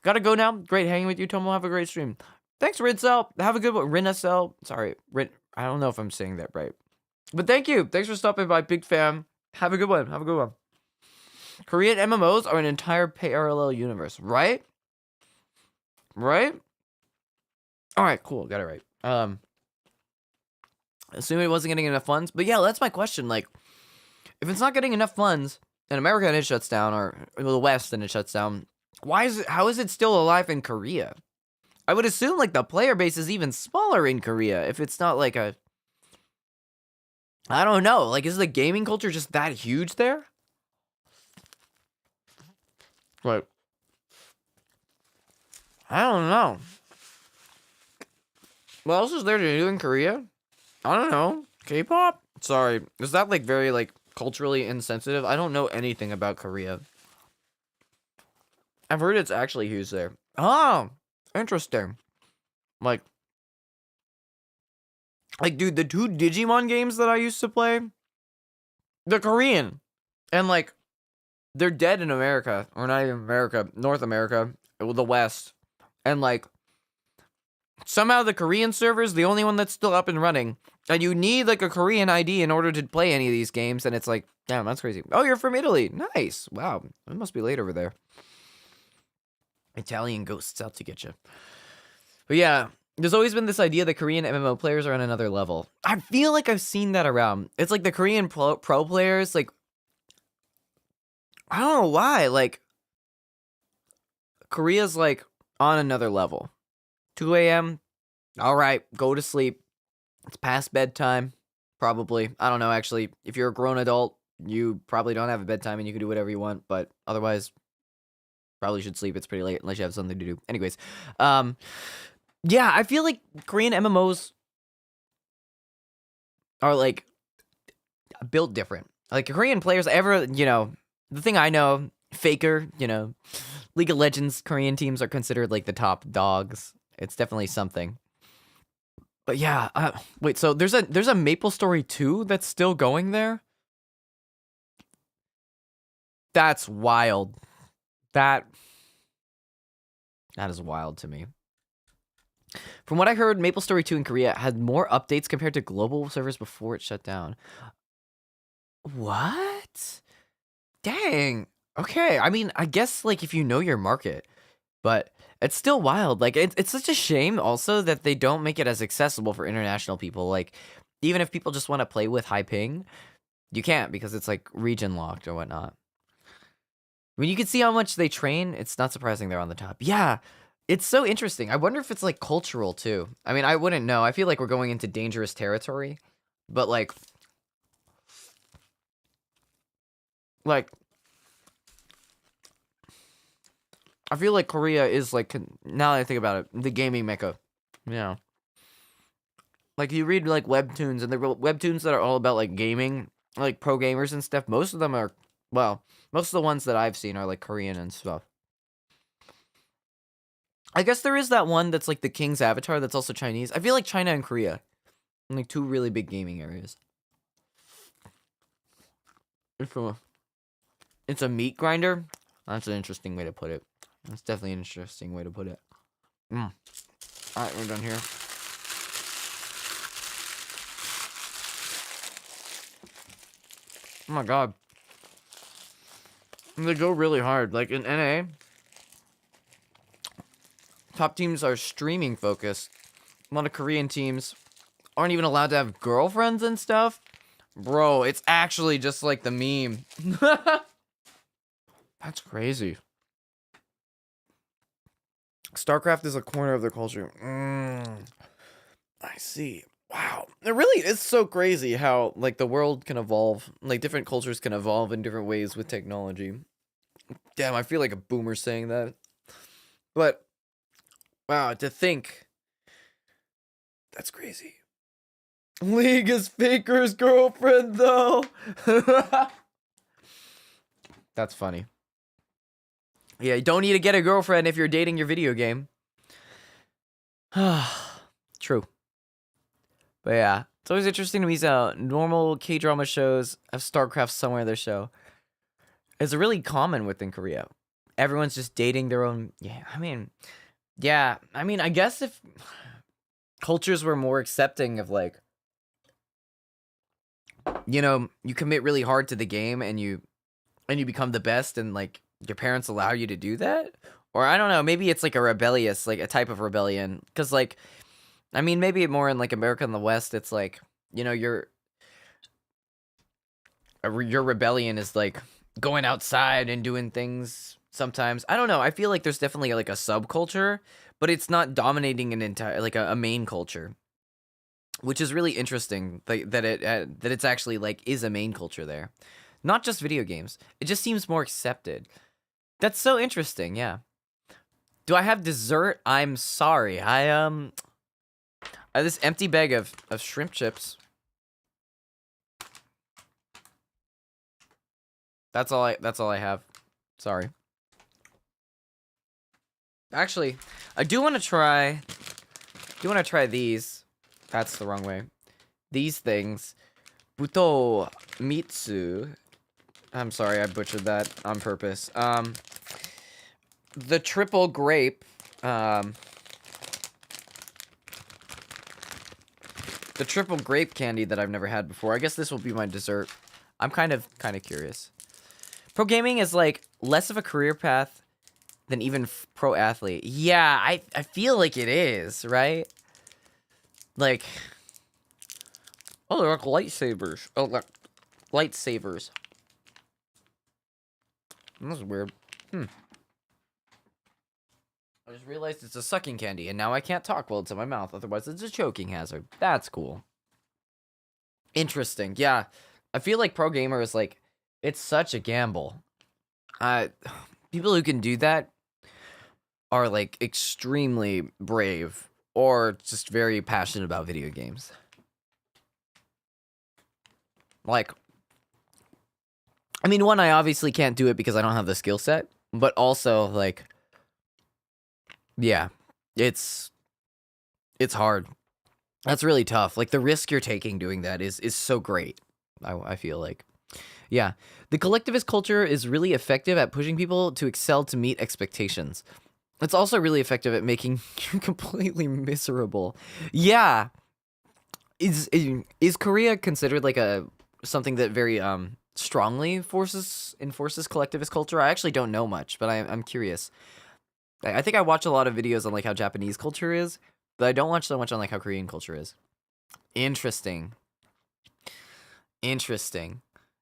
Gotta go now. Great hanging with you, Tomo. Have a great stream. Thanks, Rincel. Have a good one. Rinacel. Sorry, I don't know if I'm saying that right. But thank you. Thanks for stopping by, big fan. Have a good one. Have a good one. Korean MMOs are an entire parallel universe, right? Right? All right, cool. Got it right. Assuming it wasn't getting enough funds. But yeah, that's my question. Like, if it's not getting enough funds in America and it shuts down, or the West and it shuts down, how is it still alive in Korea? I would assume like the player base is even smaller in Korea if it's not like I don't know. Like, is the gaming culture just that huge there? Right. I don't know. What else is there to do in Korea? I don't know. K-pop? Sorry. Is that like very like culturally insensitive? I don't know anything about Korea. I've heard it's actually huge there. Oh, interesting. Like, dude, the 2 Digimon games that I used to play, they're Korean. And like, they're dead in America. Or not even America. North America. The West. And like, somehow the Korean server's the only one that's still up and running. And you need like a Korean ID in order to play any of these games. And it's like, damn, that's crazy. Oh, you're from Italy. Nice. Wow. It must be late over there. Italian ghosts out to get you. But yeah, there's always been this idea that Korean MMO players are on another level. I feel like I've seen that around. It's like the Korean pro players, like, I don't know why. Like, Korea's like on another level. 2 a.m. All right, go to sleep. It's past bedtime. Probably. I don't know, actually. If you're a grown adult, you probably don't have a bedtime and you can do whatever you want. But otherwise, probably should sleep. It's pretty late unless you have something to do. Anyways, yeah, I feel like Korean MMOs are like built different. Like Korean players the thing I know, Faker, League of Legends Korean teams are considered like the top dogs. It's definitely something. But yeah, wait, so there's a Maple Story 2 that's still going there? That's wild. That is wild to me. From what I heard, Maple Story 2 in Korea had more updates compared to global servers before it shut down. What? Dang. Okay, I mean, I guess, like, if you know your market, but it's still wild. Like, it's such a shame, also, that they don't make it as accessible for international people. Like, even if people just want to play with high ping, you can't, because it's, like, region locked or whatnot. When you can see how much they train, it's not surprising they're on the top. Yeah, it's so interesting. I wonder if it's, like, cultural, too. I mean, I wouldn't know. I feel like we're going into dangerous territory, but, like, I feel like Korea is, like, now that I think about it, the gaming mecca. Yeah. Like, you read, like, webtoons, and the webtoons that are all about, like, gaming, like, pro gamers and stuff, most of them are, well, most of the ones that I've seen are, like, Korean and stuff. I guess there is that one that's, like, the King's Avatar that's also Chinese. I feel like China and Korea are, like, 2 really big gaming areas. It's a meat grinder? That's an interesting way to put it. That's definitely an interesting way to put it. Alright, we're done here. Oh my god. They go really hard. Like, in NA, top teams are streaming focused. A lot of Korean teams aren't even allowed to have girlfriends and stuff. Bro, it's actually just like the meme. That's crazy. StarCraft is a corner of their culture. I see. Wow. It really is so crazy how, like, the world can evolve. Like, different cultures can evolve in different ways with technology. Damn, I feel like a boomer saying that. But, wow, to think. That's crazy. League is Faker's girlfriend, though. That's funny. Yeah, you don't need to get a girlfriend if you're dating your video game. True. But yeah, it's always interesting to me how normal K-drama shows have StarCraft somewhere in their show. It's really common within Korea. everyone's just dating their own. Yeah, I mean, I guess if cultures were more accepting of like, you commit really hard to the game and you become the best, and like your parents allow you to do that, or I don't know, maybe it's like a rebellious, like a type of rebellion, because like, I mean, maybe more in like America and the West, it's like, your rebellion is like going outside and doing things sometimes. I don't know. I feel like there's definitely like a subculture, but it's not dominating an entire like a main culture, which is really interesting. Like that it's actually like is a main culture there, not just video games. It just seems more accepted. That's so interesting. Yeah. Do I have dessert? I'm sorry. I have this empty bag of shrimp chips. That's all I have. Sorry. Actually, I do want to try these. That's the wrong way. These things. Buto mitsu. I'm sorry, I butchered that on purpose. The triple grape. The triple grape candy that I've never had before. I guess this will be my dessert. I'm kind of curious. Pro gaming is like less of a career path than even pro athlete. Yeah, I feel like it is, right? Like, oh, they're like lightsabers. Oh, look, lightsabers. That's weird. I just realized it's a sucking candy, and now I can't talk while it's in my mouth. Otherwise, it's a choking hazard. That's cool. Interesting. Yeah, I feel like pro gamer is like, it's such a gamble. People who can do that are like extremely brave or just very passionate about video games. Like, I mean, one, I obviously can't do it because I don't have the skill set, but also like, yeah, it's hard. That's really tough. Like the risk you're taking doing that is so great. I feel like. Yeah. The collectivist culture is really effective at pushing people to excel to meet expectations. It's also really effective at making you completely miserable. Yeah. Is Korea considered like something that very strongly enforces collectivist culture? I actually don't know much, but I'm curious. I think I watch a lot of videos on like how Japanese culture is, but I don't watch so much on like how Korean culture is. Interesting.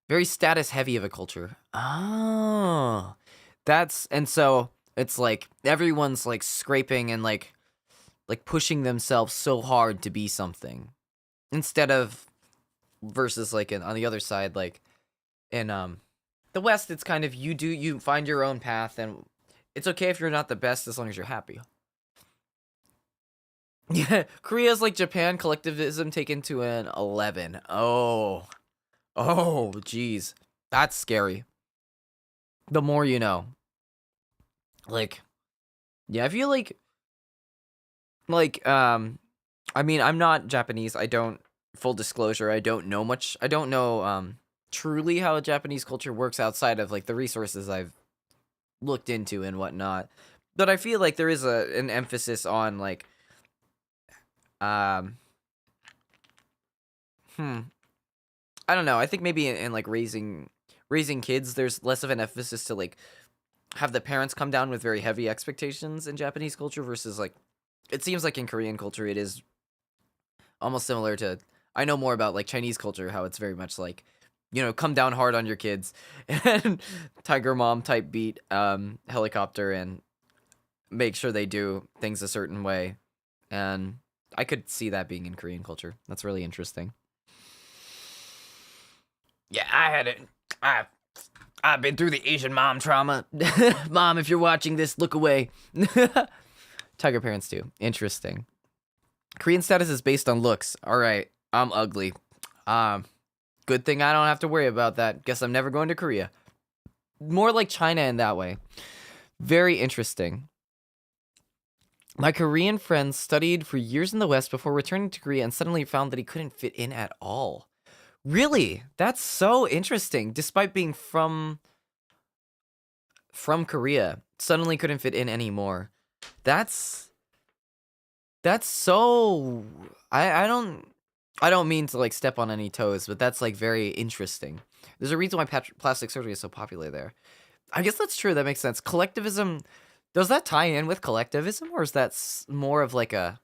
Very status heavy of a culture. Oh. And so it's like everyone's like scraping and like pushing themselves so hard to be something. Instead of versus like on the other side, like in the West, it's kind of you find your own path, and it's okay if you're not the best as long as you're happy. Yeah, Korea's like Japan, collectivism taken to an 11. Oh, geez, that's scary. The more you know. Like, yeah, I feel like, I mean, I'm not Japanese. I don't, full disclosure, I don't know much. I don't know, truly how Japanese culture works outside of, like, the resources I've looked into and whatnot. But I feel like there is an emphasis on, like, I don't know. I think maybe in like, raising kids, there's less of an emphasis to, like, have the parents come down with very heavy expectations in Japanese culture versus, like, it seems like in Korean culture it is almost similar to, I know more about like Chinese culture, how it's very much like, come down hard on your kids and Tiger Mom type beat helicopter and make sure they do things a certain way. And I could see that being in Korean culture. That's really interesting. Yeah, I had it. I've been through the Asian mom trauma. Mom, if you're watching this, look away. Tiger parents too. Interesting. Korean status is based on looks. All right, I'm ugly. Good thing I don't have to worry about that. Guess I'm never going to Korea. More like China in that way. Very interesting. My Korean friend studied for years in the West before returning to Korea and suddenly found that he couldn't fit in at all. Really? That's so interesting. Despite being from Korea, suddenly couldn't fit in anymore. That's so I don't mean to like step on any toes, but that's like very interesting. There's a reason why plastic surgery is so popular there. I guess that's true. That makes sense. Collectivism, does that tie in with collectivism, or is that more of like a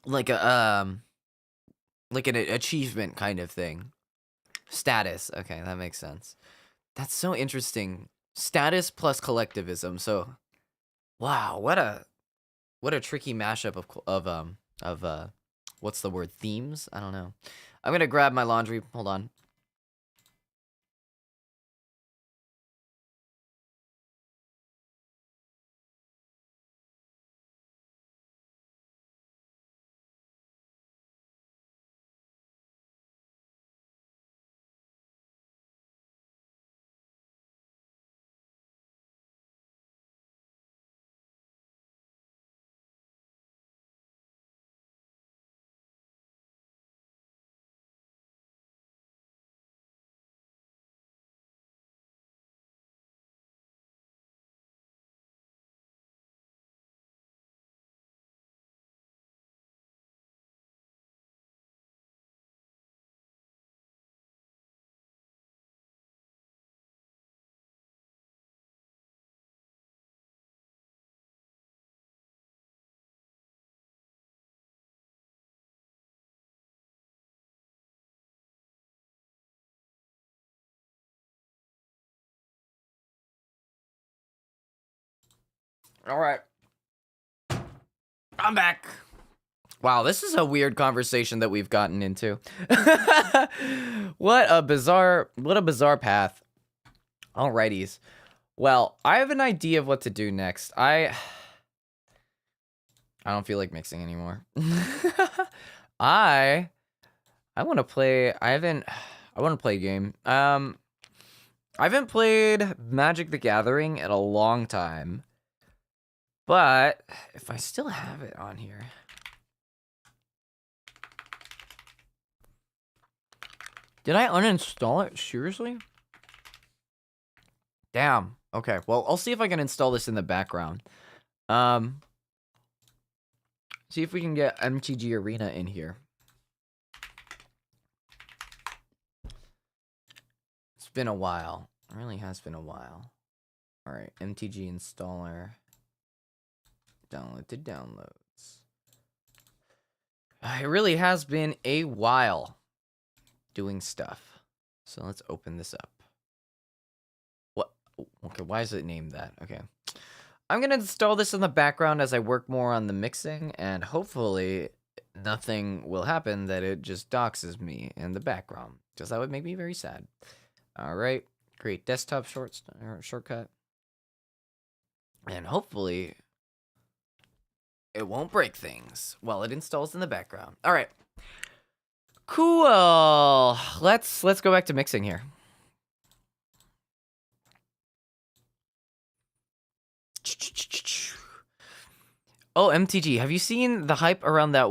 like a like an achievement kind of thing? Status. Okay, that makes sense. That's so interesting. Status plus collectivism. So, wow, what a tricky mashup of what's the word? Themes? I don't know. I'm gonna grab my laundry. Hold on. All right. I'm back. Wow, this is a weird conversation that we've gotten into. What a bizarre path. Alrighties. Well, I have an idea of what to do next. I don't feel like mixing anymore. I want to play. I want to play a game. I haven't played Magic the Gathering in a long time. But if I still have it on here. Did I uninstall it? Seriously? Damn. Okay. Well, I'll see if I can install this in the background. See if we can get MTG Arena in here. It's been a while. It really has been a while. All right. MTG installer. Download to downloads. It really has been a while doing stuff. So let's open this up. What? Okay, why is it named that? Okay. I'm going to install this in the background as I work more on the mixing, and hopefully nothing will happen that it just doxes me in the background, because that would make me very sad. All right. Create desktop shortcut. And hopefully it won't break things while it installs in the background. All right. Cool. Let's go back to mixing here. Oh, MTG, have you seen the hype around that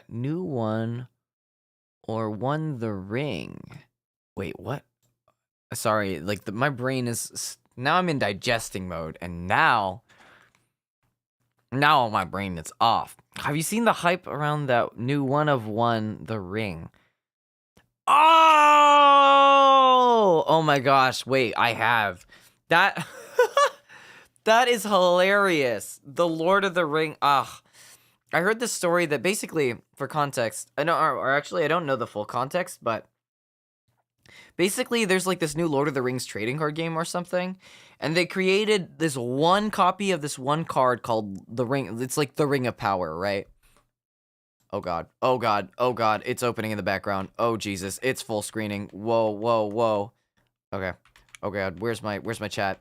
new one, or won the ring? Wait, what? Sorry, like my brain is now I'm in digesting mode, and now my brain is off. Have you seen the hype around that new one of Won the Ring? Oh my gosh, wait, I have. That that is hilarious. The Lord of the Ring. I heard this story that basically, for context, I don't know the full context, but basically there's like this new Lord of the Rings trading card game or something, and they created this one copy of this one card called the Ring. It's like the Ring of Power, right? Oh god. Oh god. Oh god. It's opening in the background. Oh Jesus. It's full screening. Whoa, whoa, whoa. Okay. Oh god. Where's my chat?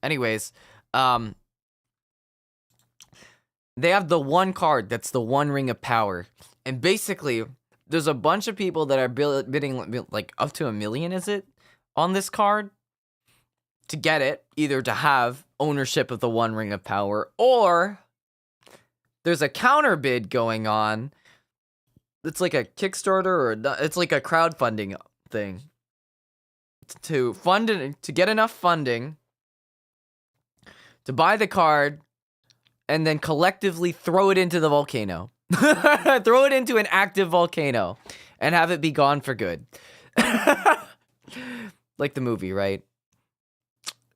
Anyways, they have the one card that's the one Ring of Power. And basically, there's a bunch of people that are bidding like up to $1 million, is it, on this card to get it, either to have ownership of the one Ring of Power, or there's a counter bid going on. It's like a Kickstarter, or it's like a crowdfunding thing. to get enough funding to buy the card and then collectively throw it into the volcano. Throw it into an active volcano and have it be gone for good. Like the movie, right?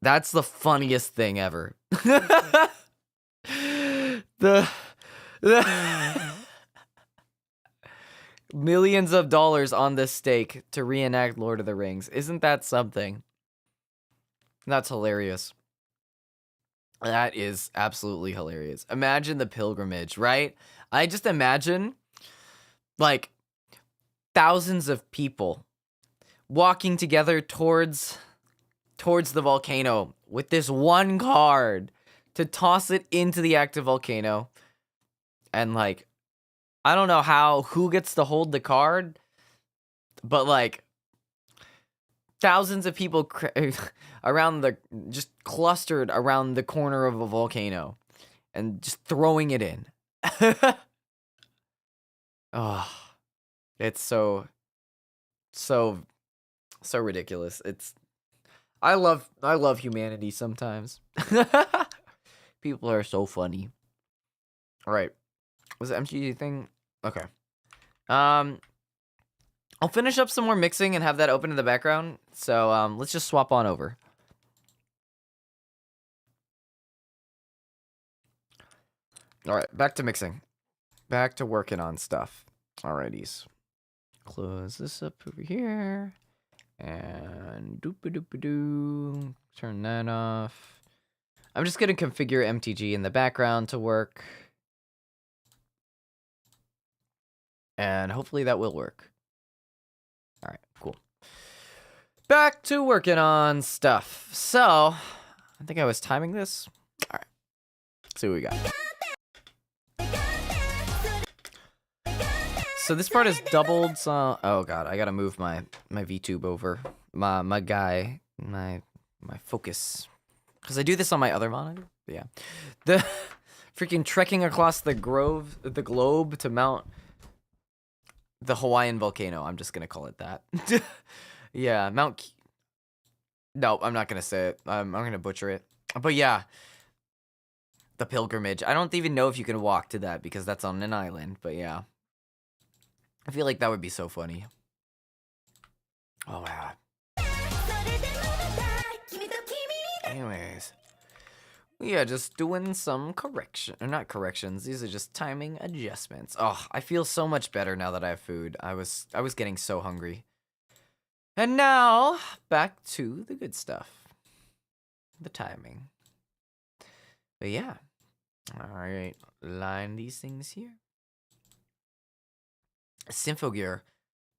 That's the funniest thing ever. the millions of dollars on this stake to reenact Lord of the Rings. Isn't that something? That's hilarious. That is absolutely hilarious. Imagine the pilgrimage, right? I just imagine like thousands of people walking together towards the volcano with this one card to toss it into the active volcano. And like, I don't know who gets to hold the card, but like thousands of people just clustered around the corner of a volcano and just throwing it in. Oh, it's so ridiculous. I love humanity sometimes. People are so funny. All right. Was it MGG thing? Okay. I'll finish up some more mixing and have that open in the background. So let's just swap on over. All right, back to mixing. Back to working on stuff. Alrighties. Close this up over here. And doop-a-doop-a-doo. Turn that off. I'm just going to configure MTG in the background to work. And hopefully that will work. All right, cool. Back to working on stuff. So, I think I was timing this. All right, let's see what we got. So this part is doubled. So, oh god, I gotta move my Vtube over. My guy, my focus, because I do this on my other monitor. But yeah, the freaking trekking across the globe to mount the Hawaiian volcano. I'm just gonna call it that. Yeah, No, I'm not gonna say it. I'm gonna butcher it. But yeah, the pilgrimage. I don't even know if you can walk to that because that's on an island. But yeah, I feel like that would be so funny. Oh wow. Anyways, yeah, just doing some not corrections. These are just timing adjustments. Oh, I feel so much better now that I have food. I was getting so hungry. And now back to the good stuff. The timing. But yeah. All right, line these things here. Symphogear.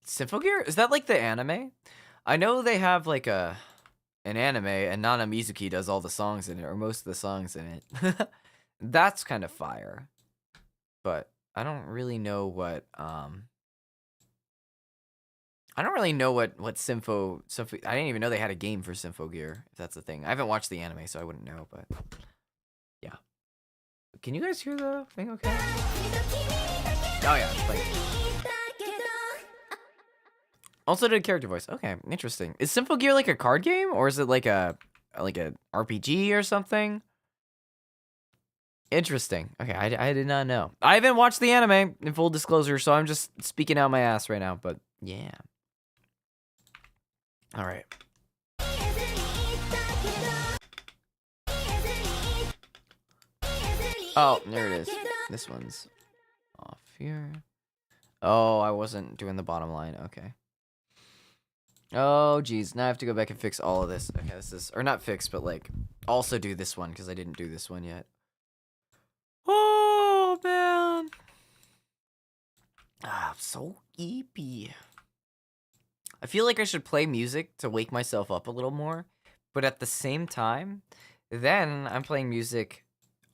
Symphogear? Is that like the anime? I know they have like an anime and Nana Mizuki does all the songs in it, or most of the songs in it. That's kind of fire. But I don't really know what Sympho I didn't even know they had a game for Symphogear, if that's the thing. I haven't watched the anime, so I wouldn't know, but yeah. Can you guys hear the thing okay? Oh yeah, it's playing. Also did a character voice. Okay, interesting. Is Symphogear like a card game, or is it like a RPG or something? Interesting. Okay, I did not know. I haven't watched the anime, in full disclosure, so I'm just speaking out my ass right now, but yeah. All right. Oh, there it is. This one's off here. Oh, I wasn't doing the bottom line. Okay. Oh, geez. Now I have to go back and fix all of this. Okay, this is... Or not fix, but, like, also do this one, because I didn't do this one yet. Oh, man. Ah, I'm so eepy. I feel like I should play music to wake myself up a little more, but at the same time, then I'm playing music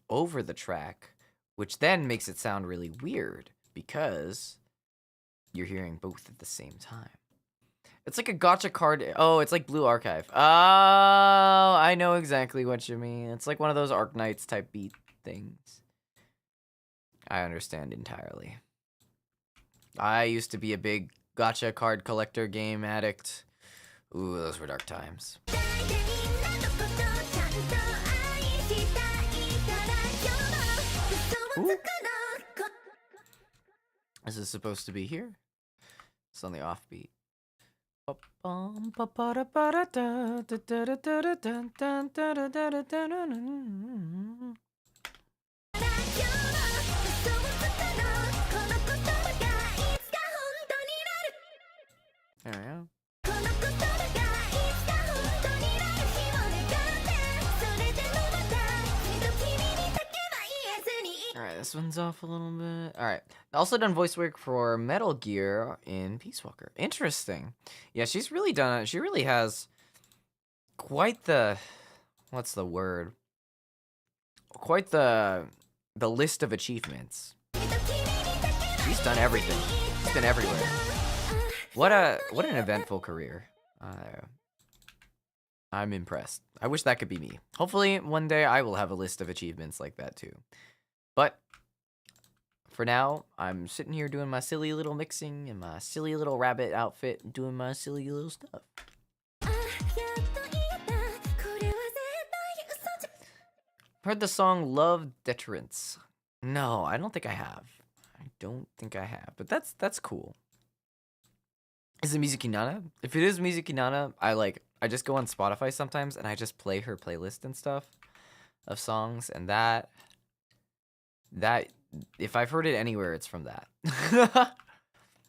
over the track, which then makes it sound really weird, because you're hearing both at the same time. It's like a gacha card. Oh, it's like Blue Archive. Oh, I know exactly what you mean. It's like one of those Arknights type beat things. I understand entirely. I used to be a big gacha card collector game addict. Ooh, those were dark times. Ooh. Is this supposed to be here? It's on the offbeat. There we go. Alright, this one's off a little bit. Alright. Also done voice work for Metal Gear in Peace Walker. Interesting. Yeah, she's really done it. She really has quite the... What's the word? Quite the list of achievements. She's done everything. She's been everywhere. What an eventful career. I'm impressed. I wish that could be me. Hopefully one day I will have a list of achievements like that too. But for now, I'm sitting here doing my silly little mixing in my silly little rabbit outfit, doing my silly little stuff. Heard the song Love Deterrence. No, I don't think I have. I don't think I have, but that's cool. Is it Mizuki Nana? If it is Mizuki Nana, I just go on Spotify sometimes and I just play her playlist and stuff of songs, and that if I've heard it anywhere, it's from that.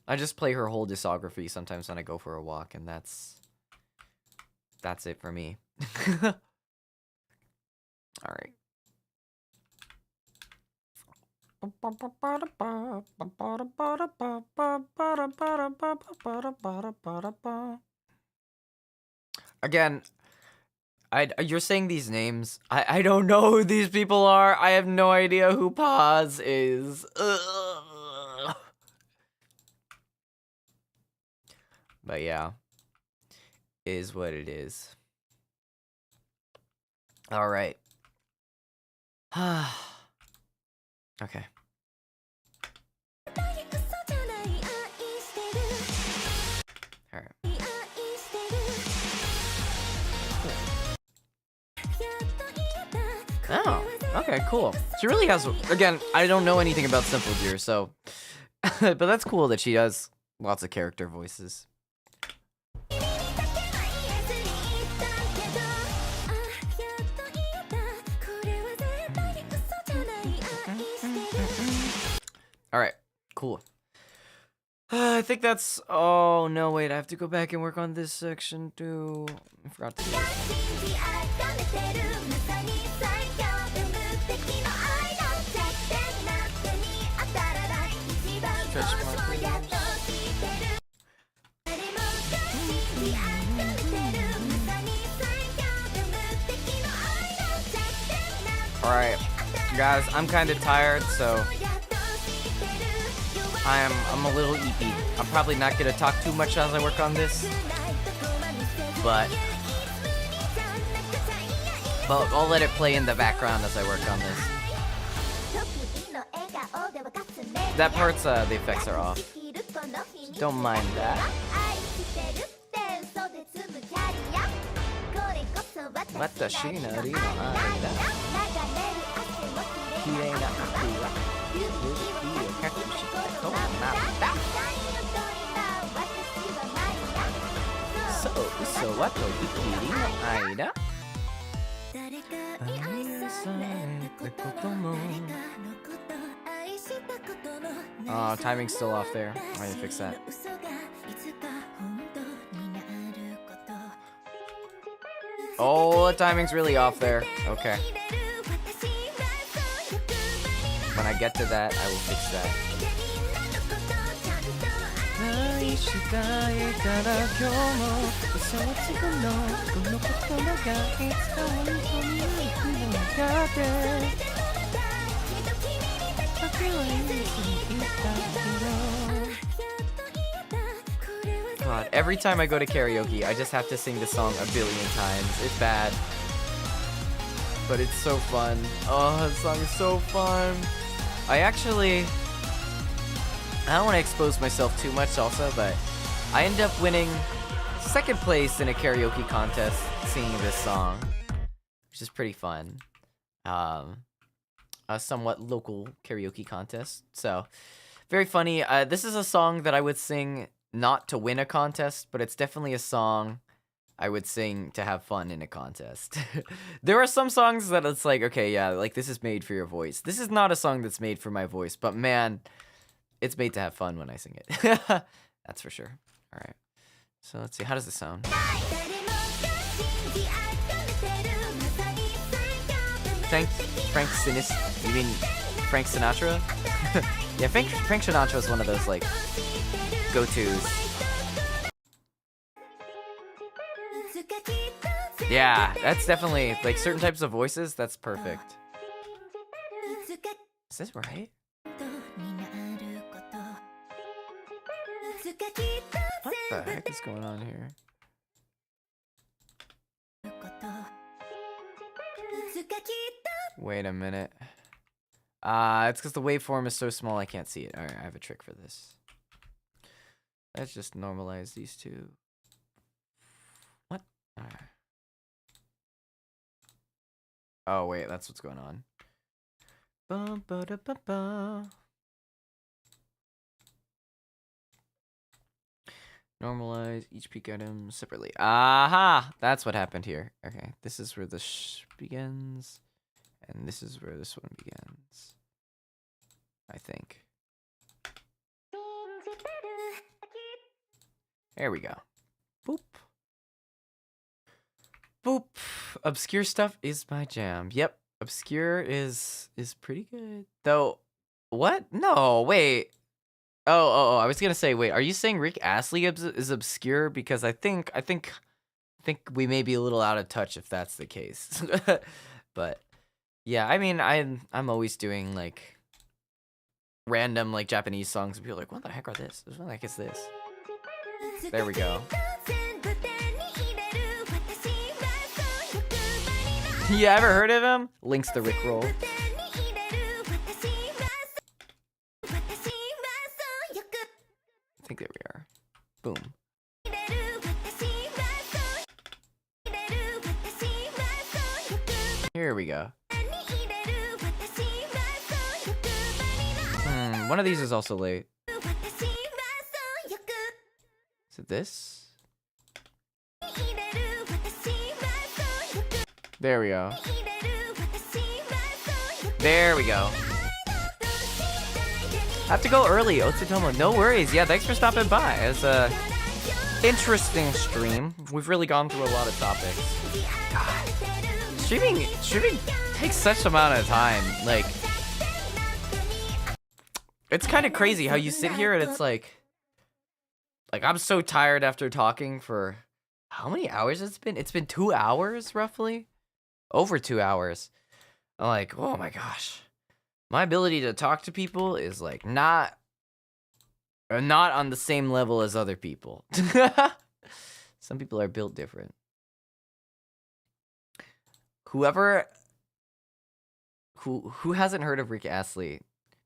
I just play her whole discography sometimes when I go for a walk, and that's it for me. All right. Again, you're saying these names. I don't know who these people are. I have no idea who Paz is. Ugh. But yeah, is what it is. All right. Okay. All right. Oh, okay, cool. She really has, again, I don't know anything about Simple Gear, so, but that's cool that she does lots of character voices. All right, cool. I think that's, oh no, wait, I have to go back and work on this section too. I forgot to do it. Alright, guys, I'm kind of tired, so I'm a little eepy. I'm probably not going to talk too much as I work on this, but I'll let it play in the background as I work on this. That part's, the effects are off. Don't mind that. Oh, timing's still off there. I need to fix that. Oh, the timing's really off there. Okay. When I get to that, I will fix that. God, every time I go to karaoke, I just have to sing the song a billion times. It's bad, but it's so fun. Oh, that song is so fun. I don't want to expose myself too much also, but I end up winning second place in a karaoke contest singing this song, which is pretty fun. A somewhat local karaoke contest. So, very funny. This is a song that I would sing not to win a contest, but it's definitely a song I would sing to have fun in a contest. There are some songs that it's like, okay, yeah, like this is made for your voice. This is not a song that's made for my voice, but man, it's made to have fun when I sing it. That's for sure. All right. So let's see. How does this sound? Frank Sinatra? You mean Frank Sinatra? Yeah, Frank Sinatra is one of those like go-tos. Yeah, that's definitely like certain types of voices. That's perfect. Is this right? What the heck is going on here? Wait a minute. It's because the waveform is so small I can't see it. Alright, I have a trick for this. Let's just normalize these two. What? Oh, wait, that's what's going on. Normalize each peak item separately. Aha! That's what happened here. Okay, this is where the begins. And this is where this one begins. I think. There we go. Boop. Boop. Obscure stuff is my jam. Yep. Obscure is pretty good. Though, what? No, wait. Oh, I was gonna say, wait, are you saying Rick Astley is obscure? Because I think we may be a little out of touch if that's the case. But yeah, I mean, I'm always doing like random like Japanese songs and people are like, what the heck are this? What the heck is this? There we go. You ever heard of him? Links the Rickroll. I think there we are. Boom. Here we go. One of these is also late. Is it this? There we go. There we go. I have to go early, Otsutomo. No worries. Yeah, thanks for stopping by. It's a interesting stream. We've really gone through a lot of topics. God. Streaming takes such amount of time. Like, it's kind of crazy how you sit here and it's like I'm so tired after talking for how many hours it's been? It's been 2 hours roughly. Over 2 hours. I'm like, oh my gosh. My ability to talk to people is like not on the same level as other people. Some people are built different. Who hasn't heard of Rick Astley?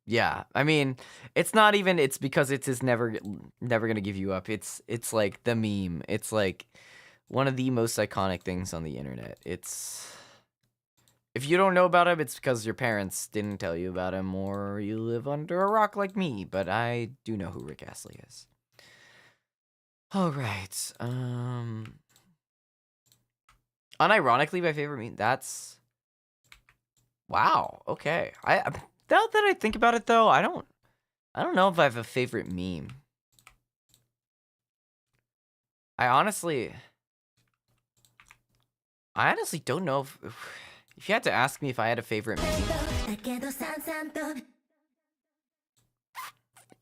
Yeah, I mean, it's not even. It's because it's his never gonna give you up. It's like the meme. It's like one of the most iconic things on the internet. It's. If you don't know about him, it's because your parents didn't tell you about him, or you live under a rock like me, but I do know who Rick Astley is. Alright, unironically, my favorite meme, that's... Wow, okay. Now that I think about it, though, I don't know if I have a favorite meme. I honestly don't know if you had to ask me if I had a favorite meme.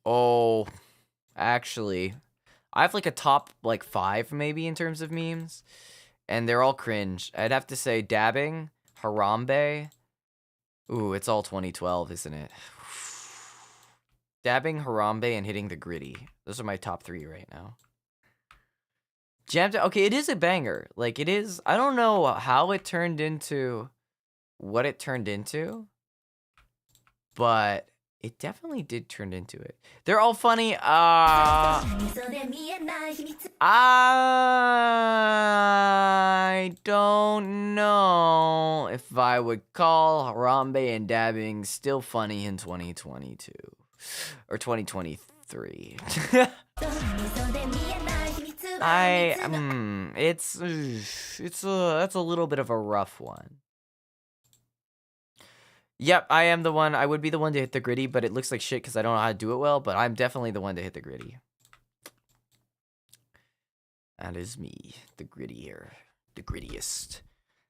Oh, actually, I have like a top like 5 maybe in terms of memes, and they're all cringe. I'd have to say dabbing, Harambe. Ooh, it's all 2012, isn't it? Dabbing, Harambe, and hitting the gritty. Those are my top 3 right now. Jammed. Okay, it is a banger. Like, it is. I don't know how it turned into what it turned into, but It definitely did turn into it. They're all funny. I don't know if I would call Harambe and dabbing still funny in 2022 or 2023. That's a little bit of a rough one. Yep, I am the one. I would be the one to hit the gritty, but it looks like shit because I don't know how to do it well, but I'm definitely the one to hit the gritty. That is me, the grittier, the grittiest.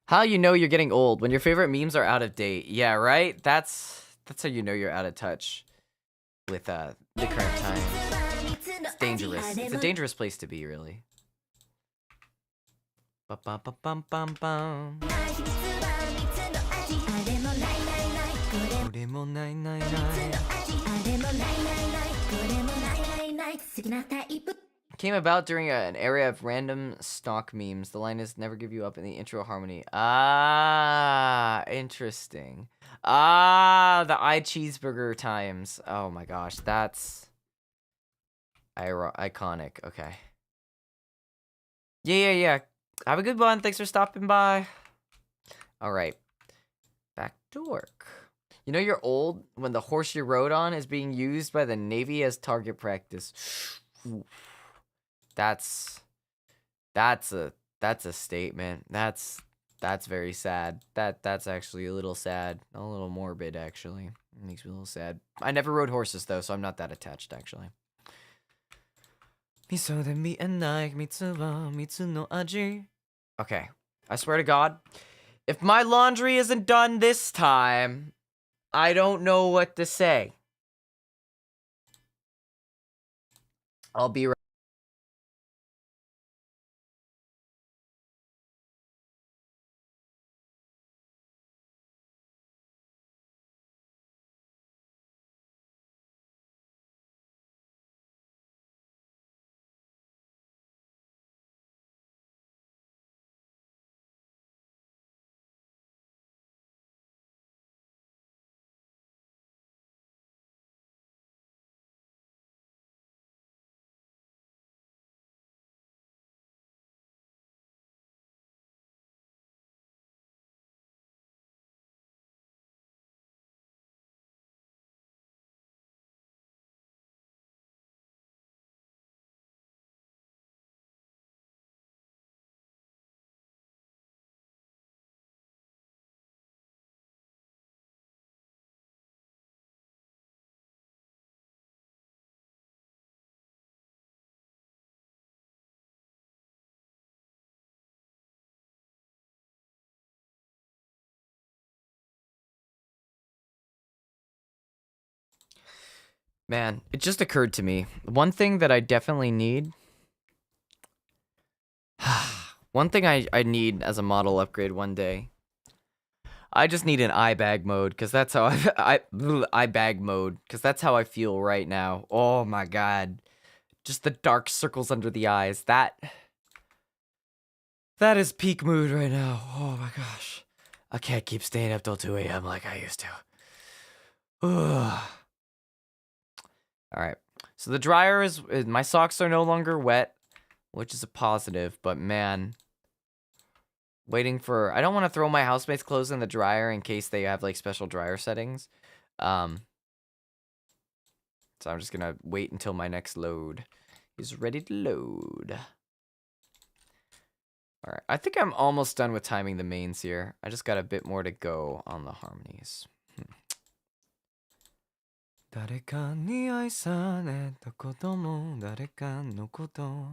How you know you're getting old? When your favorite memes are out of date. Yeah, right? That's how you know you're out of touch with the current time. It's dangerous. It's a dangerous place to be, really. Ba-ba-ba-bum-bum-bum. Came about during an era of random stock memes. The line is never give you up in the intro harmony. Ah, interesting. Ah, the cheeseburger times. Oh my gosh, that's iconic. Okay. Yeah. Have a good one. Thanks for stopping by. All right. Back to work. You know you're old when the horse you rode on is being used by the Navy as target practice. That's a statement. That's very sad. That's actually a little sad. A little morbid, actually. It makes me a little sad. I never rode horses though, so I'm not that attached actually. Okay. I swear to God, if my laundry isn't done this time, I don't know what to say. I'll be right. Man, it just occurred to me. One thing that I definitely need. One thing I need as a model upgrade one day. I just need an eye bag mode because that's how eye bag mode because that's how I feel right now. Oh my god, just the dark circles under the eyes. That is peak mood right now. Oh my gosh, I can't keep staying up till 2 a.m. like I used to. Ugh. All right, so the dryer is my socks are no longer wet, which is a positive. But man. Waiting for... I don't want to throw my housemates' clothes in the dryer in case they have, like, special dryer settings. So I'm just gonna wait until my next load is ready to load. Alright, I think I'm almost done with timing the mains here. I just got a bit more to go on the harmonies. 誰かに愛されたことも誰かのこと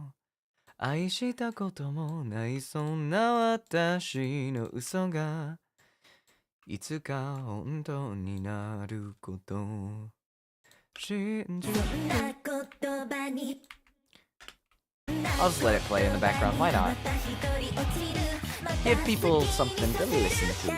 愛したこともないそんな私の嘘がいつか本当になること信じる I'll just let it play in the background, why not? Give people something to listen to.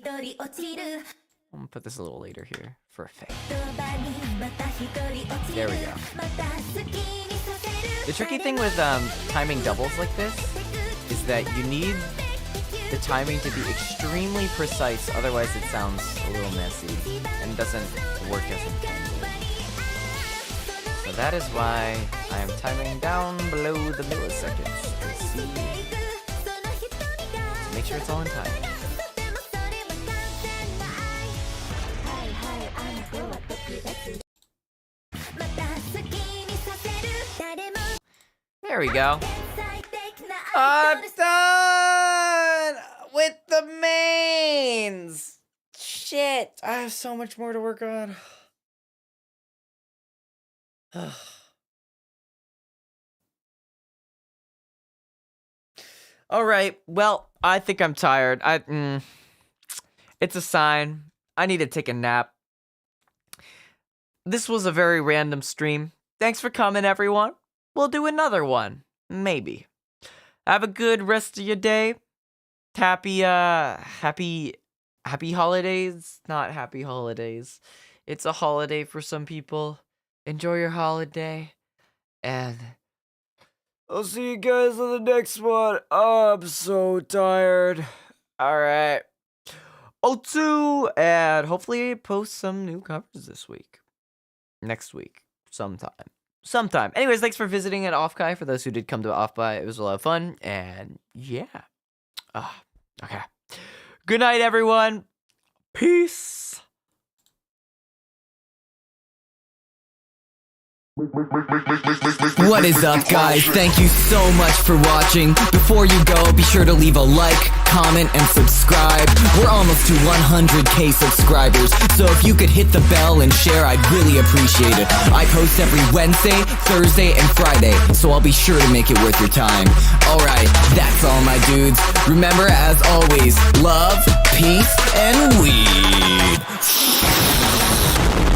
I'm gonna put this a little later here for effect. There we go. The tricky thing with timing doubles like this is that you need the timing to be extremely precise, otherwise it sounds a little messy and doesn't work as intended. So that is why I am timing down below the milliseconds to see, to make sure it's all in time. There we go. I'm done with the mains. Shit, I have so much more to work on. All right, well, I think I'm tired. It's a sign. I need to take a nap. This was a very random stream. Thanks for coming, everyone. We'll do another one. Maybe. Have a good rest of your day. Happy holidays. Not happy holidays. It's a holiday for some people. Enjoy your holiday. And I'll see you guys on the next one. Oh, I'm so tired. Alright. O2, and hopefully post some new covers this week. Next week. Sometime. Anyways, thanks for visiting at Offkai. For those who did come to Offby, it was a lot of fun. And yeah. Okay. Good night, everyone. Peace. What is up, guys? Thank you so much for watching. Before you go, be sure to leave a like, comment, and subscribe. We're almost to 100k subscribers, so if you could hit the bell and share, I'd really appreciate it. I post every Wednesday, Thursday, and Friday, so I'll be sure to make it worth your time. Alright, that's all, my dudes. Remember, as always, love, peace, and weed.